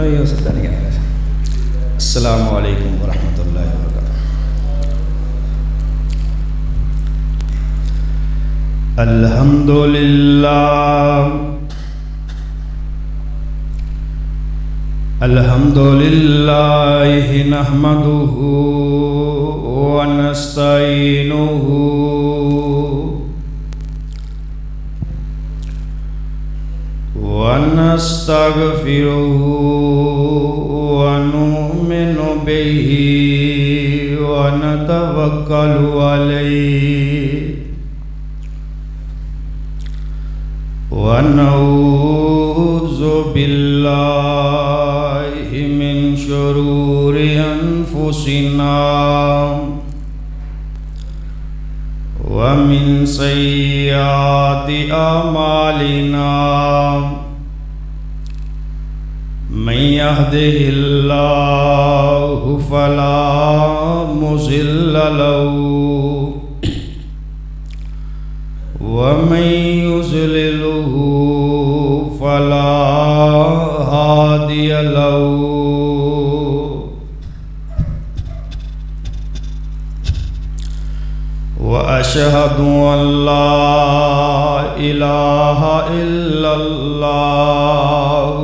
یہ ہو سکتا نہیں کیا. السلام علیکم ورحمۃ اللہ وبرکاتہ. الحمد للہ نحمدہ ونستعینہ ونستغفرہ ونؤمن بہ ونتوکل علیہ ونعوذ باللہ من شرور انفسنا ومن سیئات اعمالنا من يهده الله فلا مضل له ومن يضلله فلا هادي له وأشهد أن لا إله إلا الله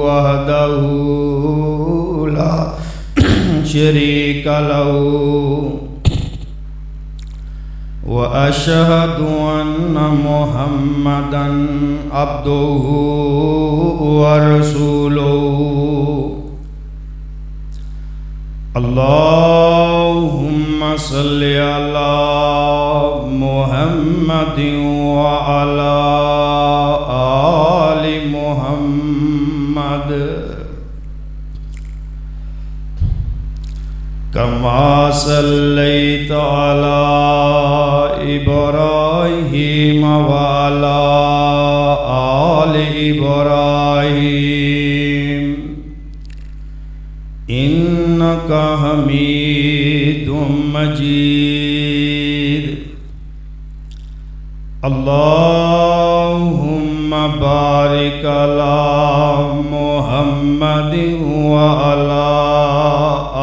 وحده لا شريك له وأشهد أن محمدًا عبده ورسوله. اللهم صل على محمد وعلى آل محمد كما صليت على إبراهيم وعلى آل إبراهيم إنك حميد مجيد. اللهم بارك على محمد وعلى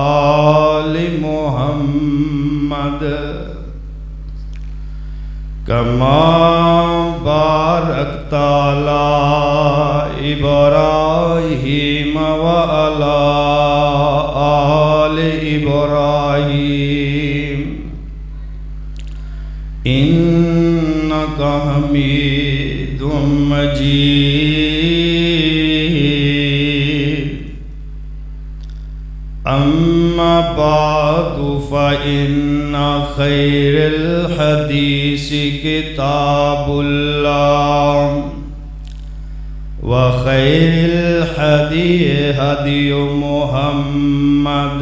آل محمد كما باركت على إبراهيم وعلى آل إبراهيم إنك حميد مجيد. أما بعد فإن خير الحديث كتاب الله وخير الهدي هدي محمد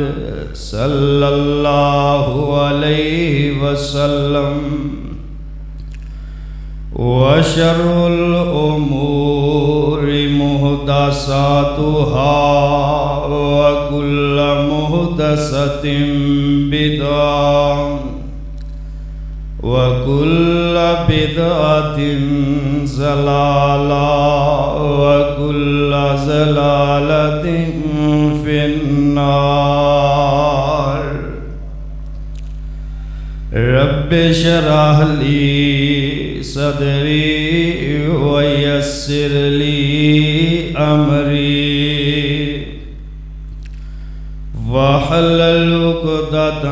صلى الله عليه وسلم وشر الأمور محدثاتها وكل محدثة بدعة وكل بدعة ضلالة وكل ضلالة في النار. رب اشرح لي صدري ويسر لي أمري واحلل عقدة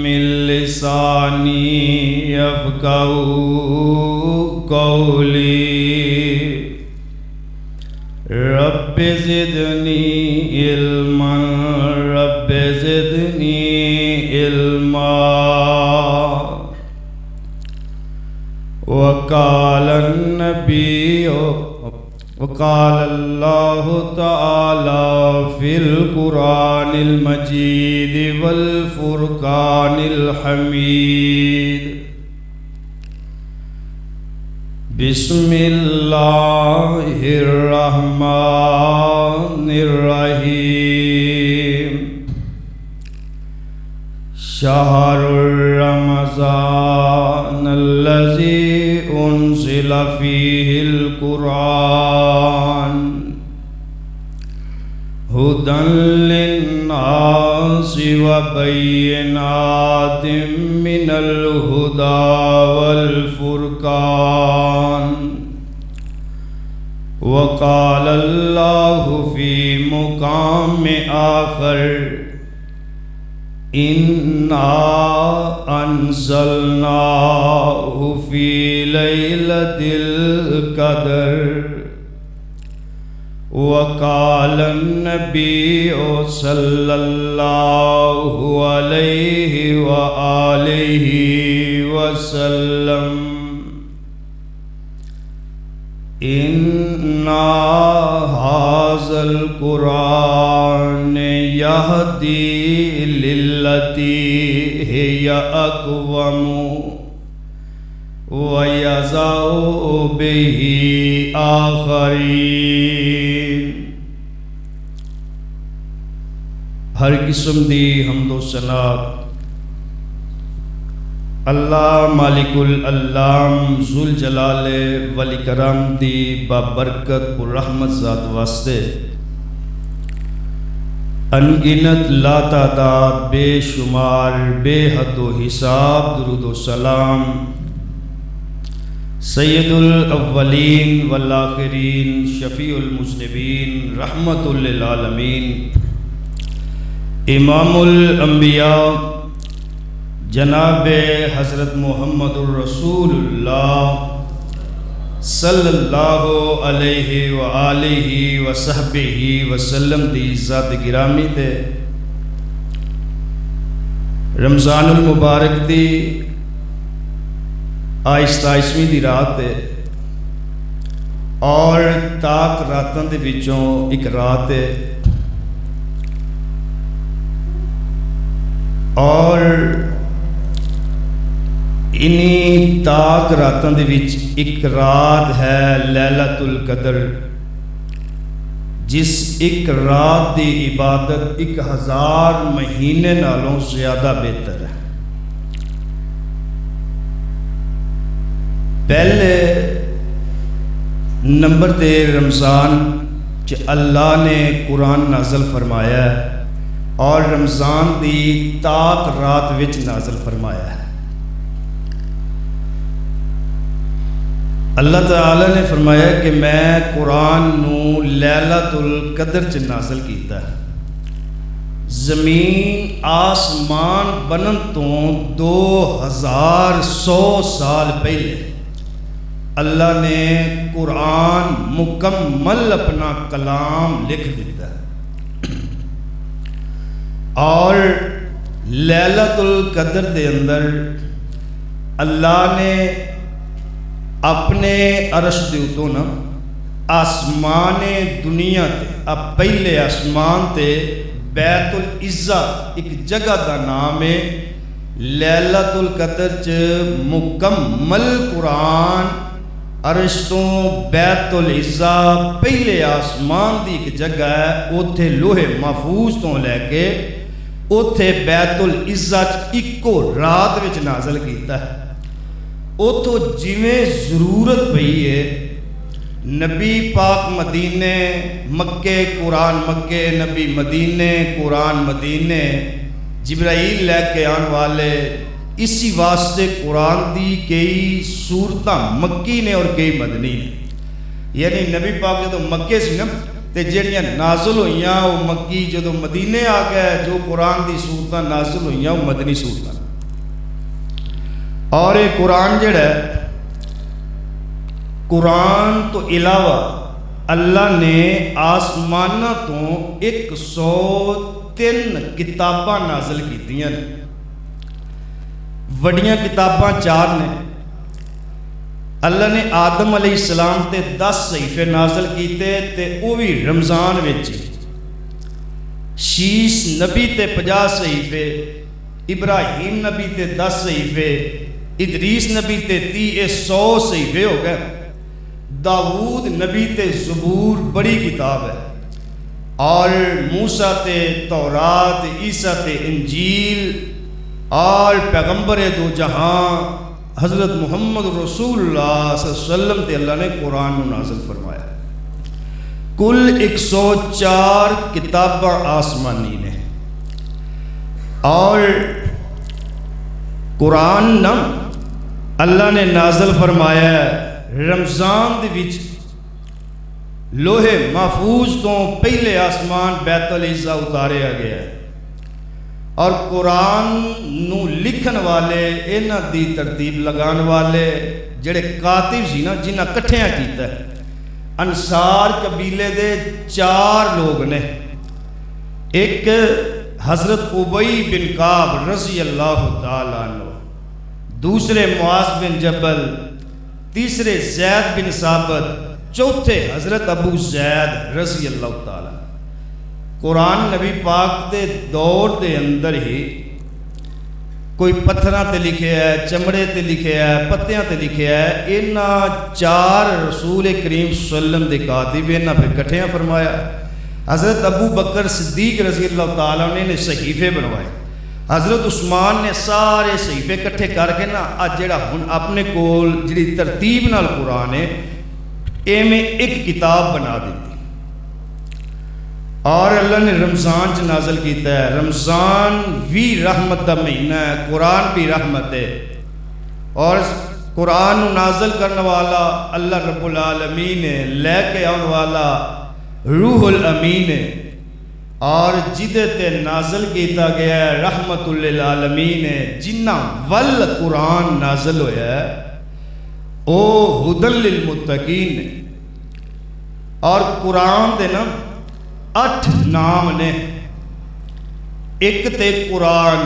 من لساني يفقهوا قولي. رب زدني علما رب زدني علما. وقال النبي وقال الله تعالى في القرآن المجيد والفرقان الحميد. بسم الله الرحمن الرحيم. شهر رمضان الذي أنزل فيه القرآن هدى للناس وبينات من الهدى والفرقان وقال الله في مقام آخر إنا أنزلناه في ليلة القدر وقال النبي صلى الله عليه وآله وسلم إن هذا القرآن يهدي للتي هي أقوم ويزع به آخرين۔ ہر قسم دی حمد و ثنا اللہ مالک العلام ذوالجلال والاکرام دی بابرکت پر رحمت ذات واسطے انگنت لا تعداد بے شمار بے حد و حساب درود و سلام سید الاولین والآخرین شفیع المذنبین رحمت للعالمین امام الانبیاء جناب حضرت محمد الرسول اللہ صلی اللہ علیہ وآلہ وصحبہ وسلم دی ذات گرامی تے رمضان المبارک دی آہستہ آہستہ دی رات ہے اور تاک راتاں دے وچوں ایک رات ہے اور انہی تاک راتاں دے وچ ایک رات ہے لیلۃ القدر جس ایک رات دی عبادت 1000 مہینے نالوں زیادہ بہتر ہے۔ پہلے نمبر تے رمضان چ اللہ نے قرآن نازل فرمایا ہے اور رمضان دی تاک رات وچ نازل فرمایا ہے۔ اللہ تعالی نے فرمایا کہ میں قرآن نو لیلۃ القدر چ نازل کیتا ہے۔ زمین آسمان بنن تو 2100 سال پہلے اللہ نے قرآن مکمل اپنا کلام لکھ دیتا ہے اور لیلۃ القدر دے اندر اللہ نے اپنے عرش دے اتوں نا آسمان دنیا تے اب پہلے آسمان تے بیت العزہ ایک جگہ دا نام ہے لیلۃ القدر چ مکمل قرآن عرش تو بیت العزہ پہلے آسمان دی ایک جگہ ہے اوتھے لوہے محفوظ تو لے کے اوتھے بیت العزہ اکو رات وچ نازل کیتا ہے۔ اوتھو جویں ضرورت پئی ہے نبی پاک مدینے مکے قرآن مکے نبی مدینے قرآن مدینے جبرائیل لے کے آن والے اسی واسطے قرآن دی کئی صورتاں مکی نے اور کئی مدنی نے، یعنی نبی پاک جدو مکے سی نا تے جڑیاں نازل ہوئیاں وہ مکی، جدو مدینے آ گئے جو قرآن دی صورتاں نازل ہوئیاں وہ مدنی صورتاں۔ اور یہ قرآن جڑا ہے قرآن تو علاوہ اللہ نے آسمانہ تو 103 کتاباں نازل کیتیاں نے۔ وڈیاں کتاباں 4 نے۔ اللہ نے آدم علیہ السلام تے 10 صحیفے نازل کیتے تے وہ بھی رمضان وچ۔ شیش نبی تے 50 صحیفے، ابراہیم نبی تے 10 صحیفے، ادریس نبی تے 100 صحیفے ہو گئے۔ داؤد نبی تے زبور بڑی کتاب ہے، اور موسیٰ تے تورات، عیسیٰ تے انجیل، اور پیغمبر دو جہاں حضرت محمد رسول اللہ صلی اللہ علیہ وسلم تے اللہ نے قرآن نازل فرمایا۔ کل 104 کتاباں آسمانی نے، اور قرآن نا اللہ نے نازل فرمایا ہے رمضان دے وچ لوہے محفوظ تو پہلے آسمان بیت العزا اتاریا گیا ہے، اور قرآن نو لکھن والے انہاں دی ترتیب لگان والے جڑے کاتب سی نا جنہاں کٹھیاں کیتا ہے انصار قبیلے دے 4 لوگ نے، ایک حضرت ابی بن کعب رضی اللہ تعالیٰ عنہ، دوسرے معاذ بن جبل، تیسرے زید بن ثابت، چوتھے حضرت ابو زید رضی اللہ تعالیٰ۔ قرآن نبی پاک دے دور دے اندر ہی کوئی پتھراں تے لکھے ہے، چمڑے تے لکھے ہے، پتیاں تے لکھے ہے، انہاں 4 رسول کریم صلی اللہ علیہ وسلم دے کاتب انہاں پھر کٹھیاں فرمایا۔ حضرت ابو بکر صدیق رضی اللہ تعالیٰ نے صحیفے بنوائے، حضرت عثمان نے سارے صحیفے کٹھے کر کے نا آج جڑا ہن اپنے کول جڑی ترتیب نال قرآن ہے ایویں ایک کتاب بنا دیتی، اور اللہ نے رمضان چ نازل کیتا ہے۔ رمضان بھی رحمت دا مہینہ ہے، قرآن بھی رحمت ہے، اور قرآن نازل کرنے والا اللہ رب العالمین ہے، لے کے آن والا روح الامین ہے، اور جدے تے نازل کیتا گیا ہے رحمت للعالمین ہے، جنہ ول قرآن نازل ہویا ہے او ہدن للمتقین ہے۔ اور قرآن دے نا 8 نام نے، ایک تے قرآن،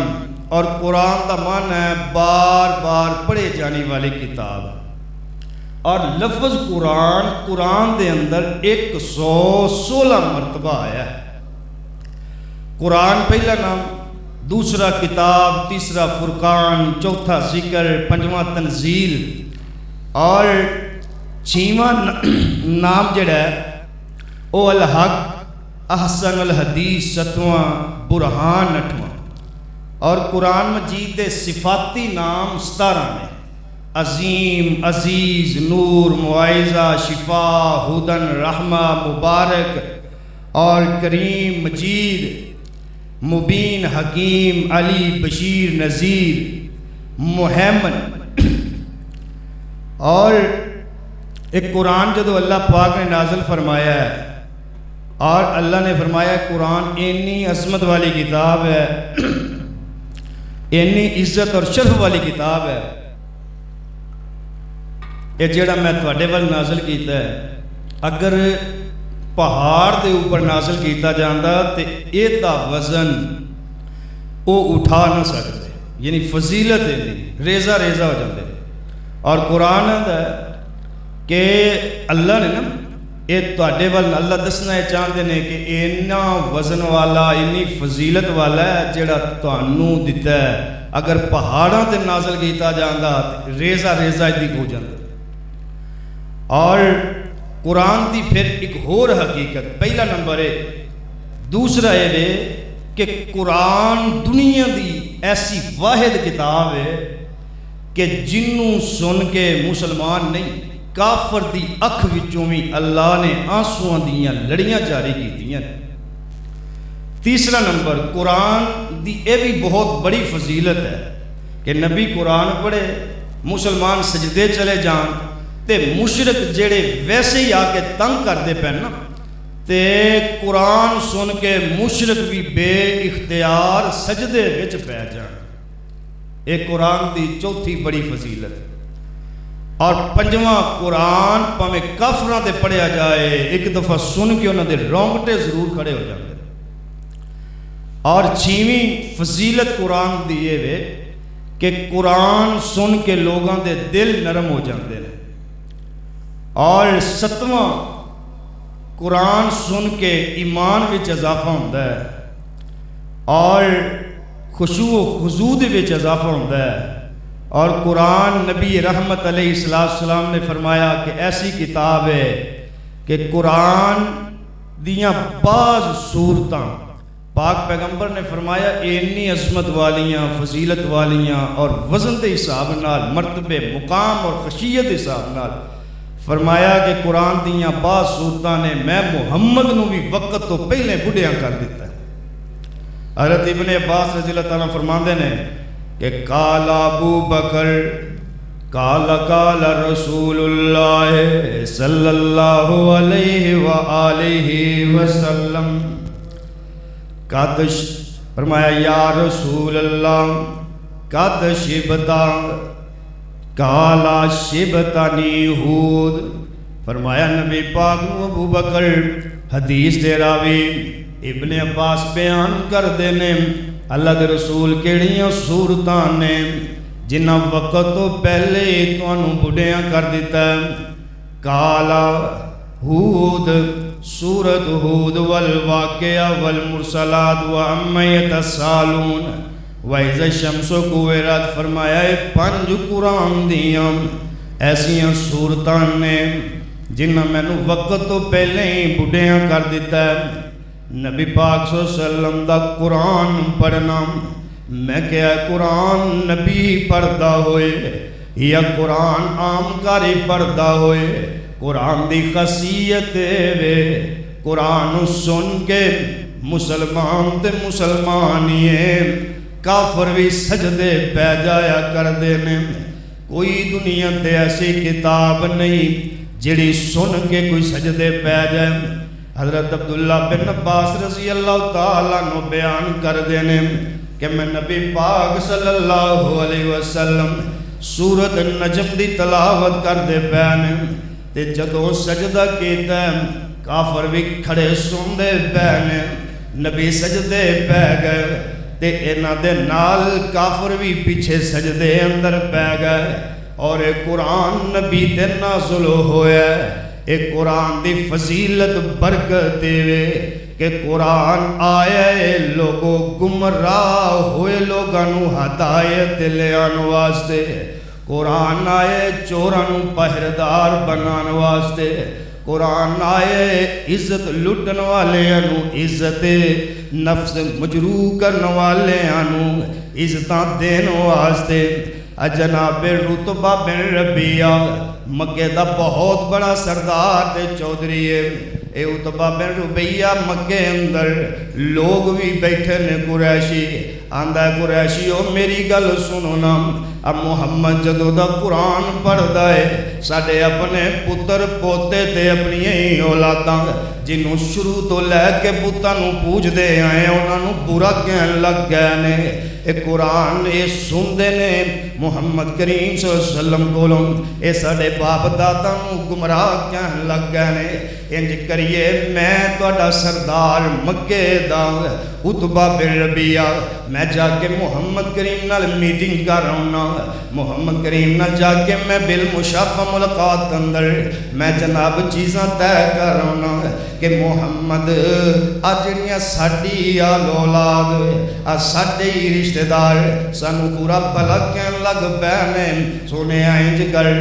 اور قرآن دا معنی ہے بار بار پڑھے جانے والی کتاب، اور لفظ قرآن قرآن دے اندر 116 مرتبہ آیا ہے۔ قرآن پہلا نام، دوسرا کتاب، تیسرا فرقان، چوتھا ذکر، پنجواں تنزیل، اور 6واں نام جڑا ہے او الحق، احسن الحدیث 7واں، برہان 8واں۔ اور قرآن مجید دے صفاتی نام 17 نے، عظیم، عزیز، نور، معائزہ، شفا، ہدن، رحمہ، مبارک، اور کریم، مجید، مبین، حکیم، علی، بشیر، نذیر، محمد۔ اور ایک قرآن جدو اللہ پاک نے نازل فرمایا ہے، اور اللہ نے فرمایا قرآن اتنی عظمت والی کتاب ہے، اتنی عزت اور شرف والی کتاب ہے، یہ جڑا میں تواڈے ول نازل کیتا ہے اگر پہاڑ دے اوپر نازل کیتا جاندا تے اے دا وزن او اٹھا نہ سکتے، یعنی فضیلت ہے نہیں، ریزہ ریزہ ہو جاندے۔ اور قرآن ہے کہ اللہ نے نا یہ تواڈے ول اللہ دسنا ہے چاہتے ہیں کہ اینا وزن والا، اینی فضیلت والا ہے جڑا تانوں دتا ہے، اگر پہاڑاں تے نازل کیتا جاندا ریزہ ریزہ دی ہو جاندے۔ اور قرآن دی پھر ایک اور حقیقت، پہلا نمبر ہے، دوسرا یہ کہ قرآن دنیا دی ایسی واحد کتاب ہے کہ جنوں سن کے مسلمان نہیں، کافر دی اکھ وچوں بھی اللہ نے آنسواں دیاں لڑیاں جاری کیتیاں۔ تیسرا نمبر، قرآن دی اے بھی بہت بڑی فضیلت ہے کہ نبی قرآن پڑھے، مسلمان سجدے چلے جان تے مشرک جڑے ویسے ہی آ کے تنگ کرتے پے نا تے قرآن سن کے مشرک بھی بے اختیار سجدے وچ پہ جان۔ ایک قرآن دی چوتھی بڑی فضیلت۔ اور پنجواں، قرآن پاویں کافراں تے پڑھیا جائے ایک دفعہ سن کے انہاں دے رونگٹے ضرور کھڑے ہو جاندے۔ اور 6ویں فضیلت قرآن دی یہ وے کہ قرآن سن کے لوگاں دے دل نرم ہو جاندے ہیں۔ اور 7واں، قرآن سن کے ایمان وچ اضافہ ہوندا ہے اور خشوع و خضوع دے وچ اضافہ ہوندا ہے۔ اور قرآن نبی رحمت علیہ السلام نے فرمایا کہ ایسی کتاب ہے کہ قرآن دیاں بعض صورتاں پاک پیغمبر نے فرمایا اتنی عظمت والیاں، فضیلت والیاں اور وزن کے حساب نال، مرتبے، مقام اور خشیت حساب نال فرمایا کہ قرآن دیاں بعض صورتاں نے میں محمد نو بھی وقت تو پہلے بڑھیاں کر دیتا ہے۔ حضرت ابن عباس رضی اللہ تعالیٰ فرماندے نے کہ قال ابو بکر قال رسول اللہ صلی اللہ علیہ وآلہ وسلم قد فرمایا یا رسول اللہ قد شبتا کالا شبتانی ہود، فرمایا نبی پاک ابو بکر حدیث دے راوی ابن عباس بیان کر دینے اللہ دے رسول کیڑیاں صورتاں نے جنہ وقت تو پہلے تو انہوں بڑھیاں کر دیتا ہے۔ کالا ہود سورت ہود والواقعہ والمرسلات وعما یتسالون وَإِذَا الشَّمْسُ كُوِّرَتْ، فرمایا اے 5 قرآن دیاں ایسیاں صورتاں نے جنہ میں نے وقت تو پہلے ہی بڑھیاں کر دیتا ہے۔ نبی پاک صلی اللہ علیہ وسلم دا قرآن پڑھنا، میں کیا قرآن نبی پڑھدا ہوئے یا قرآن عام کاری پڑھدا ہوئے، قرآن دی خاصیت وے قرآن سن کے مسلمان تے مسلمانیے کافر بھی سجدے پہ جایا کر دینے۔ کوئی دنیا تے ایسی کتاب نہیں جڑی سن کے کوئی سجدے پہ جائے۔ حضرت عبداللہ بن عباس رضی اللہ تعالیٰ عنہ بیان کر دینے کہ میں نبی پاک صلی اللہ علیہ وسلم سورت النجم دی تلاوت کر دے پینے تے جدوں سجدہ کیتا ہے کافر بھی کھڑے سن دے پینے، نبی سجدے پہ گئے تے اینا دے نال کافر بھی پیچھے سجدے اندر پہ گئے، اور ایک قرآن نبی تے نازل ہویا ہے۔ ایک قرآن دی فضیلت برکت دے کہ قرآن آئے لوگوں گمراہ ہوئے لوگانو ہدایت لے آن واسطے، قرآن آئے چورانو پہردار بنان واسطے، قرآن آئے عزت لٹن والے انو عزت نفس مجروح کرن والے انو عزتاں دین واسطے۔ جناب رتبہ بن ربیعہ مکے دا بہت بڑا سردار تے چودھری ہے۔ اے رتبہ بن ربیعہ مکے اندر لوگ بھی بیٹھے نے قریشی، آندہ قریشی او میری گل سنو نا، اب محمد جدو دا قرآن پڑھ دائے ساڑھے اپنے پتر پوتے تے اپنی اولاداں جنہوں شروع تو لے کے پتانوں پوچھ دے آئے انہوں برا کہن لگ گئے نے۔ اے قرآن اے سن دے نے محمد کریم صلی اللہ علیہ وسلم کولوں اے ساڑھے باپ دادا گمراہ کہن لگ گئے نے۔ انج کریے میں توڑا سردار مکے دا عتبہ بن ربیعہ میں جا کے محمد کریم نال میٹنگ کر رہا ہوں، محمد کریم نال جا کے میں بالمشافہ ملاقات اندر میں جناب چیزاں طے کر رہا ہوں کہ محمد آجڑیاں ساڑھی آل اولاد ساڑھے ہی رشتہ دار سانو پورا بھلا کہن لگ بینے سونے آئیں جگر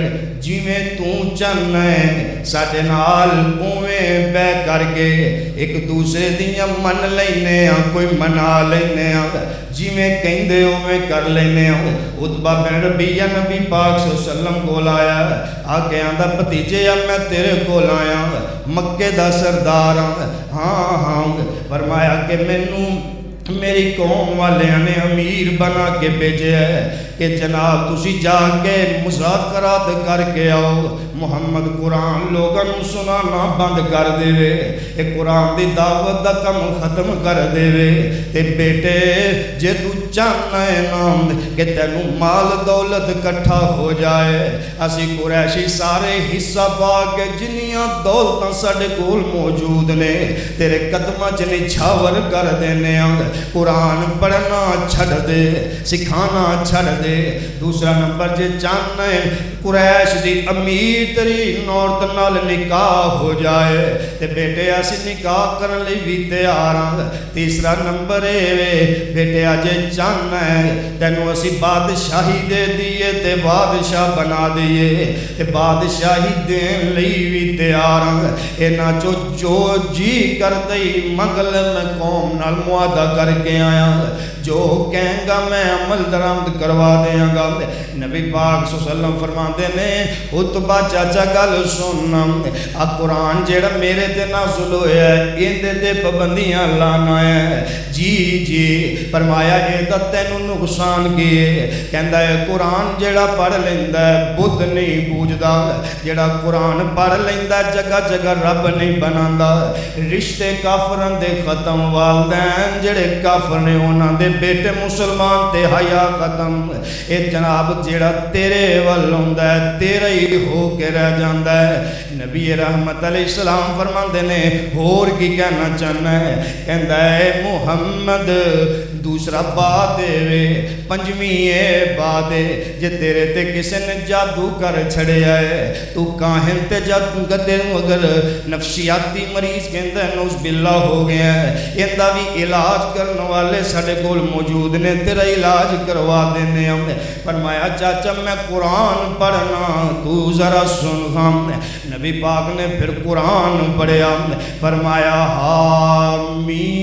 جی میں تو چاہنے ساڑھے نال اویں بے کر کے ایک دوسرے دیاں من لینے کوئی منا لینے جی میں کہیں دے اویں کر لینے عتبہ بن ربیعہ نبی پاک صلی اللہ علیہ وسلم کو لایا آکے آندہ بھتیجے میں تیرے کو لایا مکے دا سردار ہاں فرمایا کہ مینوں میری قوم والے نے امیر بنا کے بھیجے ہے کہ جناب تسی جا کے مذاکرات کر کے آؤ، محمد قرآن لوگاں سنانا بند کر دے وے، اے قرآن دی دعوت دا کم ختم کر دے وے، تے بیٹے جے تو چاہنا ہے نام کہ تینوں مال دولت کٹھا ہو جائے، اسی قریشی سارے حصہ پا کے جنیاں دولتاں ساڑے کول موجود نے تیرے قدمہ چلی چھاور کر دینے قرآن پڑھنا چھڑ دے سکھانا چھڑ دے۔ دوسرا نمبر جے چاہنا ہے قریش دی امیر ترین عورت نال نکاح ہو جائے تے بیٹے ایسی نکاح کرن لی بھی تیار ہیں۔ تیسرا نمبر ہے بیٹے آجے چاہنا ہے تینوں اسی بادشاہی دے دیئے تے بادشاہ بنا دیئے تے بادشاہی دین لی بھی تیار ہیں۔ اینا جو جی کر دئی مغل میں قوم نال معاہدہ کر کے آیا، جو کہیں گا میں عمل درآمد کروا دیاں گا۔ نبی پاک صلی اللہ علیہ وسلم فرماندے نے عتبہ چاچا گل سننا، آ قرآن جیڑا میرے تے نازل ہویا ہے ایندے تے پابندیاں لانا ہے۔ جی فرمایا اے دا تینوں نقصان کیے؟ کہندا ہے قرآن جیڑا پڑھ لیندا ہے بدھ نہیں پوجدا، جیڑا قرآن پڑھ لیندا ہے جگہ جگہ رب نہیں بناندا۔ رشتے کافراں دے ختم، والدین جڑے کافر نے انہاں دے بیٹے مسلمان تے حیا ختم۔ اے جناب جیڑا تیرے ول ہوندا ہے تیرا ہی ہو کے رہ جاندا ہے۔ نبی رحمت علیہ السلام فرماندے نے ہور کی کہنا چاہنا ہے؟ کہندا ہے محمد دوسرا با دے وے پنجویں اے با دے، جے تیرے تے کسے نے جادو کر چھڑیا ہے تو کاہن تے جادو کتے اگر نفسیاتی مریض کہندا ہے نوز باللہ ہو گیا ہے، ایندا بھی علاج کرنے والے ساڈے کول موجود نے، تیرا علاج کروا دینے ہم۔ فرمایا چاچا میں قرآن پڑھنا تو ذرا سن ہم۔ نبی پاک نے پھر قرآن پڑھیا، فرمایا حامیم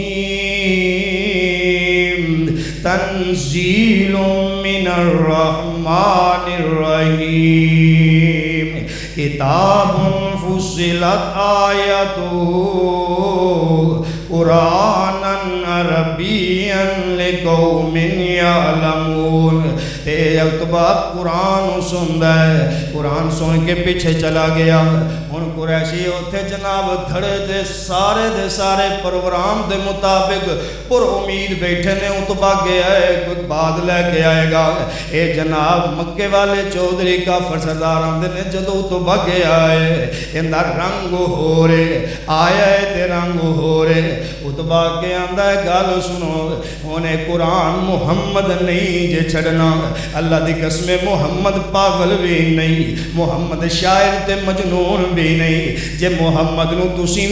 تنزیل من الرحمن الرحیم کتاب فصلت آیتہ قرآنا عربیا لقوم یعلمون۔ اے عتبہ قرآن سندا ہے، قرآن سن کے پیچھے چلا گیا۔ ہن قریشی اوتھے جناب دھڑے دے سارے پروگرام دے مطابق پر امید بیٹھے نے، عتبہ گیا ہے کوئی بات لے کے آئے گا۔ اے جناب مکے والے چودھری کافر سردار آندے نے جدو عتبہ گیا ہے اندا رنگ ہو رے آیا ہے تے رنگ ہو رے۔ عتبہ کے آندا ہے گل سنو ہونے قرآن محمد نہیں جے چھڑنا، اللہ دی قسم محمد پاگل بھی نہیں، محمد شاعر تے مجنون بھی نہیں۔ جے محمد نو تسی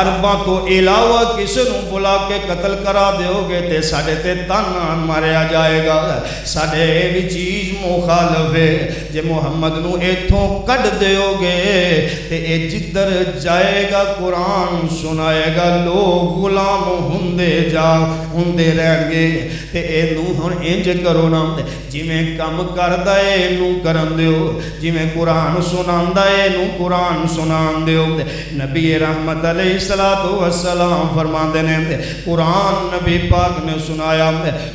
عرباں تو علاوہ کسے نو بلا کے قتل کرا دیو گے تے ساڑے تے تانا ماریا جائے گا، ساڑے بھی چیز مخالف ہے۔ جے محمد نو ایتھوں کٹ دیو گے تے اے جدر جائے گا قرآن سنائے گا، لوگ غلام ہوندے رہن گے۔ تے اے نو ہن انج کرو نا جی میں کم کردا اے نو کرن دیو، جی میں قرآن سناندا اے نو قرآن سنان دیو۔ نبی رحمت علیہ السلام فرماندے نے قرآن نبی پاک نے سنایا۔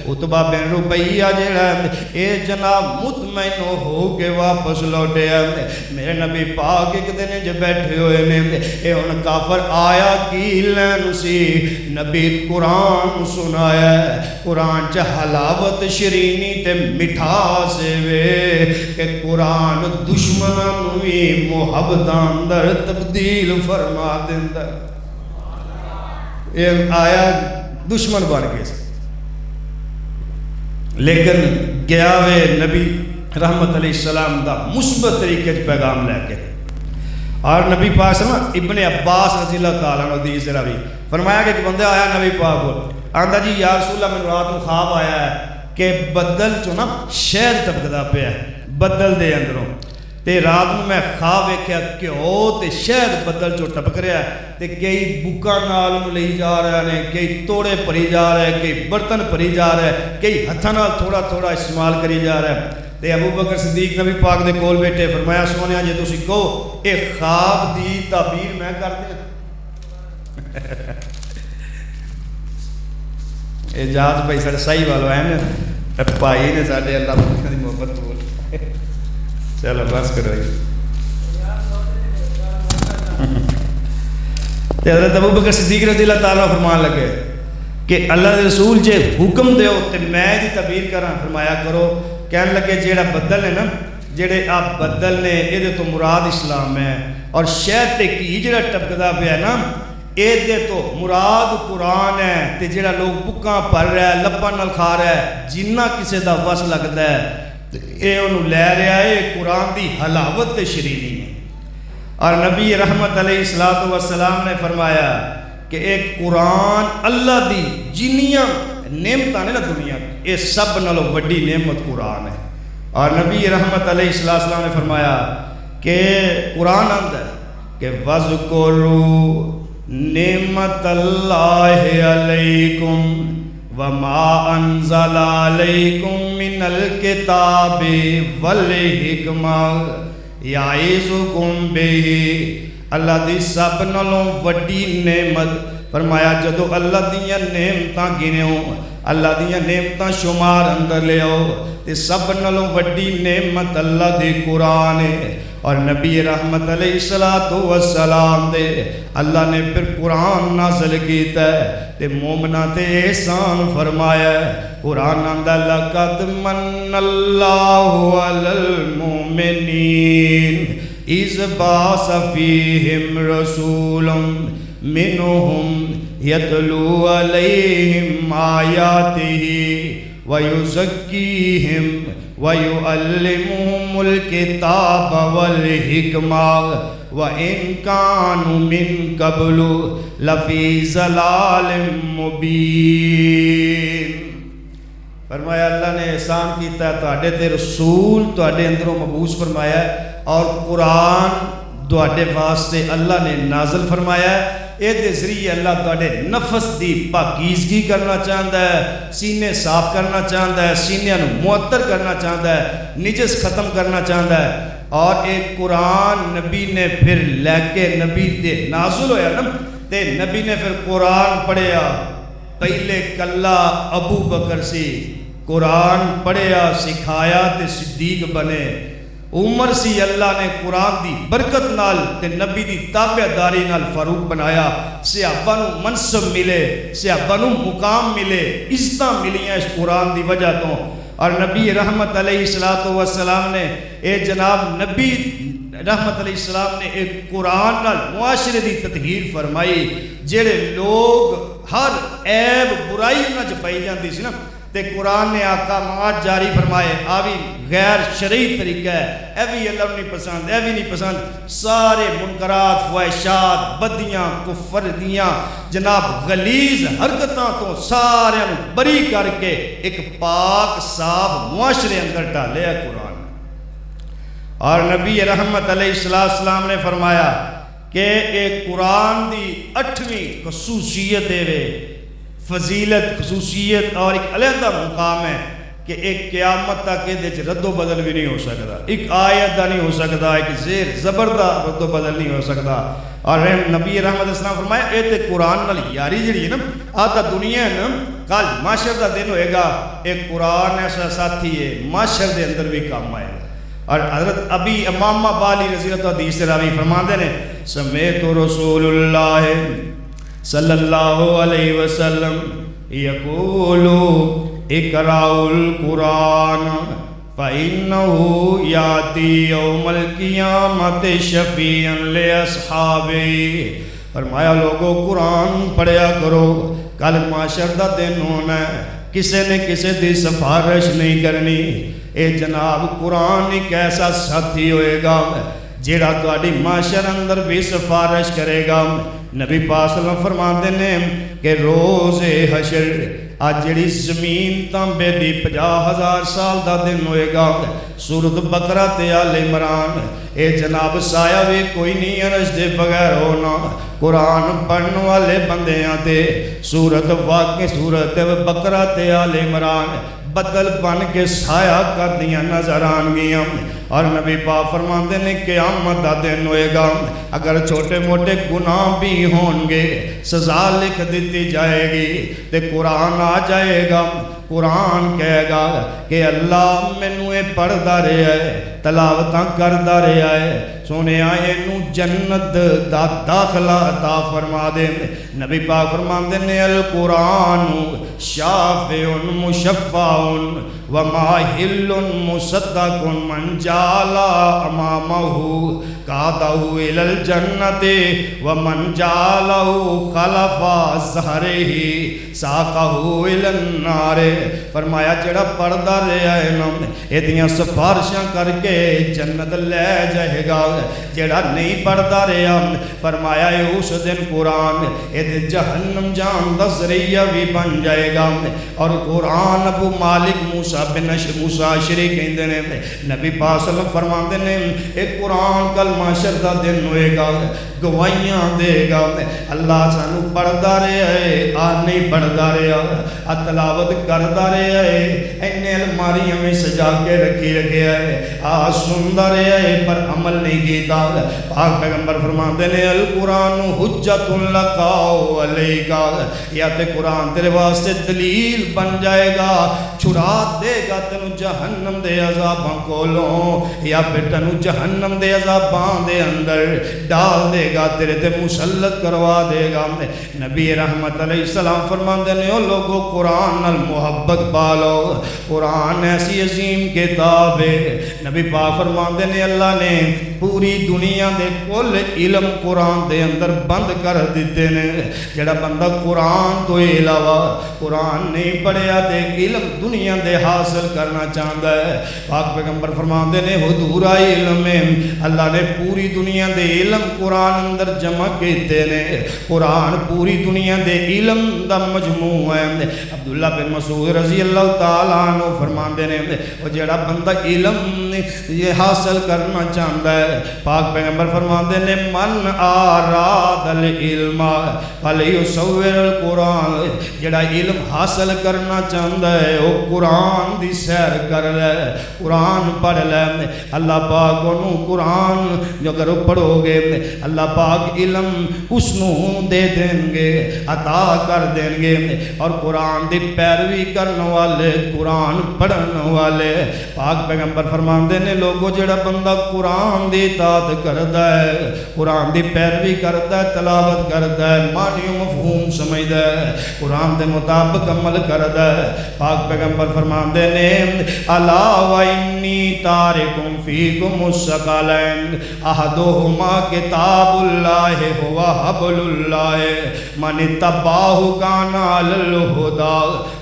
عتبہ بن ربیعہ جڑا اے جناب مطمئن ہو کے واپس لوٹے ہے۔ میرے نبی پاک ایک دن جو بیٹھے ہوئے نے اے ہن کافر آیا کی لین سی، نبی قرآن سنایا ہے۔ قرآن چ حلاوت شرینی تے مٹھاس وے کہ قرآن دشمنوں بھی محبت اندر تبدیل فرما دیندا۔ یہ آیا دشمن بن گئے لیکن گیا وے نبی رحمت علیہ السلام دا مثبت طریقے سے پیغام لے کے۔ اور نبی پاک صلی اللہ علیہ وسلم ابن عباس رضی اللہ تعالیٰ عنہ حدیث راوی فرمایا کہ ایک بندہ آیا نبی پاک کو آندا جی یا رسول اللہ میں رات کو خواب آیا ہے کہ بدل چو نا شہد ٹپکدا پیا ہے بدل دے اندروں، تے رات میں میں خواب ویکھیا کہ او تے شہد بدل چو ٹپک رہا ہے، تے کئی بکا نال لئی جا رہے ہیں، کئی توڑے پری جا رہے ہیں، کئی برتن پری جا رہے ہیں، کئی ہتھاں نال تھوڑا تھوڑا استعمال کری جا رہے ہیں۔ تے ابو بکر صدیق نبی پاک دے کول بیٹھے فرمایا سونیا جے تسی کہو اے خواب دی تعبیر میں کر دیں۔ اجازت بھائی سارے صحیح والو ہیں نا بھائی نے سارے اللہ پاک دی محبت بول چلو بس کرو۔ حضرت ابو بکر صدیق رضی اللہ تعالیٰ فرمان لگے کہ اللہ دے رسول جے حکم دیو تے میں دی تعبیر کراں، فرمایا کرو۔ کہنے لگے جیڑا بدل ہے نا جیڑے آپ بدل نے یہ تو مراد اسلام ہے، اور شہد تے کی جیڑا ٹپکدا پیا نا یہ تو مراد قرآن ہے، تے جیڑا لوگ بکاں پڑھ رہا ہے لباں نال کھا رہا ہے جنہ کسے دا وس لگدا ہے اے انہوں لے رہا ہے قرآن دی حلاوت تے شرینی ہے۔ اور نبی رحمت علیہ السلام نے فرمایا کہ ایک قرآن اللہ دی جنیاں نعمتاں نے نا دنیا یہ سب نالوں بڑی نعمت قرآن ہے۔ اور نبی رحمت علیہ السلام نے فرمایا کہ قرآن اندر کہ وَذْكُرُوا نعمت اللہ علیکم وما انزل علیکم من الکتاب والحکمہ یعظکم بہ۔ اللہ دی سب نالوں وڈی نعمت، فرمایا جدو اللہ دیاں نعمتاں گنیو، اللہ دیاں نعمتاں شمار اندر لے آؤ، تے سب نالوں وڈی نعمت اللہ دی قرآن ہے۔ اور نبی رحمت علیہ السلام دے اللہ نے پھر قرآن نازل کیتا ہے تے مومنہ تے احسان فرمایا ہے۔ قرآن آندہ لَقَدْ مَنَّ اللَّهُ عَلَى الْمُؤْمِنِينَ إِذْ بَعَثَ فِيهِمْ رَسُولًا مِّنْهُمْ يَتْلُو عَلَيْهِمْ آيَاتِهِ وَيُزَكِّيهِمْ وَيُعَلِّمُهُمُ الْكِتَابَ وَالْحِكْمَةَ وَإِنْ كَانُوا مِنْ قَبْلُ لَفِي ضَلَالٍ مُبِينٍ۔ فرمایا اللہ نے احسان کیتا ہے تواڈے تے رسول تواڈے اندروں مبعوث فرمایا ہے، اور قرآن تواڈے واسطے اللہ نے نازل فرمایا ہے۔ اے دے ذریعے اللہ تواڈے نفس دی پاکیزگی کرنا چاہتا ہے، سینے صاف کرنا چاہتا ہے، سینیاں نو معطر کرنا چاہتا ہے، نجس ختم کرنا چاہتا ہے۔ اور ایک قرآن نبی نے پھر لے کے نبی دے نازل ہویا نا، تے نبی نے پھر قرآن پڑھیا۔ پہلے کلہ ابو بکر سی، قرآن پڑھیا سکھایا تے صدیق بنے۔ عمر سی اللہ نے قرآن دی برکت نال تے نبی دی تابعداری نال فاروق بنایا۔ صحابہ نو منصب ملے، صحابہ نو مقام ملے، عزتاں ملیاں اس قرآن دی وجہ تو۔ اور نبی رحمت علیہ السلام نے اے جناب نبی رحمت علیہ السلام نے ایک قرآن نال معاشرے دی تطہیر فرمائی۔ جڑے لوگ ہر عیب برائی انہاں چ پائی جاندی سی نا، تے قرآن نے احکامات جاری فرمائے، آوی غیر شرعی طریقہ ہے، اے بھی اللہ نہیں پسند، اے بھی نہیں پسند، سارے منکرات، فواہشات، بدیاں، کفر دیاں جناب غلیظ حرکتاں تو سارے بری کر کے ایک پاک صاف معاشرے اندر ڈالے ہے قرآن۔ اور نبی رحمت علیہ السلام نے فرمایا کہ ایک قرآن دی 8ویں خصوصیت ہے، فضیلت خصوصیت اور ایک علیحدہ مقام ہے کہ ایک قیامت تک یہ رد و بدل بھی نہیں ہو سکتا، ایک آیت دا نہیں ہو سکتا، ایک زیر زبر دا رد و بدل نہیں ہو سکتا۔ اور نبی رحمت اسلام فرمایا اے تے قرآن نال یاری جڑی ہے نا، آتا دنیا ہے نا، کل معاشر دا دن ہوئے گا، ایک قرآن ایسا ساتھی ہے معاشر دے اندر بھی کام آئے گا۔ اور حضرت ابی امامہ بالی رضی اللہ حدیث سے راوی فرماندے نے سمیت رسول اللہ صلی اللہ علیہ وسلم یقولو اقرأوا القرآن فإنه یاتی یوم القیامت شفیعا لأصحابہ۔ فرمایا لوگو قرآن پڑھیا کرو، کل معاشر دا دن ہونا ہے، کسے نے کسے دی سفارش نہیں کرنی۔ اے جناب قرآن ایک ایسا ساتھی ہوئے گا جیڑا تواڈی معاشر اندر بھی سفارش کرے گا۔ نبی پاک صلی اللہ علیہ وسلم فرماندے نے کہ روز حشر آج جڑی زمین تانبے دی 50,000 سال دا دن ہوئے گا، سورۃ بقرہ تے آل عمران اے جناب سایہ بھی کوئی نہیں عرش دے بغیر ہونا۔ قرآن پڑھن والے بندیاں تے سورۃ واقع سورۃ بقرہ تے آل عمران بدل بن کے سایہ کر دیاں نظر آن گیاں۔ اور نبی پاک فرماندے نے قیامت دا دن ہوئے گا، اگر چھوٹے موٹے گناہ بھی ہوں گے سزا لکھ دیتی جائے گی، تے قرآن آ جائے گا، قرآن کہے گا کہ اللہ مینوں اے پڑھدا رہیا ہے، تلاوتاں کردا رہیا ہے، سونے آئے نو جنت دا داخلہ عطا فرما دے۔ نبی پاک فرماندے نے القرآن شافع مشفع وماحل مصدق من جالا امامہ قادہ الی الجنت ومن جالہ خلف ظہرہ ساقہ الی النار۔ فرمایا جڑا پڑھدا رہیا ہے نا ایدیاں سفارشاں کر کے جنت لے جائے گا، جڑا نہیں پڑھدا رہیا فرمایا اس دن قرآن اید جہنم جان دا ذریعہ بھی بن جائے گا۔ اور قرآن ابو مالک موسیٰ مساشری کہندے نے نبی پاک صلی اللہ علیہ وسلم فرماندے نے ایک قرآن کل معاشر دا دن ہوئے گا گواہیاں دے گا اللہ سانو پڑھدا رہا ہے آ نہیں پڑھدا رہا تلاوت کردا رہا ہے اینے الماریاں میں سجا کے رکھی رکھیا ہے آ سندا رہا ہے پر عمل نہیں کیتا پاک پیغمبر فرماندے نے القرآن حجت لک و علیک یا تے قرآن تیرے واسطے دلیل بن جائے گا چھڑا دے گا تینوں جہنم دے عذاباں کولوں یا پھر تینوں جہنم دے عذاباں دے اندر ڈال دے گا تیرے تے مسلط کروا دے گا نبی رحمت علیہ السلام فرماندے نے او لوگو قرآن نال محبت پالو قرآن ایسی عظیم کتاب ہے نبی پاک فرماندے نے اللہ نے پوری دنیا دے کل علم قرآن دے اندر بند کر دیتے نے جڑا بندہ قرآن تو علاوہ قرآن نہیں پڑھیا تے علم دنیا دے حاصل کرنا چاہتا ہے پاک پیغمبر فرماندے نے حضور علم میں اللہ نے پوری دنیا دے علم قرآن اندر جمع کیتے نے قرآن پوری دنیا دے علم دا مجموع ہے عبداللہ بن مسعود رضی اللہ تعالیٰ عنہ فرماندے نے وہ جڑا بندہ علم یہ حاصل کرنا چاہتا ہے پاک پیغمبر فرماندے نے من آراد العلم فلیصور القرآن جڑا علم حاصل کرنا چاہتا ہے وہ قرآن دی سیر کر لے قرآن پڑھ لے اللہ پاک انہوں قرآن جو اگر پڑھو گے اللہ پاک علم اسنوں دے دیں گے عطا کر دیں گے اور قرآن دی پیروی کرنے والے قرآن پڑھنے والے پاک پیغمبر فرماندے نے لوگوں جڑا بندہ قرآن دی اطاعت کرتا ہے قرآن دی پیروی کرتا ہے تلاوت کرتا ہے معنی و مفہوم سمجھتا ہے قرآن دے مطابق عمل کرتا ہے پاک پیغمبر فرماندے نے الا و انی تارکم فیکم الثقلین احدہما کتاب اللہ هو حبل اللہ من اتبعہ کان علی الہدی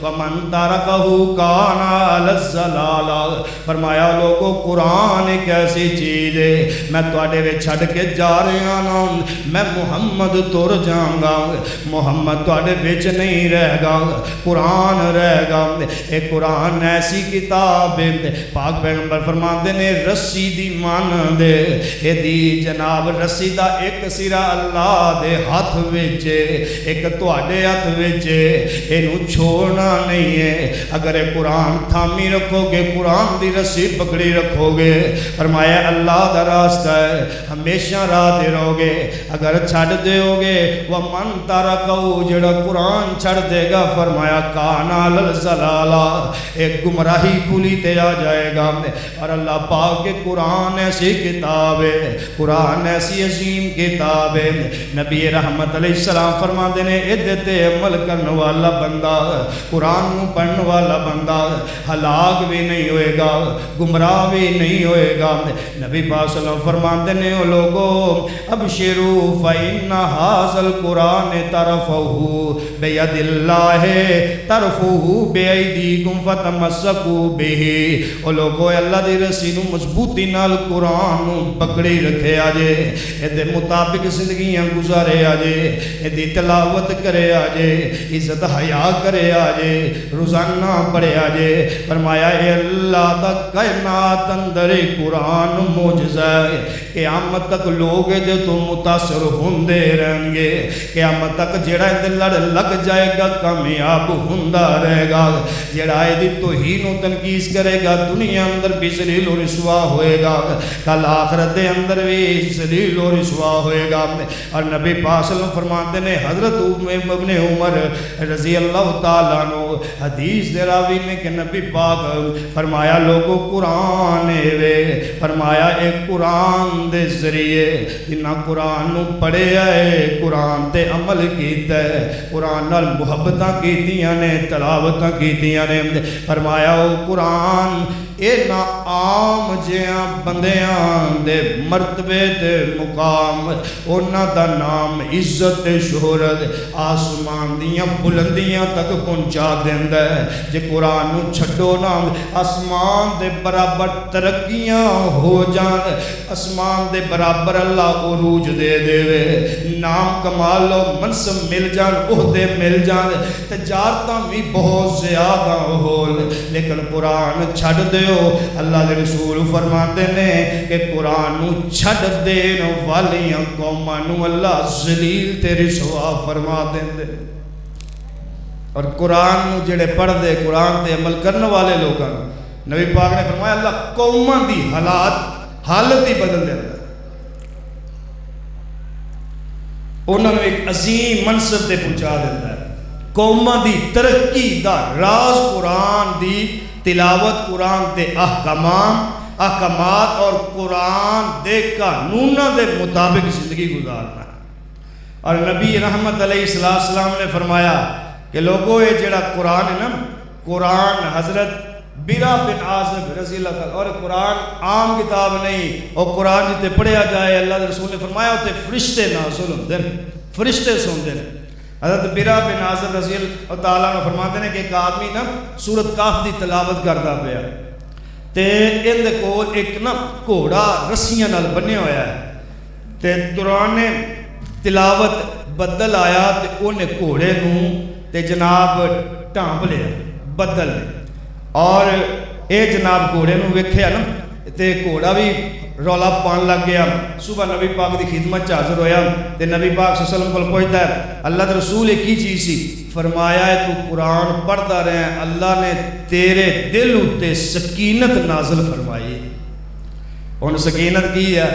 ومن ترکہ کان علی الضلال فرمایا لوگوں قرآن ایک ایسی چیز ہے میں تواڈے وچ چھڈ کے جا رہا نا میں محمد تر جاؤں گا محمد تواڈے وچ نہیں رہ گا قرآن رہ گا ایک قرآن ایسی کتاب ہے پاک پیغمبر فرماندے نے رسی دی مان دے اے دی جناب رسی دا ایک سرا اللہ دے ہاتھ وچ ایک تواڈے ہاتھ وچ اینو چھوڑنا نہیں ہے اگر اے قرآن تھامی رکھو گے قرآن دی رسی پکڑی رکھو گے فرمایا اللہ دا راستہ ہے ہمیشہ راہ دے رہو گے اگر چھڑ دے ہو گے ومن ترکہ جڑا قرآن چھڑ دے گا فرمایا کان علی الضلال ایک گمراہی پولی تے آ جائے گا اور اللہ پاک کے قرآن ایسی کتاب ہے قرآن ایسی عظیم کتاب ہے نبی رحمت علیہ السلام فرماندے نے ادتے عمل کرنے والا بندہ قرآن نو پڑھنے والا بندہ ہلاک بھی نہیں ہوئے گا گمراہ بھی نہیں ہوئے گا نبی پاک صلی اللہ علیہ وسلم فرماندے نے او لوگو ابشروا فإن هذا القرآن طرفه بید اللہ طرفه بأیدیکم فتمسکوا به او لوگو اللہ دی رسی نو مضبوطی نال قرآن نو پکڑی رکھے آجے اے مطابق زندگیاں گزارے آجے اے تلاوت کرے آجے عزت حیا کرے آجے روزانہ پڑھے آجے فرمایا اے اللہ دا کائنات اندر قرآن معجزہ ہے قیامت تک لوگ جو تو متاثر ہوندے رہیں گے قیامت تک جڑا دل لڑ لگ جائے گا کامیاب ہوندہ رہے گا جڑا دی توہین و تنقیس کرے گا دنیا اندر بھی ذلیل و رسوا ہوئے گا کل آخرت اندر بھی ذلیل و رسوا ہوئے گا اور نبی پاک صلی اللہ علیہ وسلم فرماتے ہیں حضرت ابن عمر رضی اللہ تعالیٰ عنہ حدیث دے راوی نے کہ نبی پاک فرمایا لوگوں قرآن وے فرمایا ایک قرآن دے ذریعے جنہ قرآن نو پڑھے آئے قرآن تے عمل کیتا ہے قرآن نال محبتاں کیتیاں نے تلاوتاں کیتیاں نے فرمایا او قرآن اے نا عام جیاں بندیاں دے مرتبے دے مقام اونا دا نام عزت شہرت آسمان دیاں بلندیاں تک پہنچا دیندہ ہے جے قرآن نو چھڑو نام آسمان دے برابر ترقیاں ہو جان آسمان دے برابر اللہ عروج دے دے وے نام کمالو منصب مل جان عہدے مل جان تجارتاں بھی بہت زیادہ ہول لیکن قرآن چھڑ دیو۔ اللہ دے رسول فرماتے ہیں کہ قرآن نو چھڑ دین والیاں قوماں نو اللہ ذلیل تے رسوا فرما دے۔ اور قرآن نو جڑے پڑھ دے، قرآن تے عمل کرنے والے لوگاں نبی پاک نے فرمایا اللہ قوماں دی حالت ہی بدل دیتا ہے، انہوں نے ایک عظیم منصب تے پہنچا دیتا ہے۔ قوماں دی ترقی دا راز قرآن دی تلاوت، قرآن دے احکامات اور قرآن دے قانوناں دے مطابق زندگی گزارنا ہے۔ اور نبی رحمت علیہ السلام نے فرمایا کہ لوگوں یہ جڑا قرآن ہے نا، قرآن حضرت برا بن عازب رضی اللہ تعالیٰ، اور قرآن عام کتاب نہیں، اور قرآن جتے پڑھیا جائے اللہ کے رسول نے فرمایا ہوتے فرشتے نازل ہوندے ہیں، فرشتے سوندے ہیں۔ حضرت برا بن عازب رضی اللہ تعالیٰ نے فرماتے ہیں کہ ایک آدمی نا سورت کاف دی تلاوت کرتا پیا تے ان دے کول ایک نا گھوڑا رسیاں نال بنیا ہویا ہے تے دوران تلاوت بدل آیا تے انہیں گھوڑے نو تے جناب ٹانپ لیا بدل لیا، اور اے جناب گھوڑے نو ویکھیا نا تے گھوڑا بھی رولا پان لگ گیا۔ صبح نبی پاک دی خدمت حاضر ہویا تے نبی پاک صلی اللہ علیہ وسلم کو پوچھتا ہے اللہ دے رسول ایک ہی چیز سی، فرمایا ہے تو قرآن پڑھتا رہے ہیں اللہ نے تیرے دل اتے سکینت نازل فرمائی۔ ان سکینت کی ہے؟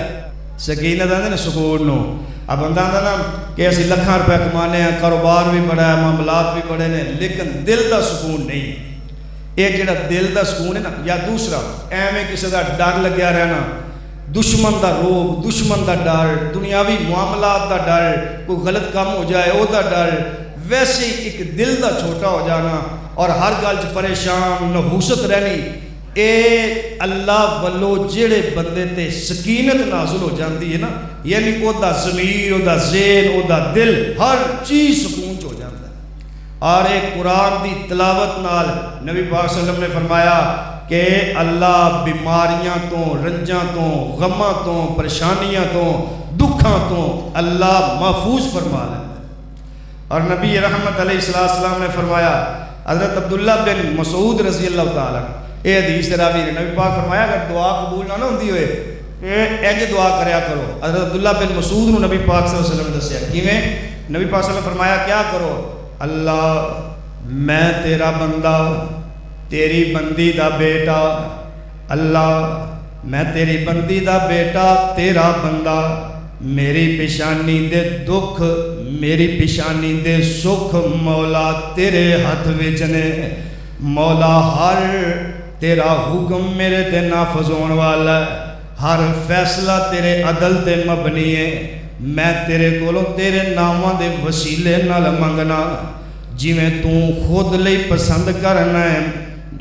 سکینت آندے نا سکون نو۔ اب بندہ آندہ نا کہ اسی لکھاں روپے کمانے ہیں، کاروبار بھی بڑا ہے، معاملات بھی بڑے ہیں، لیکن دل دا سکون نہیں۔ ایک جڑا دل دا سکون ہے نا، یا دوسرا ایویں کسی دا ڈر لگیا رہنا، دشمن دا روب، دشمن دا ڈر، دنیاوی معاملات دا ڈر، کوئی غلط کام ہو جائے او دا ڈر، ویسے ایک دل دا چھوٹا ہو جانا اور ہر گل چ پریشان نحوست رہنی، اے اللہ والو جڑے بندے تے سکینت نازل ہو جاندی ہے نا، یعنی او دا ضمیر، او دا ذہن، او دا دل، ہر چیز سکون چ ہو جاتا ہے۔ اور ایک قرآن دی تلاوت نال نبی پاک صلی اللہ علیہ وسلم نے فرمایا کہ اللہ بیماریاں تو، رنجاں تو، غماں تو، پریشانیاں تو، دکھاں تو اللہ محفوظ فرما لیتا ہے۔ اور نبی رحمت علیہ السلام نے فرمایا، حضرت عبداللہ بن مسعود رضی اللہ تعالیٰ اے حدیث راوی نے، نبی پاک فرمایا اگر دعا قبول نہ ہوندی ہوئے انج دعا کریا کرو۔ حضرت عبداللہ بن مسعود نے نبی پاک صلی اللہ علیہ وسلم نے دسیا کیویں؟ نبی پاک صلی اللہ علیہ وسلم نے فرمایا کیا کرو؟ اللہ میں تیرا بندہ، تیری بندی دا بیٹا، اللہ میں تیری بندی دا بیٹا، تیرا بندہ، میری پیشانی دے دکھ، میری پیشانی دے سکھ مولا تیرے ہاتھ وچ نے، مولا ہر تیرا حکم میرے تے نافذ ہون والا ہے، ہر فیصلہ تیرے عدل تے مبنی ہے، میں تیرے کولوں تیرے ناماں دے وسیلے نال منگنا، جویں تو خود لئی پسند کرنا ہے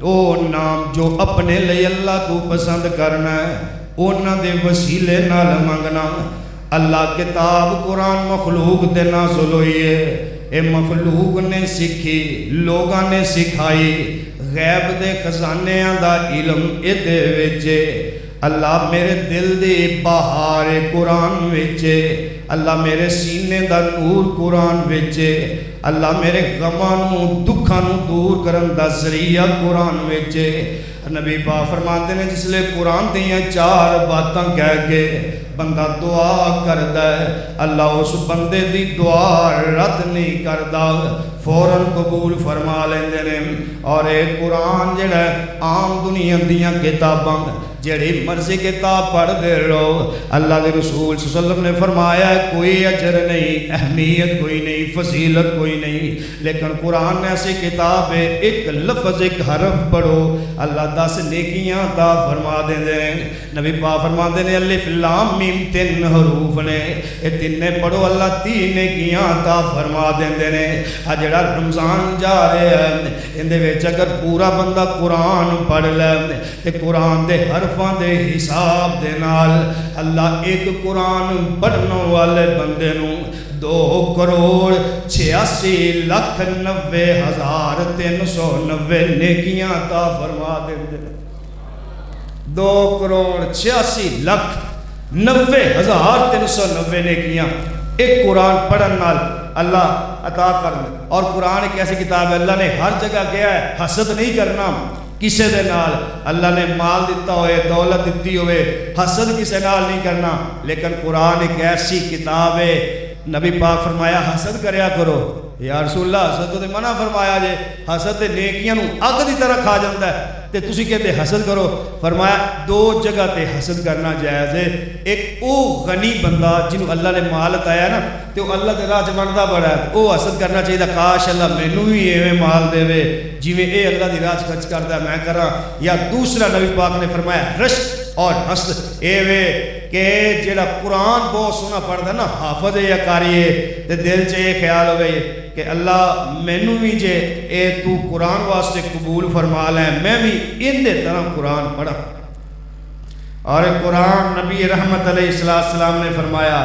او نام جو اپنے لئی اللہ تو پسند کرنا ہے اونا دے وسیلے نال منگنا۔ اللہ کتاب قرآن مخلوق دے نازل ہوئی ہے، اے مخلوق نے سکھی، لوگاں نے سکھائی، غیب دے خزانیاں دا علم ادھے وچے، اللہ میرے دل دی بہار قرآن وچے، اللہ میرے سینے دا نور قرآن وچے، اللہ میرے غمانوں دکھانوں دور کرن دا ذریعہ قرآن وچے۔ نبی پاک فرماتے ہیں جس لئے قرآن دیاں چار باتاں کہہ کے بندہ دعا کردہ ہے، اللہ اس بندے دی دعا رد نہیں کردہ، فوراً قبول فرما لیندے نے۔ اور ایک قرآن جڑا ہے عام دنیا دیاں کتاباں جڑی مرضی کتاب پڑھ دے رہو، اللہ کے رسول صلی اللہ علیہ وسلم نے فرمایا کوئی اجر نہیں، اہمیت کوئی نہیں، فضیلت کوئی نہیں، لیکن قرآن میں ایسی کتاب ہے ایک لفظ ایک حرف پڑھو اللہ 10 نیکیاں عطا فرما دیں دے۔ نبی پاک فرما دیں الف لام میم 3 حروف نے، یہ تینے پڑھو اللہ 3 نیکیاں عطا فرما دیں دے۔ جڑا رمضان جا رہے ہیں اندے وچ اگر پورا بندہ قرآن پڑھ لے تے قرآن دے حرفاں دے حساب دے نال اللہ ایک قرآن پڑھنے والے بندے نو 2,86,90,390 نیکیاں عطا فرما دے دے۔ 2,86,90,390 نیکیاں ایک قرآن پڑھن نال اللہ عطا کرنا. اور قرآن ایک ایسی کتاب ہے اللہ نے ہر جگہ کیا ہے حسد نہیں کرنا کسے دے نال. اللہ نے مال دیتا ہوئے دولت دیتی ہوئے حسد کسے نال نہیں کرنا. لیکن قرآن ایک ایسی کتاب ہے نبی پاک فرمایا حسد کریا کرو. یا رسول اللہ حسد تو منع فرمایا جے, حسد تے نیکیاں نو اگ دی طرح کھا جاندا ہے تے تسی کہتے حسد کرو. فرمایا دو جگہ تے حسد کرنا جائز ہے. ایک او غنی بندہ جنہوں اللہ نے مال عطایا نا تے وہ اللہ دے راہ چ بندا بڑا ہے, او حسد کرنا چاہیے کاش اللہ مینوں بھی ایویں مال دے جویں اے اللہ دی راہ چ خرچ کردا میں کراں. یا دوسرا نبی پاک نے فرمایا رشک اور حسد ایویں کہ جڑا قرآن بہت سونا پڑھدا نا حافظ یا قاری ہے تے دل چ یہ خیال ہوئے کہ اللہ مینوں بھی جے اے تو قرآن واسطے قبول فرما لے میں بھی ان دے طرح قرآن پڑھا. اور قرآن نبی رحمت علیہ السلام نے فرمایا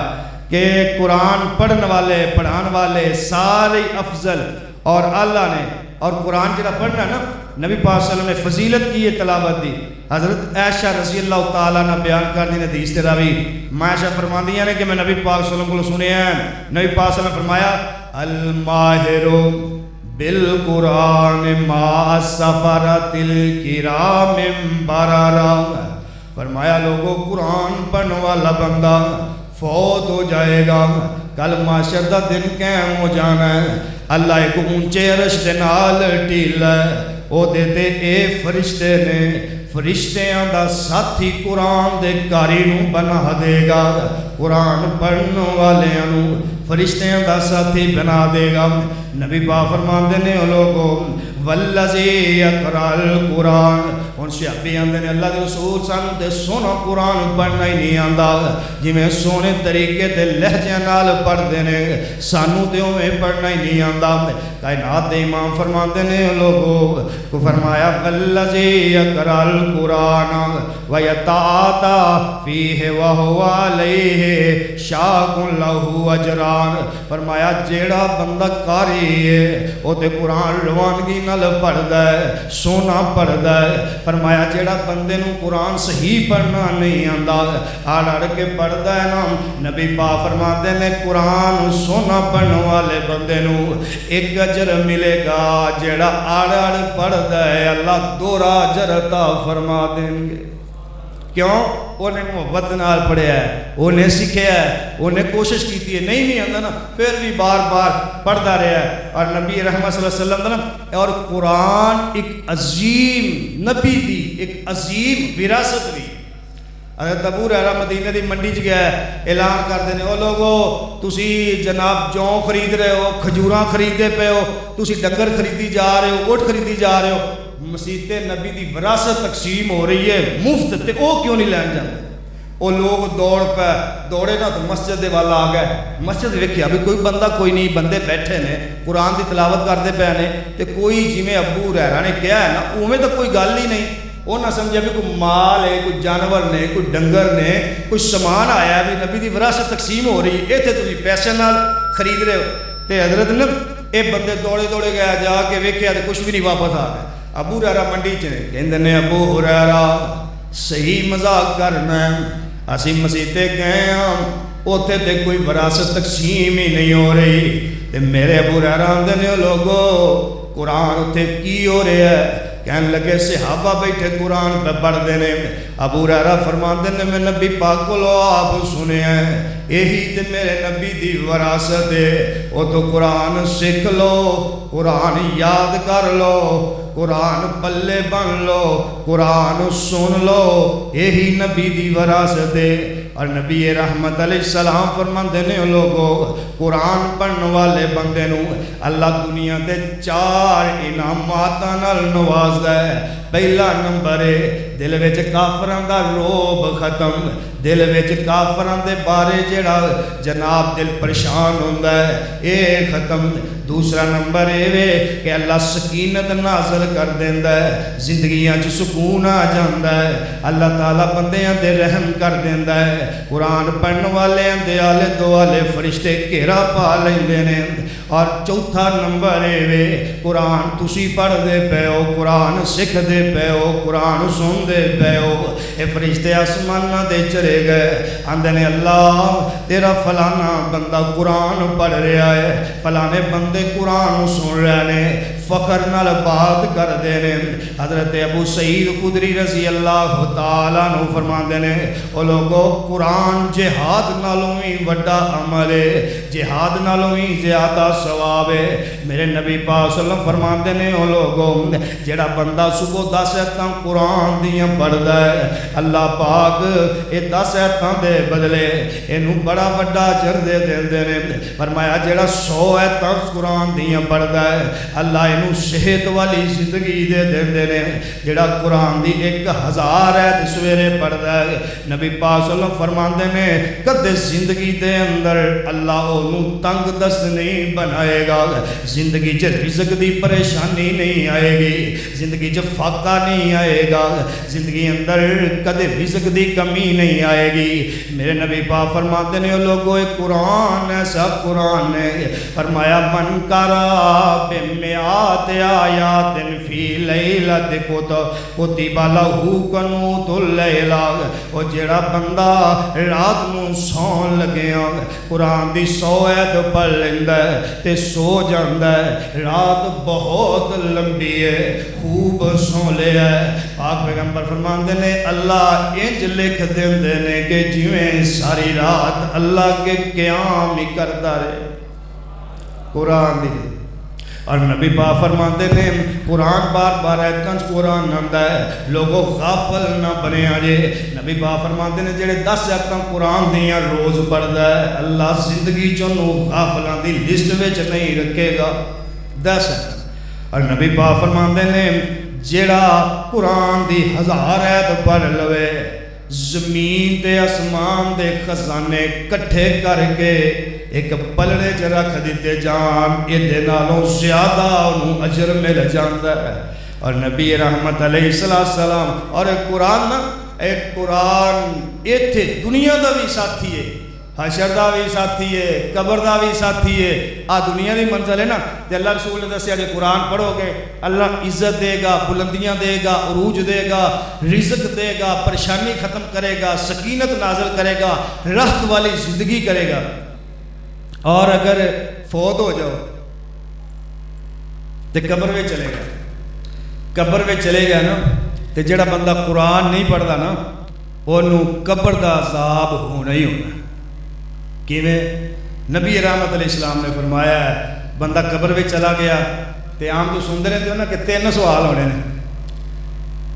کہ قرآن پڑھن والے پڑھان والے سارے افضل اور اللہ نے اور قرآن جڑا پڑھنا نا نبی پاک صلی اللہ علیہ وسلم نے فضیلت کی ہے تلاوت دی. حضرت عائشہ رضی اللہ تعالیٰ نے بیان کر دی حدیث تے راوی عائشہ فرماندیاں نے کہ میں نبی پاک صلی اللہ علیہ وسلم کو سنیا ہے. نبی پاک صلی اللہ علیہ وسلم فرمایا الماہر بالقرآن ما سفرت الکرام بررا. فرمایا لوگوں قرآن پڑھنے والا بندہ فوت ہو جائے گا کل معاشر دا دن قائم ہو جانا ہے. اللہ ایک اونچے عرش دے نال ٹیل ہے او دیتے اے فرشتے نے فرشتیاں دا ساتھی قرآن دے کاری نو بنا دے گا. قرآن پڑھنے والیاں نو فرشتیاں دا ساتھی بنا دے گا. نبی پاک فرماندے نے لوگوں والذی یقرأ القرآن. ہن صحابی آندے نے اللہ دے رسول سانوں تے سونا قرآن پڑھنا ہی نہیں آندا جویں سونے طریقے تے لہجے نال پڑھدے نے سانوں تے اوویں پڑھنا ہی نہیں آندا. کائنات دے امام فرماندے نے لوگوں کو فرمایا والذی یقرأ القرآن ویتعاطی فیہ وہو علیہ شاق لہ اجران. فرمایا جیڑا بندہ قاری ہے وہ تے قرآن روانگی نال پڑھدا ہے سونا پڑھدا ہے. فرمایا جیڑا بندے نو قرآن صحیح پڑھنا نہیں آندا آڑ اڑ کے پڑھدا ہے نا نبی پاک فرماتے نے قرآن سونا پڑھنے والے بندے نو ایک اجر ملے گا جیڑا آڑ اڑ پڑھدا ہے اللہ دورا اجر عطا فرما دیں گے. کیوں انہیں محبت نال پڑھیا ہے انہیں سکھیا ہے انہیں کوشش کی ہے نہیں آندا نا پھر بھی بار بار پڑھتا رہا ہے. اور نبی رحمت صلی اللہ علیہ وسلم اور قرآن ایک عظیم نبی دی ایک عظیم وراثت بھی. حضرت ابو ہریرہ مدینہ دی منڈی چ گیا ہے اعلان کر دینے او لوگو تسی جناب جو خرید رہے ہو کھجوراں خریدے پے ہو تسی ڈنگر خریدی جا رہے ہو اٹھ خریدی جا رہے ہو مسیت نبی دی وراثت تقسیم ہو رہی ہے مفت تے او کیوں نہیں لین جاندے. وہ لوگ دوڑ پہ دوڑے نا تو مسجد دے والا آ گئے. مسجد ویکھیا بھی کوئی بندہ کوئی نہیں بندے بیٹھے نے قرآن دی تلاوت کرتے پے نے تے کوئی جویں ابو ہریرہ نے کہا ہے نا اوویں تو کوئی گل ہی نہیں. وہ نہ سمجھا بھی کوئی مال ہے کوئی جانور نے کوئی ڈنگر نے کوئی سامان آیا ہے بھی نبی دی وراثت تقسیم ہو رہی ہے ایتھے تسی پیسے نال خرید رہے ہو. تے حضرت نے اے بندے دوڑے دوڑے گیا جا کے ویکھیا تے کچھ بھی نہیں واپس آ گئے. ابو ہریرہ منڈی چ کہندے نے ابو ہریرہ صحیح مذاق کرنا اسی مسیتے گئے ہاں اوتھے تے کوئی وراثت تقسیم ہی نہیں ہو رہی تے میرے ابو ہریرہ آندے نے لوگو قرآن اوتھے کی ہو رہا ہے. کہنے لگے صحابہ بیٹھے قرآن پہ پڑھ دینے. ابو ہریرہ فرماندے نے میں نبی پاک کو لو آپ سنے ہیں یہی تے میرے نبی دی وراثت ہے. وہ تو قرآن سکھ لو قرآن یاد کر لو قرآن پلے بن لو قرآن سن لو یہی نبی دی وراثت ہے. اور نبی رحمت علیہ السلام فرماندے نے لوگوں قرآن پڑھنے والے بندے نو اللہ دنیا دے 4 انعاماتاں نال نوازدا ہے. پہلا نمبر ہے دل وچ کافراں دا روب ختم دل وچ کافراں دے بارے جڑا جناب دل پریشان ہوندا ہے اے ختم. دوسرا نمبر ہے کہ اللہ سکینت نازل کر دیندا ہے زندگیاں چ سکون آ جاندا ہے. اللہ تعالیٰ بندیاں دے رحم کر دیندا ہے. قرآن پڑھن والے دے آلے دوالے فرشتے گھیرا پا لیندے نے. اور چوتھا نمبر ہے قرآن تسی پڑھ دے پے ہو قرآن سکھ دے پے ہو قرآن سندے پے ہو اے فرشتے آسمان دے چلے گئے آندے نے اللہ تیرا فلانا بندہ قرآن پڑھ رہا ہے فلانے بندے قرآن سن رہے ہیں فخر نال بات کر دینے حضرت ابو سعید خدری رضی اللہ تعالیٰ نو فرمان دینے او لوگو قرآن جہاد نالوں ہی وڈا عمل ہے جہاد نالوں ہی زیادہ ثواب ہے میرے نبی پاک صلی اللہ علیہ وسلم فرمان دینے او لوگو جڑا بندہ صبح 10 آیتاں قرآن دیاں پڑھدا ہے اللہ پاک اے 10 آیتاں دے بدلے اینو بڑا وڈا اجر دے دیندے نے فرمایا جڑا 100 آیتاں قرآن دیاں پڑھدا ہے اللہ اینو صحت والی زندگی دے دیندے نے جڑا قرآن دی 1000 آیت سویرے پڑھدا ہے نبی پاک صلی اللہ علیہ وسلم فرماندے نے کدے زندگی دے اندر اللہ اونوں تنگ دست نہیں بنائے گا زندگی چ رزق دی پریشانی نہیں آئے گی زندگی چ فاقہ نہیں آئے گا زندگی اندر کدے رزق دی کمی نہیں آئے گی میرے نبی پاک فرماتے ہیں لوگوں قرآن ایسا قرآن ہے فرمایا من کرا بمیات آیات فی لیلت کتب لہو قنوت اللیلہ وہ جڑا بندہ رات نو سون لگیا قرآن دی 100 آیت پڑھ لیندا ہے تے سو جاندا ہے رات بہت لمبی ہے خوب سو لے ہے پاک پیغمبر فرماندے نے اللہ انج لکھ دیندے نے کہ جویں ساری رات اللہ کے قیام ہی کردا رہے قرآن دی اور نبی پاک فرماتے ہیں قرآن بار بار آیتاں قرآن آندا ہے لوگوں غافل نہ بنے آجے نبی پاک فرماتے ہیں جڑے 10 آیتاں قرآن دیاں روز پڑھدا ہے اللہ زندگی چوں غافلاں دی لسٹ وچ نہیں رکھے گا 10 اور نبی پاک فرماتے ہیں جڑا قرآن دی 1000 آیت پڑھ لوے زمین تے آسمان دے خزانے کٹھے کر کے ایک پلڑے چ رکھ دیتے جان یہ نالوں زیادہ انہوں اجر مل جاندا ہے اور نبی رحمت علیہ السلام اور ایک قرآن ایتھے دنیا دا بھی ساتھی ہے حشر دا بھی ساتھی ہے قبر دا بھی ساتھی ہے دنیا دی منزل ہے نا تے اللہ رسول نے دسیا کہ قرآن پڑھو گے اللہ عزت دے گا بلندیاں دے گا عروج دے گا رزق دے گا پریشانی ختم کرے گا سکینت نازل کرے گا راحت والی زندگی کرے گا اور اگر فوت ہو جاؤ تو قبر میں چلے گا قبر میں چلے گا نا تو جڑا بندہ قرآن نہیں پڑھتا نا انہوں قبر دا عذاب ہونا ہی ہونا کیویں نبی رحمت علیہ السلام نے فرمایا ہے بندہ قبر میں چلا گیا تو عام تو سنتے رہتے ہو نا کہ 3 سوال ہونے نے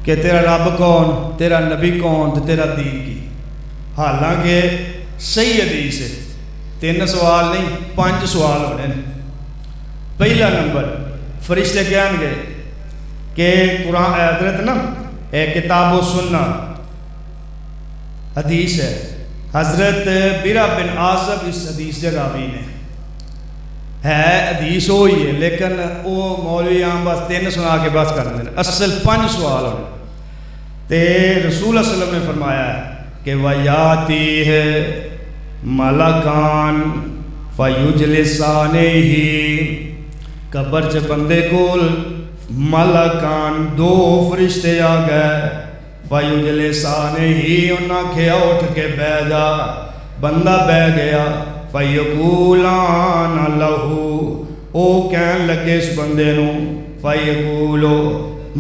کہ تیرا رب کون تیرا نبی کون تو تیرا دین کی حالانکہ صحیح حدیث ہے 3 سوال نہیں 5 سوال ہونے نے پہلا نمبر فرشتے کہیں گے کہ قرآن حضرت نا کتاب و سنت حدیث ہے حضرت برا بن عازب اس حدیث کے راوی نے ہے حدیث وہی ہے لیکن وہ مولوی عام بس 3 سنا کے بس کر دیں اصل 5 سوال ہونے تے رسول اللہ صلی اللہ علیہ وسلم نے فرمایا ہے کہ وَيَاتِهِ مَلَكَانِ فَيُجْلِسَانِهِ قبر چ بندے کول ملکان 2 فرشتے آ گئے فَيُجْلِسَانِهِ انہاں کھیا اٹھ کے بہ جا بندہ بہ گیا فَيَقُولَانَ لَهُ او کہن لگے اس بندے نو فَيَقُولُ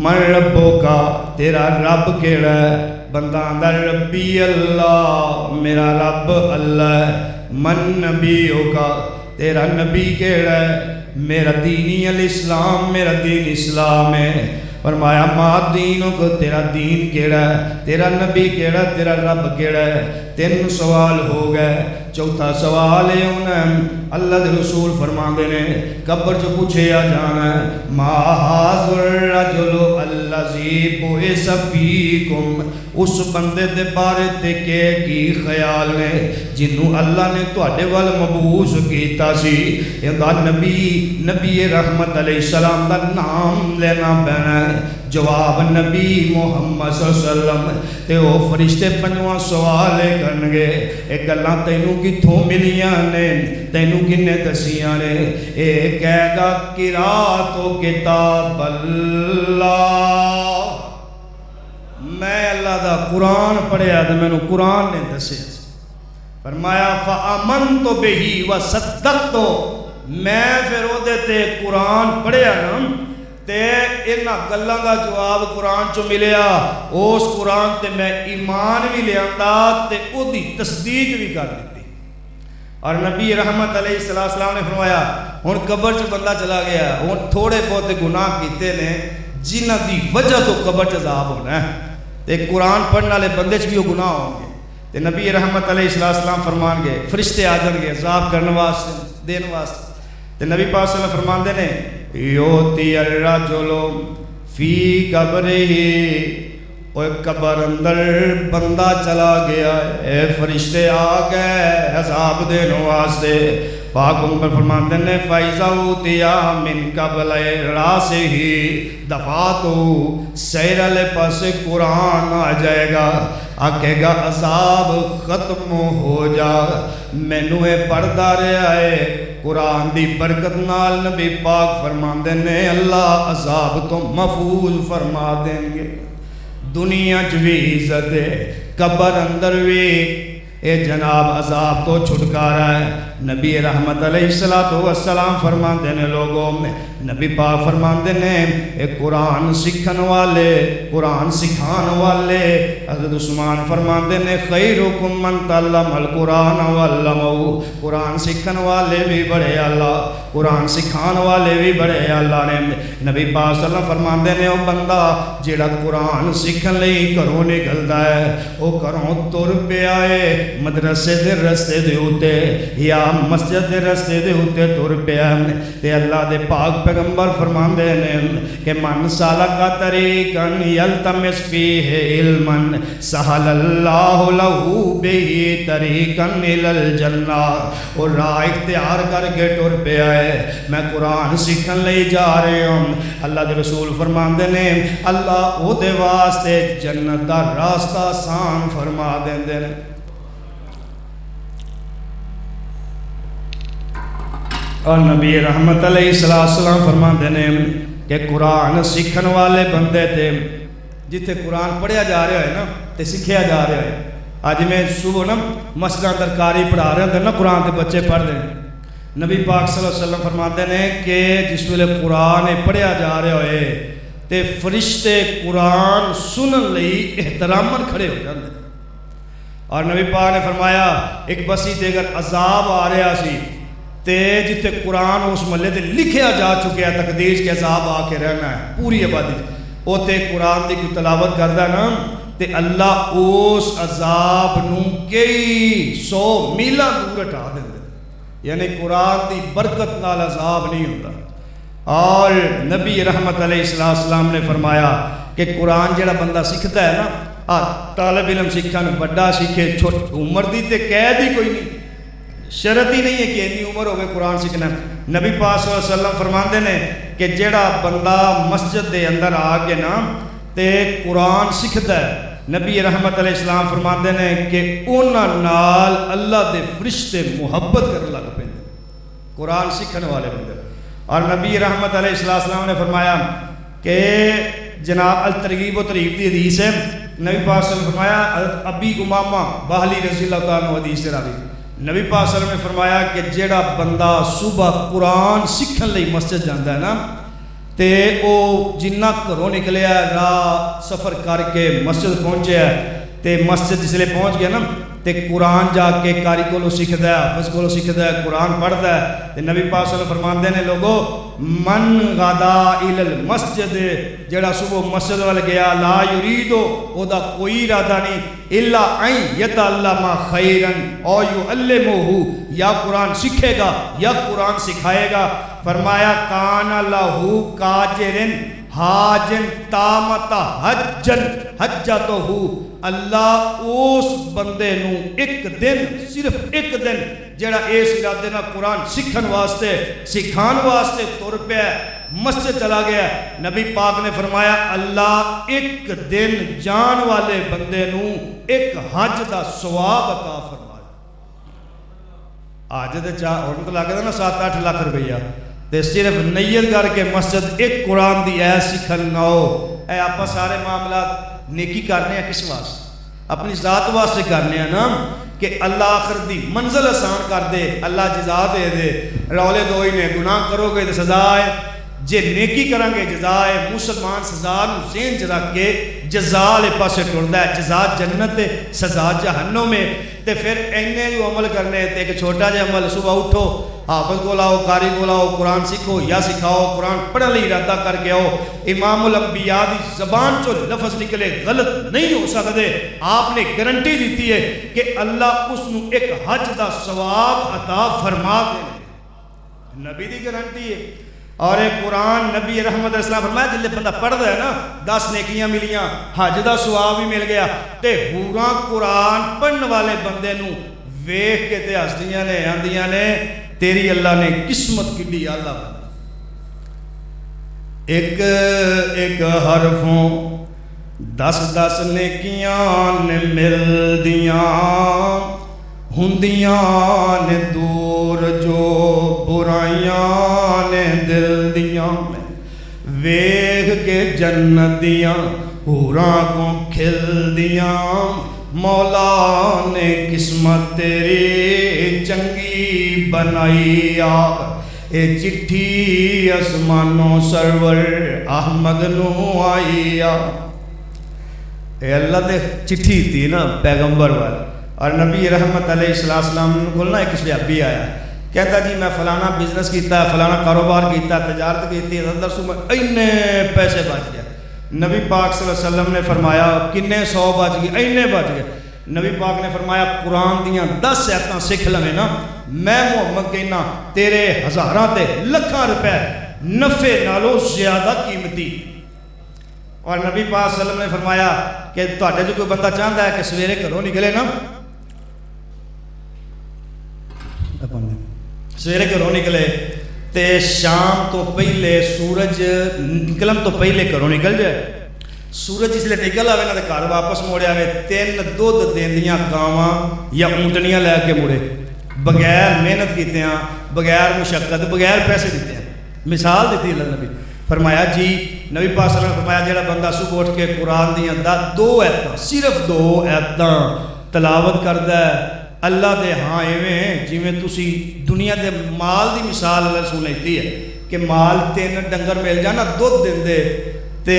من ربو کا تیرا رب کیڑا ہے بندہ اندر ربی اللہ میرا رب اللہ ہے من نبیوں کا تیرا نبی کیڑا ہے میرا دینی الاسلام میرا دین اسلام ہے فرمایا ما دینوں کو تیرا دین کیڑا ہے تیرا نبی کیڑا تیرا رب کیڑا ہے 3 سوال ہو گئے چوتھا سوال ہے انہیں اللہ دے رسول فرمان دے نے قبر جو پوچھے آ جانا ہے ما حاضر الرجل الذی بعث فیکم اس بندے دے بارے تے کی خیال نے جنوں اللہ نے تواڈے ول مبعوث کیتا سی ایندا نبی رحمت علیہ السلام دا نام لینا پینا ہے جواب نبی محمد صلی اللہ علیہ وسلم تے او فرشتے 5واں سوال کرن گے اے گلاں تینوں کتھوں ملیاں نے تینوں کنے دسیاں نے اے کہے گا قرات و کتاب اللہ میں اللہ دا قرآن پڑھیا تو میں قرآن نے دسے فرمایا فَآمَنْتُ بِهِ وَصَدَّقْتُ میں پھر وہ دیتے قرآن پڑھیا نا تے انہاں گلاں دا جواب قرآن چو ملیا اس قرآن تے میں ایمان بھی لے آندا تے او دی تصدیق بھی کر دیتی اور نبی رحمت علیہ السلام نے فرمایا ہن قبر چ بندہ چلا گیا ہن تھوڑے بہت گناہ کیتے نے جنہ دی وجہ تو قبر چ عذاب ہونا ہے تے قرآن پڑھنے والے بندے چ بھی وہ گناہ ہوں گے تے نبی رحمت علیہ السلام فرمان گے فرشتے آ جان گے عذاب کرنے واسطے دین واسطے تے نبی پاک صلی اللہ علیہ وسلم فرماندے نے یوتی الرجل فی قبرہ اوہ قبر اندر بندہ چلا گیا اے فرشتے آ گئے عذاب دینے واسطے پاک پیغمبر فرماتے ہیں فَإِذَا أُوتِيَ مِنْ قَبْلِ رَأْسِهِ دفعتُ سیر علیہ پاس قرآن آ جائے گا آکے گا عذاب ختم ہو جا مینو اے پڑھدا رہا ہے قرآن دی برکت نال نبی پاک فرماندے نے اللہ عذاب تو محفوظ فرما دیں گے دنیا چ بھی عزت ہے قبر اندر بھی اے جناب عذاب تو چھٹکارا ہے نبی رحمت علیہ السلام فرماندے نے لوگوں میں نبی پاک فرماندے نے اے قرآن سکھن والے قرآن سکھان والے حضرت عثمان فرماندے نے خیرکم من تعلم القرآن وعلمہ قرآن سکھن والے بھی بڑے اللہ قرآن سکھان والے بھی بڑے اللہ نے نبی پاک صلی اللہ علیہ وسلم فرماندے نے او بندہ جیڑا قرآن سکھن لئی گھروں نکلدا ہے او گھروں تر پیا ہے مدرسے دے رستے دے ہوتے یا مسجد دے رستے دے ہوتے تر پیا تے اللہ دے پاک پیغمبر فرماندے نے کہ من سالک طریقا یلتمس فیہ علما سہل اللہ لہو بہ طریقا الی الجنہ اور راہ اختیار کر کے ٹر پیا ہے میں قرآن سیکھن لئی جا رہے ہوں اللہ دے رسول فرماندے نے اللہ او دے واسطے جنت دا راستہ آسان فرما دیندے نے اور نبی رحمت علیہ السلام فرماندے نے کہ قرآن سکھن والے بندے تھے جتے قرآن پڑھیا جا رہا ہے نا تے سکھیا جا رہا ہے آج میں صبح نا مسجد اندر کاری پڑھا رہے ہیں نا قرآن کے بچے پڑھ رہے ہیں نبی پاک صلی اللہ علیہ وسلم فرماتے ہیں کہ جس ویلے قرآن پڑھیا جا رہے ہوئے تے فرشتے قرآن سنن لئی احتراماً کھڑے ہو جاندے اور نبی پاک نے فرمایا ایک بسی تے اگر عذاب آ رہا سی تے جتے قرآن اس محلے تے لکھیا جا چکے ہیں تقدیر کے عذاب آ کے رہنا ہے پوری آبادی او تے قرآن دی کوئی تلاوت کردا نا تے اللہ اس عذاب نو کئی 100 میلاں دور ہٹا دیندے یعنی قرآن دی برکت نال عذاب نہیں ہوتا اور نبی رحمت علیہ السلام نے فرمایا کہ قرآن جڑا بندہ سکھتا ہے نا طالب علم سکھن بڑا سیکھے چھوٹ عمر دی تے قید ہی کوئی نہیں شرط ہی نہیں ہے کہ اتنی عمر ہوگی قرآن سیکھنا نبی پاک صلی اللہ علیہ وسلم فرماندے نے کہ جڑا بندہ مسجد دے اندر آ کے نا تے قرآن سکھتا ہے نبی رحمت علیہ السلام فرماندے نے کہ انہاں نال اللہ دے فرشتے محبت کرنے لگ پے قرآن سیکھنے والے بندے اور نبی رحمت علیہ السلام نے فرمایا کہ جناب الترغیب و ترہیب دی حدیث ہے نبی پاک صلی اللہ علیہ وسلم نے فرمایا حضرت ابی امامہ باہلی رضی اللہ تعالیٰ عنہ حدیث راوی نبی پاک صلی اللہ علیہ وسلم نے فرمایا کہ جیڑا بندہ صبح قرآن سیکھن لئی مسجد جاندا ہے نا تے او جنہ گھروں نکلیا راہ سفر کر کے مسجد پہنچیا تے مسجد جس لئے پہنچ گیا نا تے قرآن جا کے کاری کولو سیکھدا ہے حافظ کولو سیکھدا ہے قرآن پڑھدا ہے تے نبی پاک صلی اللہ علیہ وسلم فرماندے نے لوگو من غدا الی المسجد جڑا صبح مسجد وال گیا لا یریدو او دا کوئی ارادہ نہیں الا ان یتعلم خیرا او یعلمہ یا قرآن سیکھے گا یا قرآن سکھائے گا فرمایا کان لہو کاجرن حاجن تامتا حجن حجتہو اللہ اس بندے نو ایک دن صرف ایک دن جڑا اس ارادے نہ قرآن سکھن واسطے سکھان واسطے تر پہ مسجد چلا گیا نبی پاک نے فرمایا اللہ ایک دن جان والے بندے نو ایک حج دا ثواب عطا فرمائے آج دے چاہ اور مطلب لگا نا 7-8 لاکھ روپیہ تے صرف نیت کر کے مسجد ایک قرآن دی اے سکھن نہ ہو اے آپا سارے معاملات نیکی کرنے ہیں کس واسطے؟ اپنی ذات واسطے کرنے ہیں نا، کہ اللہ آخر دی منزل آسان کر دے، اللہ جزا دے دے۔ رولے دو ہی نے، گناہ کرو گے تو سزا ہے، جے نیکی کریں گے جزا ہے۔ مسلمان سزا نو ذہن چ رکھ کے جزا والے پاسے ٹردا ہے، جزا جنت ہے، سزا جہنم ہے۔ تے پھر اینے جو عمل کرنے تے ایک چھوٹا جہا عمل، صبح اٹھو، حافظ کو لاؤ، قاری کو لاؤ، قرآن سیکھو یا سکھاؤ، قرآن پڑھنے لئی ارادہ کر کے آؤ۔ امام الانبیاء دی زبان چو لفظ نکلے غلط نہیں ہو سکتے۔ آپ نے گارنٹی دیتی ہے کہ اللہ اس نو ایک حج دا ثواب عطا فرما دے، نبی دی گارنٹی ہے۔ اور ایک قرآن نبی رحمت علیہ السلام فرمایا جلے بندہ پڑھتا ہے نا 10 نیکیاں ملیاں، حج دا ثواب بھی مل گیا۔ تے ہوراں قرآن پڑھن والے بندے نو ویکھ کے تے ہسدیاں نے آندیاں نے تیری اللہ نے قسمت کڈی اللہ بندہ۔ ایک ایک حرفوں 10 نیکیاں نے ملدیاں ہندیاں نے دور جو برائیاں نے دل دیاں میں ویکھ کے جنت دیاں حوراں کو کھل دیاں مولا نے قسمت تیری چنگی بنائی آ اے چٹھی آسمانوں سرور احمد نو آئی آ۔ اے اللہ دے چٹھی تھی نا پیغمبر والی، اور نبی رحمت علیہ السلام کو نا ایک صحابی آیا کہتا جی میں فلانا بزنس کیتا ہے، فلانا کاروبار کیتا ہے، تجارت کیتی ہے، اندر سو میں اینے پیسے بچ گئے۔ نبی پاک صلی اللہ علیہ وسلم نے فرمایا کنے 100 بچ گئے؟ اینے بچ گئے۔ نبی پاک نے فرمایا قرآن دیاں 10 آیتاں سکھ لویں نا، میں محمد کہنا تیرے ہزاراں تے لکھاں روپے نفع نالوں زیادہ قیمتی۔ اور نبی پاک صلی اللہ علیہ وسلم نے فرمایا کہ تہاڈے جو کوئی بندہ چاہتا ہے کہ سویرے گھروں نکلے نا، سویرے گھروں نکلے تے شام تو پہلے سورج نکلن تو پہلے گھروں نکل جائے، سورج اس لیے نکل آوے نا تے گھر واپس موڑے آوے 3 دودھ دیندیاں گاواں یا اونٹنیاں لے کے مڑے، بغیر محنت کیتے ہیں، بغیر مشقت، بغیر پیسے دیتے ہیں۔ مثال دیتی اللہ نبی فرمایا جی، نبی پاک صلی اللہ علیہ وسلم فرمایا جیڑا بندہ صبح اٹھ کے قرآن دیاں 2 آیتاں صرف 2 آیتاں تلاوت کردا ہے، اللہ دے ہاں ایویں جویں تسی دنیا دے مال دی مثال اللہ رسول لیتی ہے کہ مال 3 ڈنگر مل جانا دودھ دیندے تے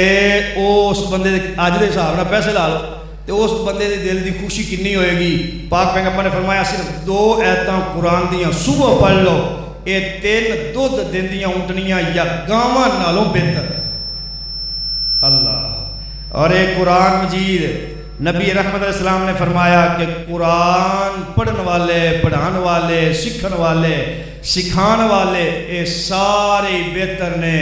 اس بندے دے اج دے حساب نال پیسے لا لو تے اس بندے دے دل دی خوشی کنی ہوئے گی۔ پاک پیغمبر نے فرمایا صرف 2 آیتاں قرآن دیاں صبح پڑھ لو، اے 3 دودھ دیندیاں اونٹنیاں یا گاواں نالوں بہتر۔ اللہ۔ اور ایک قرآن مجید نبی رحمت علیہ السلام نے فرمایا کہ قرآن پڑھن والے، پڑھان والے، سکھن والے، سکھان والے اے سارے بہتر نے۔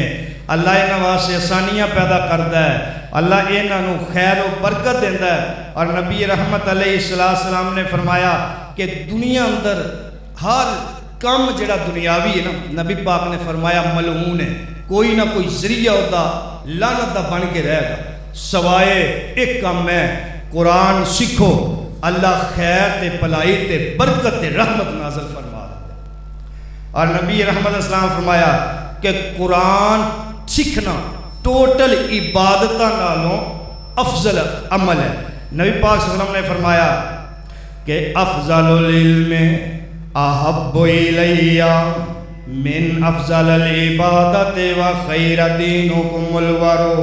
اللہ انہاں واسطے آسانیاں پیدا کردا ہے، اللہ انہاں نو خیر و برکت دیندا ہے۔ اور نبی رحمت علیہ السلام نے فرمایا کہ دنیا اندر ہر کم جڑا دنیاوی ہے نا، نبی پاک نے فرمایا ملعون ہے، کوئی نہ کوئی ذریعہ ہوتا لعنت دا بن کے رہے گا، سوائے ایک کام ہے قرآن سیکھو، اللہ خیر تے پلائی تے برکت تے رحمت نازل فرما دے۔ اور نبی رحمت علیہ السلام فرمایا کہ قرآن سیکھنا ٹوٹل عبادتاں نالوں افضل عمل ہے۔ نبی پاک صلی اللہ علیہ وسلم نے فرمایا کہ افضل العلم احب الی من افضل العبادت و خیر دینکم الورع۔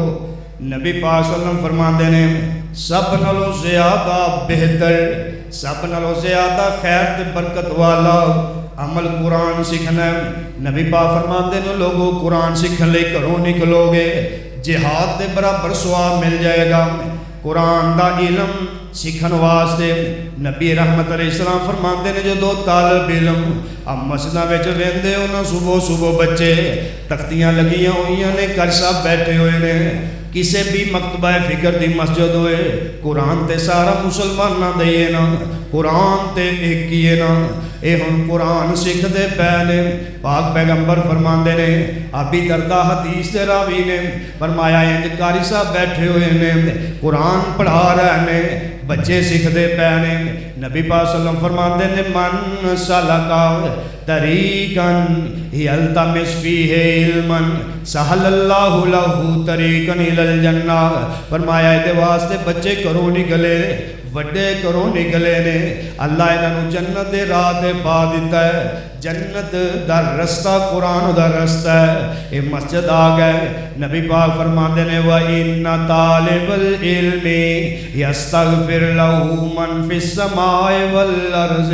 نبی پاک صلی اللہ علیہ وسلم فرماندے نے سب نالوں زیادہ بہتر، سب نالوں زیادہ خیر تے برکت والا عمل قرآن سیکھنا ہے۔ نبی پاک فرماندے نے لوگوں قرآن سیکھن لئی گھروں نکلو گے جہاد دے برابر ثواب مل جائے گا۔ قرآن دا علم سیکھن واسطے نبی رحمت علیہ السلام فرماندے نے جو طالب علم مسجداں وچ ویندے انہاں صبح بچے تختیاں لگیاں ہوئیاں نے، گھر صاحب بیٹھے ہوئے نے، کسے بھی مکتبہ فکر دی مسجد ہوئے قرآن تے سارا مسلمان نہ دئیے نا، قرآن تے ایک ہی ہے نا، اے ہن قرآن سکھ دے پے نے۔ پاک پیغمبر فرماندے نے، ابی دردہ حدیث دے راوی نے فرمایا انج قاری صاحب بیٹھے ہوئے نے، قرآن پڑھا رہے نے، بچے سکھ دے پے نے۔ نبی پاک صلی اللہ علیہ وسلم فرماتے ہیں من سلکا طریقاً یلتمس فیہ علما سہل اللہ لہ طریقاً الی الجنہ. فرمایا اے واسطے بچے کرو نکلے وڈے کرو نکلے نے اللہ انہوں جنت دے راہ تے پا دیتا ہے. جنت دا رستہ قرآن دا رستہ ہے. یہ مسجد آ گئے نبی پاک فرماتے ہیں وَإِنَّ طَالِبَ الْعِلْمِ يَسْتَغْفِرْ لَهُ مَنْ فِي السَّمَاءِ وَالْأَرْضِ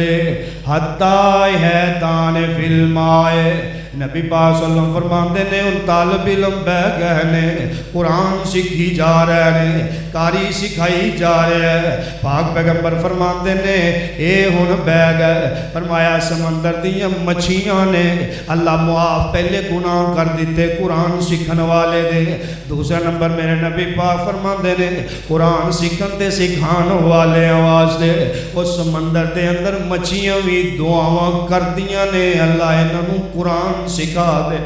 حَتَّى يَهْتَانِ فِي الْمَاءِ. نبی پاک صلی اللہ علیہ وسلم فرماتے ہیں ان طالب علم بہ گئے نے قرآن سکھی جا رہے ہیں کاری سکھائی جا رہے ہیں. پاک پیغمبر فرماتے ہیں اے ہن بہ گئے. فرمایا سمندر دیاں مچھیاں نے اللہ معاف پہلے گناہ کر دیتے قرآن سکھن والے دے. دوسرا نمبر میرے نبی پاک فرماتے ہیں قرآن سکھن تے سکھان والے آواز دے اس سمندر دے اندر مچھیاں بھی دعاواں کر دیاں نے اللہ انہوں قرآن سکھا دے.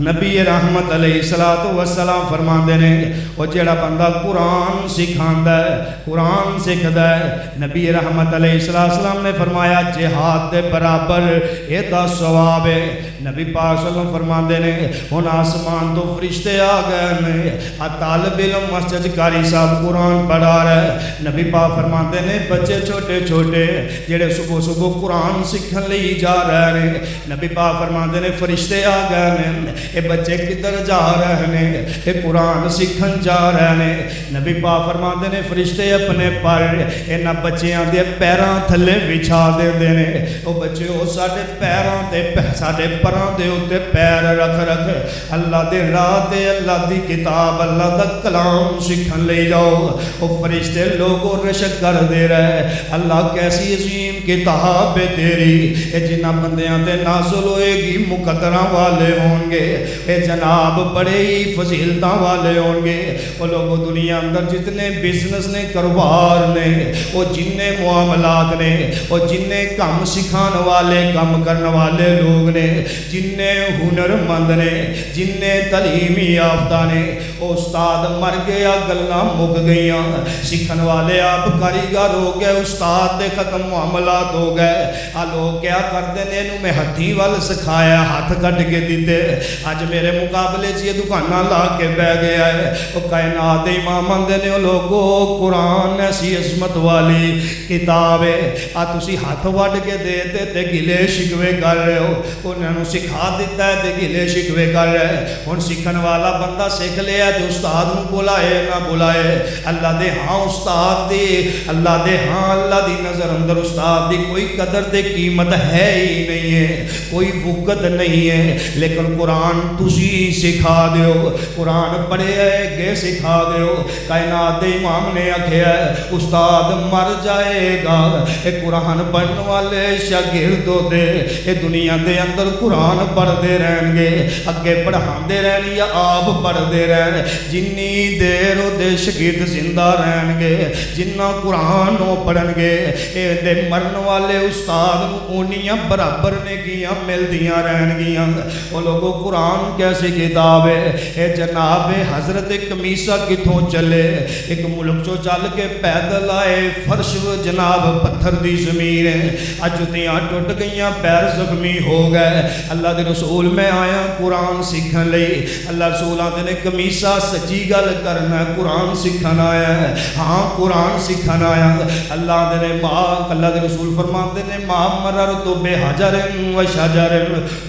نبی رحمت علیہ السلام فرماندے نے وہ جڑا بندہ قرآن سکھاندا ہے قرآن سکھدا ہے نبی رحمت علیہ السلام نے فرمایا جہاد دے برابر ایدا ثواب ہے. نبی پاک صلی اللہ علیہ وسلم فرماندے نے ہن آسمان تو فرشتے آ گئے نے طالب علم مسجد قاری صاحب قرآن پڑھا رہا ہے. نبی پاک فرماندے نے بچے چھوٹے چھوٹے جڑے صبح صبح قرآن سکھن لئی جا رہے ہیں نبی پاک فرماندے نے فرشتے آ گئے نے اے بچے کدھر جا رہے ہیں اے قرآن سکھن جا رہے ہیں. نبی پاک فرماتے ہیں فرشتے اپنے پر انہاں بچیاں دے پیراں تھلے بچھا دے نے او بچے او ساڈے پیراں تے ساڈے پراں دے اوتے پیر رکھ رکھ اللہ دے راہ تے اللہ دی کتاب اللہ دا کلام سکھن لے جاؤ. او فرشتے لوگوں رشک کر دے رہے اللہ کیسی عظیم کتاب ہے تیری اے جنہاں بندیاں تے نازل ہوئے گی مقدراں والے ہوں گے اے جناب بڑے ہی فضیلتاں والے ہوں گے. وہ لوگوں دنیا اندر جتنے بزنس نے کاروبار نے وہ جننے معاملات نے وہ جننے کام سکھان والے کام کرنے والے لوگ نے جننے ہنر مند نے جننے تعلیمی یافتہ نے وہ استاد مر گیا گلاں مک گئیاں سکھن والے آپ کاریگر ہو گئے استاد دے ختم معاملات ہو گئے. آ لوگ کیا کرتے ہیں انہوں میں ہتھی وال سکھایا ہاتھ کٹ کے دیتے آج میرے مقابلے سے یہ دکانہ لا کے بہ گیا ہے. وہ کائنات امام اندے نے لوگوں قرآن ایسی عظمت والی کتاب ہے آ تسی ہاتھ وڈ کے دے تے گلے شکوے کر رہے ہو انہوں نے سکھا دیتا ہے تے گلے شکوے کر رہے ہیں. ہن سکھن والا بندہ سکھ لیا تے استاد نو بلائے نہ بلائے اللہ دے ہاں استاد دی اللہ دے ہاں اللہ دی نظر اندر استاد دی کوئی قدر تے قیمت ہے ہی نہیں ہے کوئی وقت نہیں ہے. لیکن قرآن تسی سکھا دیو قرآن پڑھے گے سکھا دیو. کائنات امام نے آکھیا ہے استاد مر جائے گا اے قرآن پڑھنے والے شاگرد دے اے دنیا دے اندر قرآن پڑھتے رہن گے اگے پڑھاندے رہن یا آپ پڑھتے رہن جنی دیر دے شاگرد زندہ رہن گے جنہ قرآن پڑھن گے اے دے مرن والے استاد اونیاں برابر نے کیاں ملدیاں رہن گیاں. وہ لوگوں قرآن کیسی کتاب ہے اے جناب حضرت کمیسہ کتوں چلے ایک ملک چو چل کے پیدل آئے فرش جناب پتھر دی زمین ہے جتیاں ٹوٹ گئیاں پیر زخمی ہو گئے. اللہ دے رسول میں آیا قرآن سکھن لئی اللہ رسول آتے نے کمیسہ سچی گل کرنا قرآن سکھن آیا ہے ہاں قرآن سکھن آیا. اللہ دے اللہ دے رسول فرماتے نے ما مررت بحجر و شجر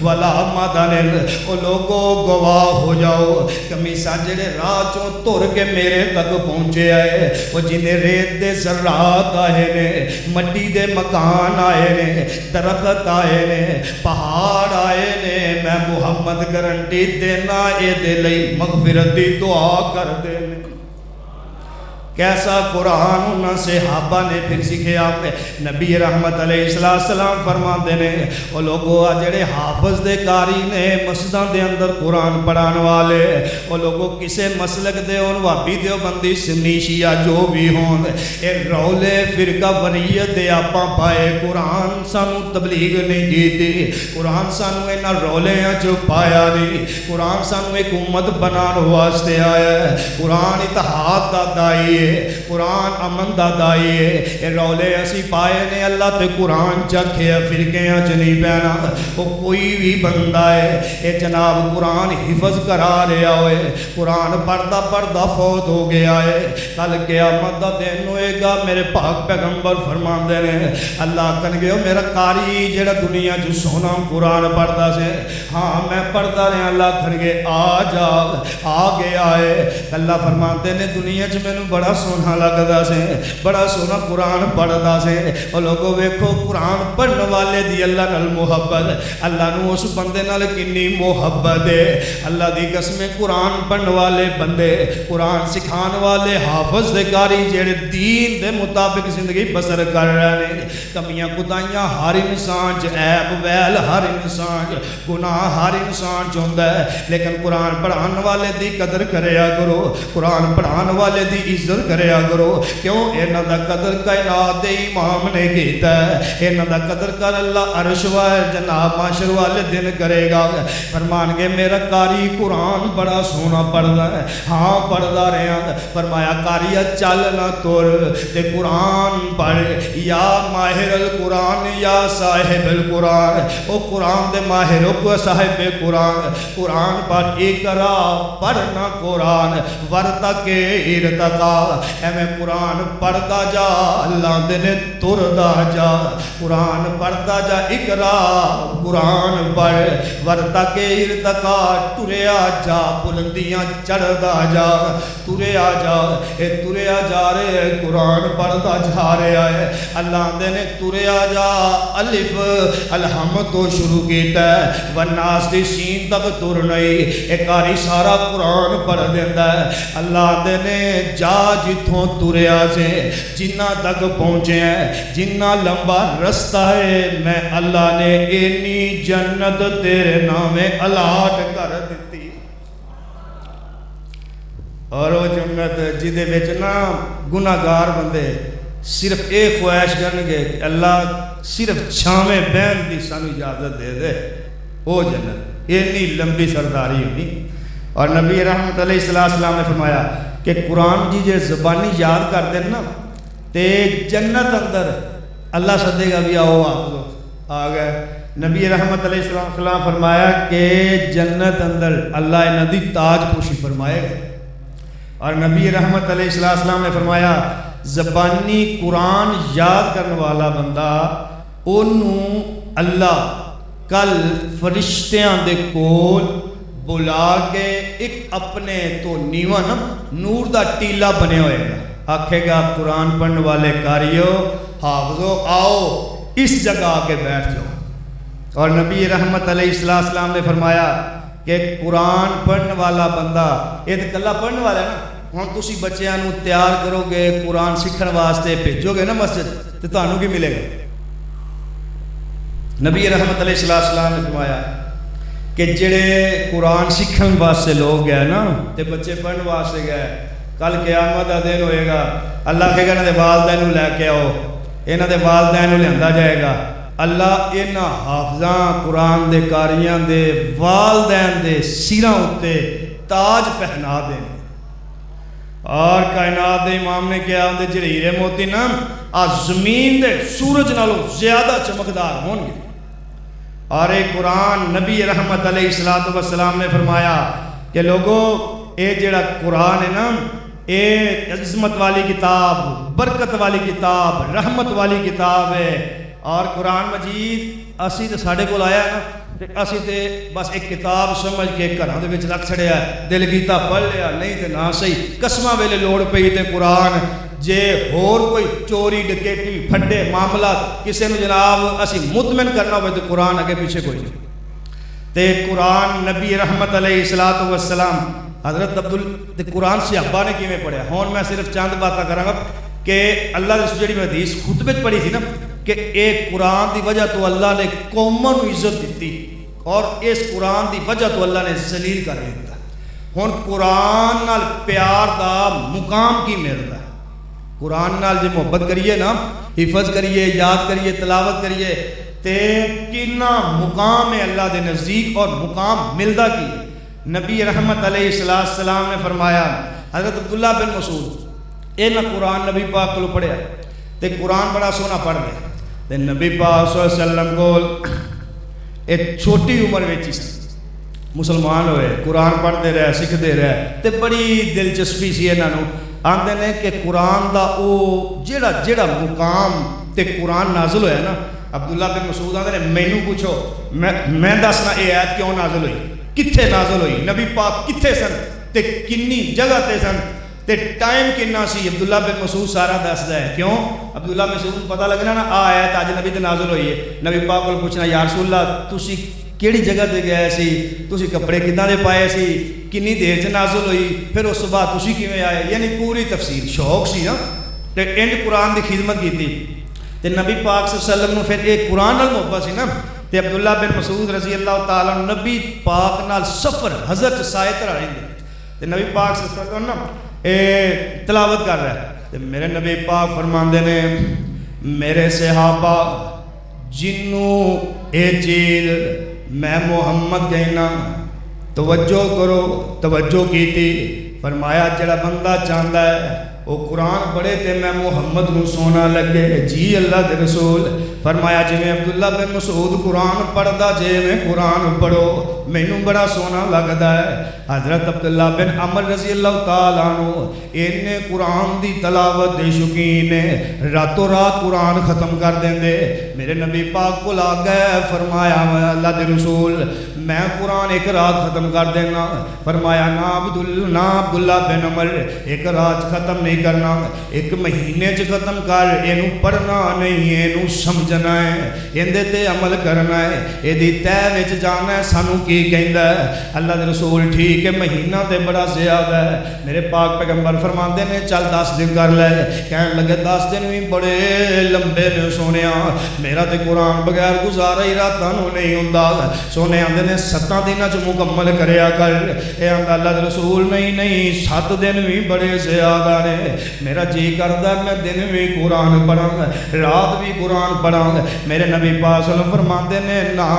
ولا مدن. وہ لوگوں گواہ ہو جاؤ کمیسہ جڑے راہ چوں تر کے میرے تک پہنچے آئے وہ جنہیں ریت دے ذرات آئے نے مٹی دے مکان آئے نے درخت آئے نے پہاڑ آئے نے میں محمد گارنٹی دینا اے دے لئی مغفرت دی دعا کر دے. کیسا قرآن انہاں صحابہ نے پھر سکھیا نبی رحمت علیہ السلام فرماتے ہیں وہ لوگوں جڑے حافظ دے کاری نے مسجداں دے اندر قرآن پڑھان والے وہ لوگوں کسے مسلک دے ہون وہابی دیوبندی سنی شیعہ جو بھی ہون اے رولے فرقہ وریت دے آپاں پائے قرآن سانو تبلیغ نہیں دیتی قرآن سانو اینا رولے ہیں جو پایا نہیں قرآن سانو ایک امت بنان واسطے آیا ہے قرآن اتحاد دا دائی ہے، قرآن امن دا دائی ہے۔ اے رولے اسی پائے نے اللہ تے قرآن چکھے فرقیاں چ نہیں پینا۔ وہ کوئی بھی بندہ ہے اے جناب قرآن حفظ کرا رہا ہوئے، قرآن پڑھتا پڑھتا فوت ہو گیا ہے، کل قیامت دا دن ہوئے گا، میرے پاک پیغمبر فرماندے نے اللہ کہنگے او میرا قاری جڑا دنیا جو سونا قرآن پڑھتا سے، ہاں میں پڑھتا رہا، اللہ کہنگے آ جا، آ گیا ہے۔ اللہ فرماندے نے دنیا چ مینوں بڑا سونا لگدا سے، بڑا سونا قرآن پڑھدا سے۔ او لوگو ویکھو قرآن پڑھن والے دی اللہ نال محبت، اللہ نو اس بندے نال کنی محبت ہے۔ اللہ دی قسم قرآن پڑھن والے بندے، قرآن سکھان والے حافظ دے کاری جڑے دین دے مطابق زندگی بسر کر رہے ہیں، کمیاں کوتاہیاں ہر انسان چ، عیب ویل ہر انسان چ، گناہ ہر انسان چ ہوندا ہے، لیکن قرآن پڑھان والے دی قدر کریا کرو، قرآن پڑھان والے دی عزت کریا کرو، کیوں انہاں دا قدر کائنات دے امام نے کیتا ہے، انہاں دا قدر کر اللہ عرش والے جناب معاشر والے دن کرے گا۔ فرمان گے میرا قاری قرآن بڑا سونا پڑھدا ہے، ہاں پڑھدا رہا، فرمایا قاری چل نہ تر تے قرآن پڑھ، یا ماہر القرآن یا صاحب القرآن، او قرآن دے ماہر او صاحب قرآن، قرآن پڑھ اقرا پڑھنا قرآن ورتا کے ارتقا، ایویں قرآن پڑھدا جا اللہ دے نے تردا جا، قرآن پڑھدا جا اقرا قرآن پڑھ ورتا کے ارتقا، ٹریا جا بلندیاں چڑھدا جا، ٹریا جا، اے ٹریا جا رہے قرآن پڑھدا جا رہا ہے، اللہ دے نے ٹریا جا، الف الحمد تو شروع کیتا ہے والناس دی سین تک تر نہیں، اے قاری سارا قرآن پڑھ دیندا ہے، اللہ دے نے جا جتھوں تریا سے جنہ تک پہنچے ہیں، جنہ لمبا رستہ ہے، میں اللہ نے اینی جنت تیرے نامے الاٹ کر دیتی، اور وہ جنت جدے وچ نا گناہگار بندے صرف ایک خواہش کرنگے کہ اللہ صرف چھاویں بہن دی سانو اجازت دے دے، وہ جنت اینی لمبی سرداری ہونی۔ اور نبی رحمت علیہ السلام نے فرمایا کہ قرآن جی جے زبانی یاد کر دیں نا تے جنت اندر اللہ صدے گا بھی آؤ آپ آ گئے۔ نبی رحمت علیہ السلام فرمایا کہ جنت اندر اللہ ندی تاج پوشی فرمائے گا، اور نبی رحمت علیہ السلام نے فرمایا زبانی قرآن یاد کرنے والا بندہ انہوں اللہ کل فرشتیاں دے کول بلا کے ایک اپنے تو نیوان نور دا ٹیلا بنے ہوئے گا، آکھے گا قرآن پڑھنے والے کاریو حافظو آؤ اس جگہ آکے بیٹھ جاؤ۔ اور نبی رحمت علیہ السلام نے فرمایا کہ قرآن پڑھنے والا بندہ، یہ تو کلا پڑھنے والا ہے نا، ہاں تسی بچیاں نو تیار کرو گے قرآن سکھن واسطے بھیجو گے نا مسجد تو تانوں کی ملے گا؟ نبی رحمت علیہ السلام نے فرمایا کہ جڑے قرآن سکھن واسطے لوگ گئے نا تے بچے پڑھن واسطے گئے، کل قیامت دا دن ہوئے گا، اللہ کہے گا انہاں دے والدین نو لے کے آؤ، انہاں دے والدین نو لیندا جائے گا، اللہ انہاں حافظاں قرآن دے کاریاں دے والدین دے سیراں اتے تاج پہنا دیں، اور کائنات دے امام نے کیا اندے جڑے موتی نا زمین دے سورج نالوں زیادہ چمکدار ہون گے۔ اور ایک قرآن نبی رحمت علیہ السلام نے فرمایا کہ لوگو اے جڑا قرآن ہے نا اے عظمت والی کتاب، برکت والی کتاب، رحمت والی کتاب ہے، اور قرآن مجید اسی تے ساڑھے کو لایا ہے نا تے اسی تے بس ایک کتاب سمجھ کے گھراں دے وچ رکھ چھڑیا ہے، دل کیتا پڑھ لیا، نہیں تے نہ صحیح، قسماں ویلے لوڑ پئی تے قرآن جے اور کوئی چوری ڈکیٹی پھڈے معاملات کسے نو جناب اسی مطمئن کرنا ہوئے تو قرآن اگے پیچھے کوئی نہیں۔ تے قرآن نبی رحمت علیہ السلام حضرت تے قرآن صحابہ نے کیویں پڑھیا، ہون میں صرف چند باتاں کراں گا کہ اللہ نے جڑی میں حدیث خطبے پڑھی تھی نا کہ ایک قرآن دی وجہ تو اللہ نے قوماں نو عزت دیتی، اور اس قرآن دی وجہ تو اللہ نے ذلیل کر دیتا۔ ہن قرآن نال پیار دا مقام کی ملدا ہے، قرآن نال جے محبت کریے نا، حفظ کریے، یاد کریے، تلاوت کریے تے کنا مقام ہے اللہ دے نزدیک، اور مقام ملدا کی نبی رحمت علیہ السلام نے فرمایا، حضرت عبداللہ بن مسعود یہ نہ قرآن نبی پاک کو پڑھیا تے قرآن بڑا سونا پڑھ دے تے نبی پاک صلی اللہ علیہ وسلم کو ایک چھوٹی عمر میں سن مسلمان ہوئے قرآن پڑھتے رہے سکھتے رہے تے بڑی دلچسپی سی انہوں آندے نے کہ قرآن دا او جیڑا مقام تے قرآن نازل ہویا نا عبداللہ بن مسعود آندے نے مینوں پوچھو میں دسنا اے آیت کیوں نازل ہوئی کتھے نازل ہوئی نبی پاک کتھے سن تے کنی جگہ تے سن تے ٹائم کنا سی عبداللہ بن مسعود سارا دسدا ہے کیوں عبداللہ بن مسعود پتہ لگنا نا آیت اج نبی تے نازل ہوئی ہے نبی پاک کو پوچھنا یا رسول اللہ تسی کیڑی جگہ تے گئے سی تسی کپڑے کداں دے پائے سی کنی دیر چ نازل ہوئی پھر اس بعد تسی کیویں آئے یعنی پوری تفصیل شوق سی نا تے انج قرآن دی خدمت کیتی تے نبی پاک صلی اللہ علیہ وسلم نو پھر ایک قرآن نال محبت سی نا تے عبداللہ بن مسعود رضی اللہ تعالی عنہ نبی پاک نال سفر حضرت سائے تر رہندے تے نبی پاک صلی اللہ علیہ وسلم نا تلاوت کر رہا ہے تے میرے نبی پاک فرماندے نے میرے صحابہ جنوں اے چیز میں محمد کہنا توجہ کرو توجہ کی تھی فرمایا جڑا بندہ چاہتا ہے وہ قرآن پڑھے تے میں محمد نو سونا لگے جی اللہ دے رسول فرمایا جی میں عبداللہ بن مسعود قرآن پڑھدا جے میں قرآن پڑھو مینوں بڑا سونا لگدا ہے حضرت عبداللہ بن عمر رضی اللہ تعالیٰ عنہ انہیں قرآن دی تلاوت دے شوقین نے راتوں رات قرآن ختم کر دیں دے میرے نبی پاک کو لا گئے فرمایا اللہ دے رسول میں قرآن ایک رات ختم کر دینا فرمایا نا عبداللہ بن عمر ایک رات ختم نہیں کرنا ایک مہینے چ ختم کر اینو پڑھنا نہیں اینو سمجھنا ہے اندے تے عمل کرنا ہے ایدی تے وچ جانا ہے سانو کی کہندا ہے اللہ دے رسول ٹھیک ہے مہینہ تے بڑا زیادہ ہے میرے پاک پیغمبر فرماندے نے چل 10 دن کر لے کہن لگے 10 دن بھی بڑے لمبے نے سونیا میرا تے قرآن بغیر گزارا ہی راتاں نو نہیں ہوندا سونے آندے نے 7 دناں چ مکمل کریا کر اے آندا اللہ دے رسول نہیں 7 دن بھی بڑے زیادہ نے میرا جی کردا میں دن بھی قرآن پڑھاں رات بھی قرآن پڑھاں میرے نبی پاک صلی اللہ علیہ وسلم فرماندے نے نا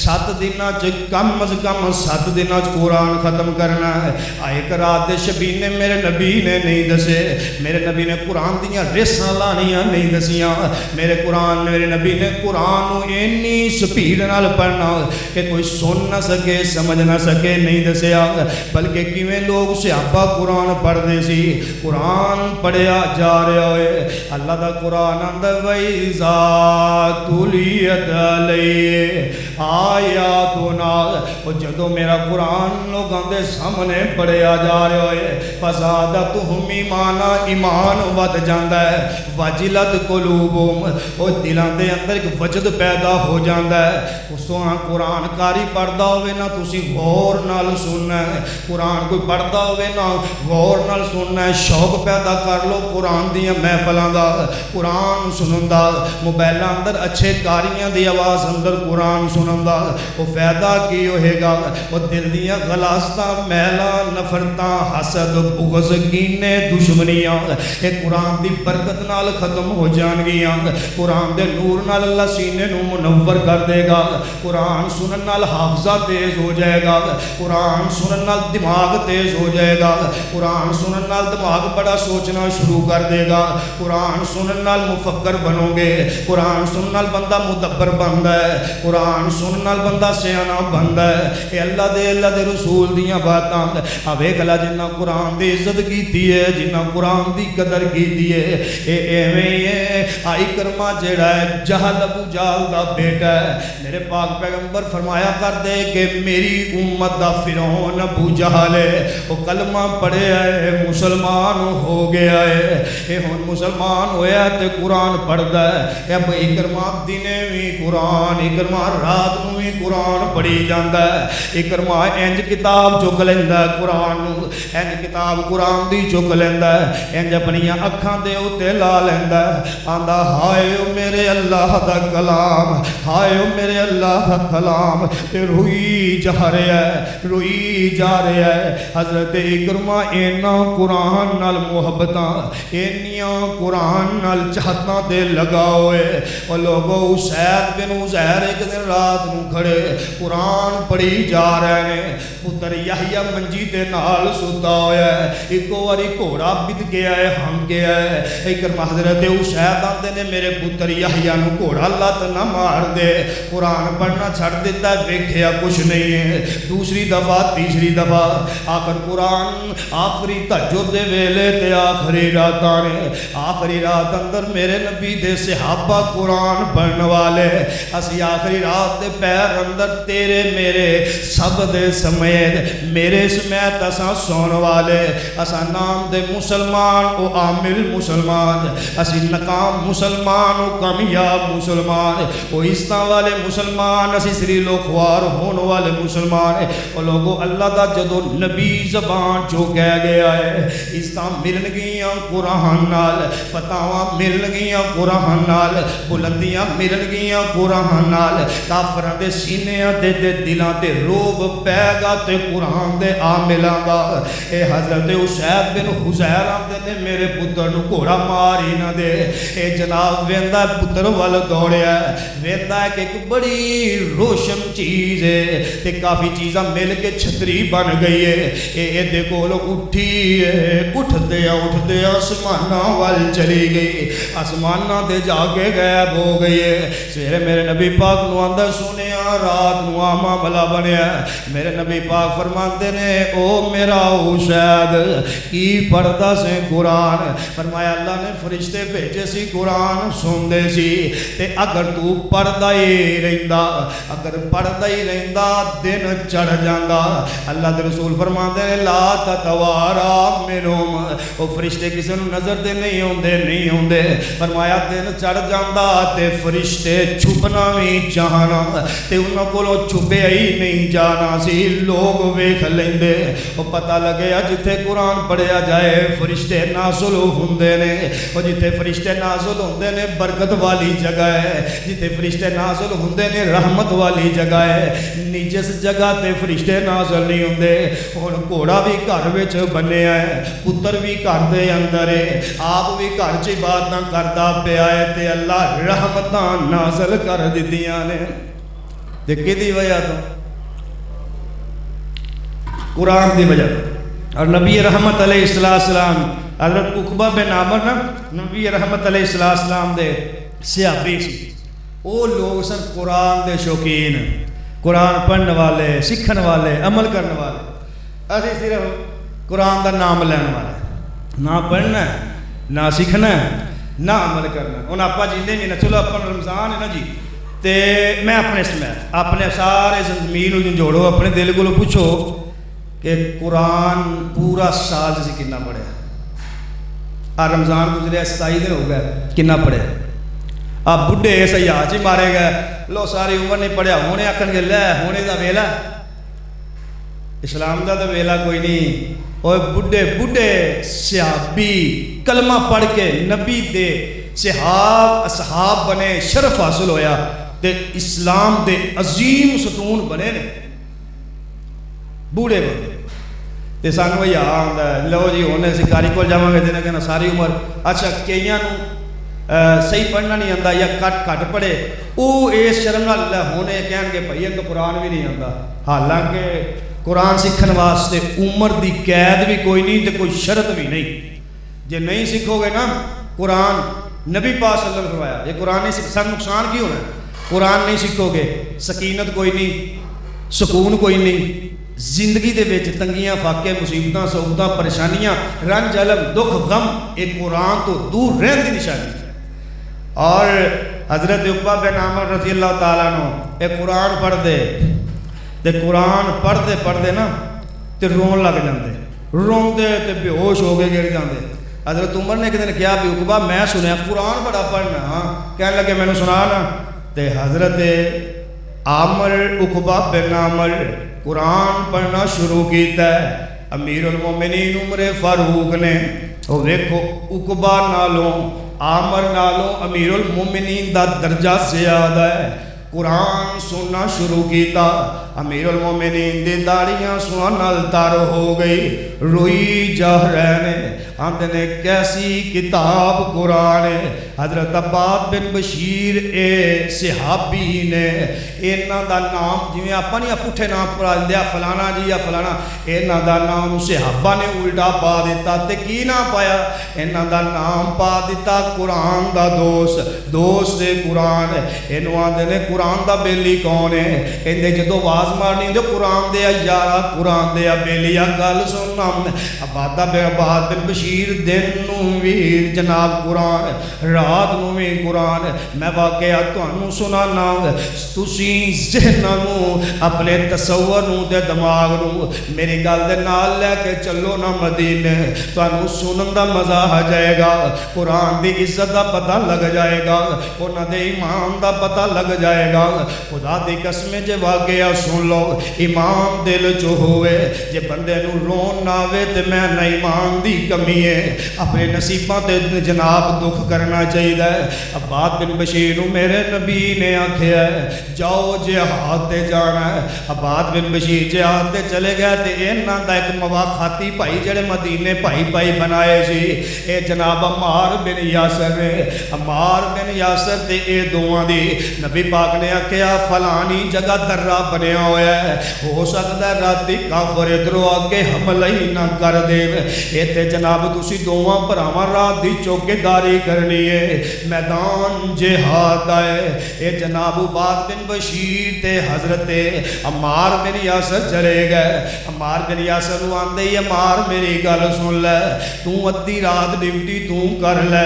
7 دناں چ کم از کم 7 دناں چ قرآن ختم کرنا ہے ایک رات دے شبینے میرے نبی نے نہیں دسے میرے نبی نے قرآن دیاں ریساں لانیاں نہیں دسیاں میرے نبی نے قرآن نو اینی سپیڈ نال پڑھنا کہ کوئی سن نہ سکے سمجھ نہ سکے نہیں دسیا بلکہ کیویں لوگ صحابہ قرآن پڑھ دے سی قرآن پڑھیا جا رہا ہوئے اللہ دا قرآن اندر وَإِذَا تُلِيَتْ عَلَيْهِ آیاتنا اور جدو میرا قرآن لوگاں دے سامنے پڑھیا جا رہا ہوئے فَزَادَتْهُمْ ایمانا ایمان ود جاندہ ہے وَجِلَتْ قُلُوبُهُمْ اور دلان دے اندر ایک وجد پیدا ہو جاندہ ہے اس تو قرآن کاری پڑھدا ہوئے نا تسی غور نال سننا ہے قرآن کوئی پڑھدا ہوئے نا غور نال سننا ہے شوق پیدا کر لو قرآن دیاں محفلاں دا قرآن سنن دا موبائل اندر اچھے کاریاں دی آواز اندر قرآن سنن دا وہ فائدہ کی ہوئے گا وہ دل دیاں غلاستہ میلا نفرتاں حسد بغض کینے دشمنیاں کہ قرآن دی برکت نال ختم ہو جان گیاں قرآن دے نور نال اللہ سینے نو منور کر دے گا قرآن سنن نال حافظہ تیز ہو جائے گا قرآن سنن نال دماغ تیز ہو جائے گا قرآن سنن نال دماغ بڑا سوچنا شروع کر دے گا قرآن سنن نال مفکر بنو گے قرآن سنن نال بندہ مدبر بندا ہے قرآن سنن نال بندہ سیانا بندا ہے اے اللہ دے رسول دیاں باتاں ویکھ لا جنہ قرآن دی عزت کیتی ہے جنہ قرآن دی قدر کیتی ہے اے ایویں ہی ہے آئی کرما جیڑا ہے جہل ابو جہل دا بیٹا ہے میرے پاک پیغمبر فرمایا کر دے کہ میری امت دا فرعون ابو جہل ہے وہ کلمہ پڑھے ہے مسلمان ہو گیا ہے اے ہن مسلمان ہویا تے قرآن پڑھدا ہے اے اب اکرما دنے بھی قرآن اکرما رات نو بھی قرآن پڑھی جاندا ہے اکرما انج کتاب چک لیندا ہے قرآن نو انج کتاب قرآن دی چک لیندا ہے انج اپنی اکھاں دے اوتے لا لیندا ہے آندا ہائے او میرے اللہ دا کلام ہائے او میرے اللہ دا کلام تے روئی جا رہا ہے حضرت اکرما اینا قرآن قرآن نال محبتاں اینیاں قرآن نال چاہتاں دے لگا ہوئے اور لوگوں اسید بن عزیر ایک دن رات نو کھڑے قرآن پڑھی جا رہے ہیں پتر یحییٰ منجی دے نال ستا ہویا ہے ایک واری گھوڑا بد گیا ہے ہم گیا ہے ایک حضرت اسید آندے نے میرے پتر یحییٰ نو گھوڑا لت نہ مار دے قرآن پڑھنا چھڑ دیتا ہے ویکھیا کچھ نہیں ہے دوسری دفعہ تیسری دفعہ آخر قرآن آخری تہجد دے ویلے تے آخری راتاں نے آخری رات اندر میرے نبی دے صحابہ قرآن پڑھن والے اسی آخری رات دے پیر اندر تیرے میرے سب دے سمیت میرے سمیت اساں سون والے اساں نام دے مسلمان او عامل مسلمان اسی ناکام مسلمان او کامیاب مسلمان او عزتاں والے مسلمان اسی سری لوخوار ہون والے مسلمان او لوگو اللہ دا جدو نبی زبان جو کہہ گیا ہے عزتاں ملن گیاں قرآن نال فتاواں ملن گیاں قرآن نال بلندیاں ملن گیاں قرآن نال کافراں دے سینیاں دے دلاں تے روب پے گا تے قرآن دے عاملاں دا اے حضرت اسید بن حزیر آندے نے میرے پتر نو گھوڑا مار ہی نہ دے اے جناب ویندا پتر ول دوڑیا ویندا کہ ایک بڑی روشن چیز ہے تے کافی چیزاں مل کے چھتری بن گئی ہے اے دے کول اٹھی ہے اٹھدے آسماناں ول چلی گئی آسماناں دے جا کے غائب ہو گئی ہے سویرے میرے نبی پاک نو آندا سنیا رات نو معاملہ بنیا میرے نبی پاک فرماندے نے او میرا اسید کی پڑھدا سے قرآن فرمایا اللہ نے فرشتے بھیجے سی قرآن سندے سی تے اگر تو پڑھدا ہی رہندا دن چڑھ جاندا اللہ دے رسول فرماندے نے لا تتوارا منہم او فرشتے کسی نو نظر دے نہیں ہوندے فرمایا دن چڑھ جاندا تے فرشتے چھپنا بھی چاہنا تے انہاں کولوں چھپیا ہی نہیں جانا سی لوگ ویکھ لیندے او پتہ لگیا جتھے قرآن پڑھیا جائے فرشتے نازل ہوندے نے او جتھے فرشتے نازل ہوندے نے برکت والی جگہ ہے جتھے فرشتے نازل ہوندے نے رحمت والی جگہ ہے جس جگہ تے فرشتے نازل نہیں ہوندے ہن گھوڑا بھی گھر وچ بنیا ہے پتر بھی گھر دے اندر ہے آپ بھی گھر چ عبادتاں کردا پیا ہے تے اللہ رحمتاں نازل کر دتیاں نے تے کدی وجہ تو قرآن دی وجہ اور نبی رحمت علیہ السلام حضرت عقبہ بن عامر نا نبی رحمت علیہ السلام دے صحابی سی وہ لوگ سن قرآن دے شوقین قرآن پڑھنے والے سیکھن والے عمل کرنے والے اسی صرف قرآن دا نام لین والے نہ پڑھنا نہ سیکھنا نہ عمل کرنا ہن آپا جیندے بھی نہ چلو اپنا رمضان ہے نا جی تے میں اپنے سمیت اپنے سارے زمین نو جوڑو اپنے دل کو پوچھو کہ قرآن پورا سال سے کنا پڑھیا رمضان گزرے 27 دن ہو گئے کنا پڑھیا آپ بڈھے سیاح چی مارے گئے لو ساری عمر نہیں پڑھیا ہونے آکھن گے لے ہونے دا ویلا اسلام دا تو ویلا کوئی نہیں اور بڈھے صحابی کلمہ پڑھ کے نبی دے اصحاب بنے شرف حاصل ہویا تے اسلام دے عظیم ستون بنے نے بوڑھے بندے تے سانو یہ آندا ہے لو جی ہونے سکاری کول جاواں گے تے کہنا ساری عمر اچھا کئیاں نو صحیح پڑھنا نہیں آندا یا کٹ پڑھے او اس شرم نال ہونے کہن گے بھائی ان کو قرآن بھی نہیں آندا حالانکہ قرآن سیکھن واسطے عمر دی قید بھی کوئی نہیں تے کوئی شرط بھی نہیں جے نہیں سیکھو گے نا قرآن نبی پاک صلی اللہ علیہ وسلم فرمایا یہ قرآن نہیں سیکھ سب نقصان کی ہونا ہے قرآن نہیں سیکھو گے سکینت کوئی نہیں سکون کوئی نہیں زندگی دے وچ تنگیاں فاقے مصیبتاں صعوبتاں پریشانیاں رنج علم دکھ غم ایک قرآن تو دور رہن دی نشانی ہے اور حضرت عقبہ بن عامر رضی اللہ تعالیٰ عنہ ایک قرآن پڑھ دے تے قرآن پڑھتے نا تے رون لگ جاندے روندے تے بے ہوش ہو کے گر جاندے حضرت عمر نے ایک دن کیا بھی عقبہ میں سنیا قرآن بڑا پڑھنا ہاں کہنے لگے میں نے سنا نا تے حضرت عامر عقبہ بن عامر قرآن پڑھنا شروع کیتا ہے امیر المومنین عمر فاروق نے وہ دیکھو عقبہ نالوں عامر نالوں امیر المومنین دا درجہ زیادہ ہے قرآن سننا شروع کیتا امیر المومنین دی داڑیاں سوہن نال تر ہو گئی روئی جا رہے نے آندے نے کیسی کتاب قرآن ہے حضرت عباد بن بشیر اے صحابی نے اینا دا نام جویں آپا نہیں پٹھے نام پڑھا دیا فلانا جی یا فلانا اینا دا نام صحابہ نے الٹا پا دیتا تے کی نہ پایا اینا دا نام پا دیتا قرآن دا دوست قرآن اینو آندے نے قرآن دا بیلی کون ہے ایندے جدو واز مارنی دے قرآن دے یارا قرآن دے بیلی گل سننا عباد بن بشیر دن نو ویر جناب قرآن رات نو بھی قرآن میں واقعہ تانوں سنانا تسی ذہناں نو اپنے تصور نو تے دماغ نو میری گل دے نال لے کے چلو نا مدینے تانوں سنن دا مزہ آ جائے گا قرآن دی عزت دا پتہ لگ جائے گا انہاں دے ایمان دا پتہ لگ جائے گا خدا دی قسم جے واقعہ سن لو ایمان دل چ ہوئے جے بندے نو رون نہ آوے تے میں نہ ایمان دی کمی ہے اپنے نصیباں تے جناب دکھ کرنا چاہیے عباد بن بشیر میرے نبی نے آکھیا ہے جاؤ جہاد تے جانا ہے عباد بن بشیر جہاد تے چلے گئے تے انہاں دا ایک مواخاتی بھائی جڑے مدینے بھائی بنائے سی اے جناب عمار بن یاسر نے عمار بن یاسر تے اے دوواں دی نبی پاک نے آکھیا فلانی جگہ درہ بنیا ہویا ہے ہو سکتا ہے راتی کافر ادھروں آگے حملہ ہی نہ کر دے اے تے جناب تسی دوواں بھراواں رات دی چوکیداری کرنی ہے میدان جہاد آئے اے جناب عباد بن بشیر تے حضرت عمار بن یاسر چلے گئے عمار بن یاسر نو آندے عمار میری گل سن لے تو ادھی رات ڈیوٹی تو کر لے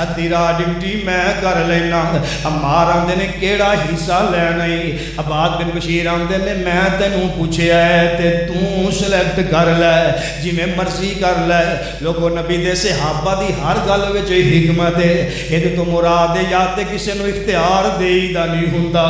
ادھی رات ڈیوٹی میں کر لینا عمار آندے نے کیڑا حصہ لینا ہی عباد بن بشیر آندے نے میں تینوں پوچھیا ہے تے تو سلیکٹ کر لے جی میں مرضی کر لے لوگوں نبی دے صحابہ دی ہر گل وچ حکمت ہے یہ تو مراد ہے یا تے کسی نو اختیار دے دا نہیں ہوندا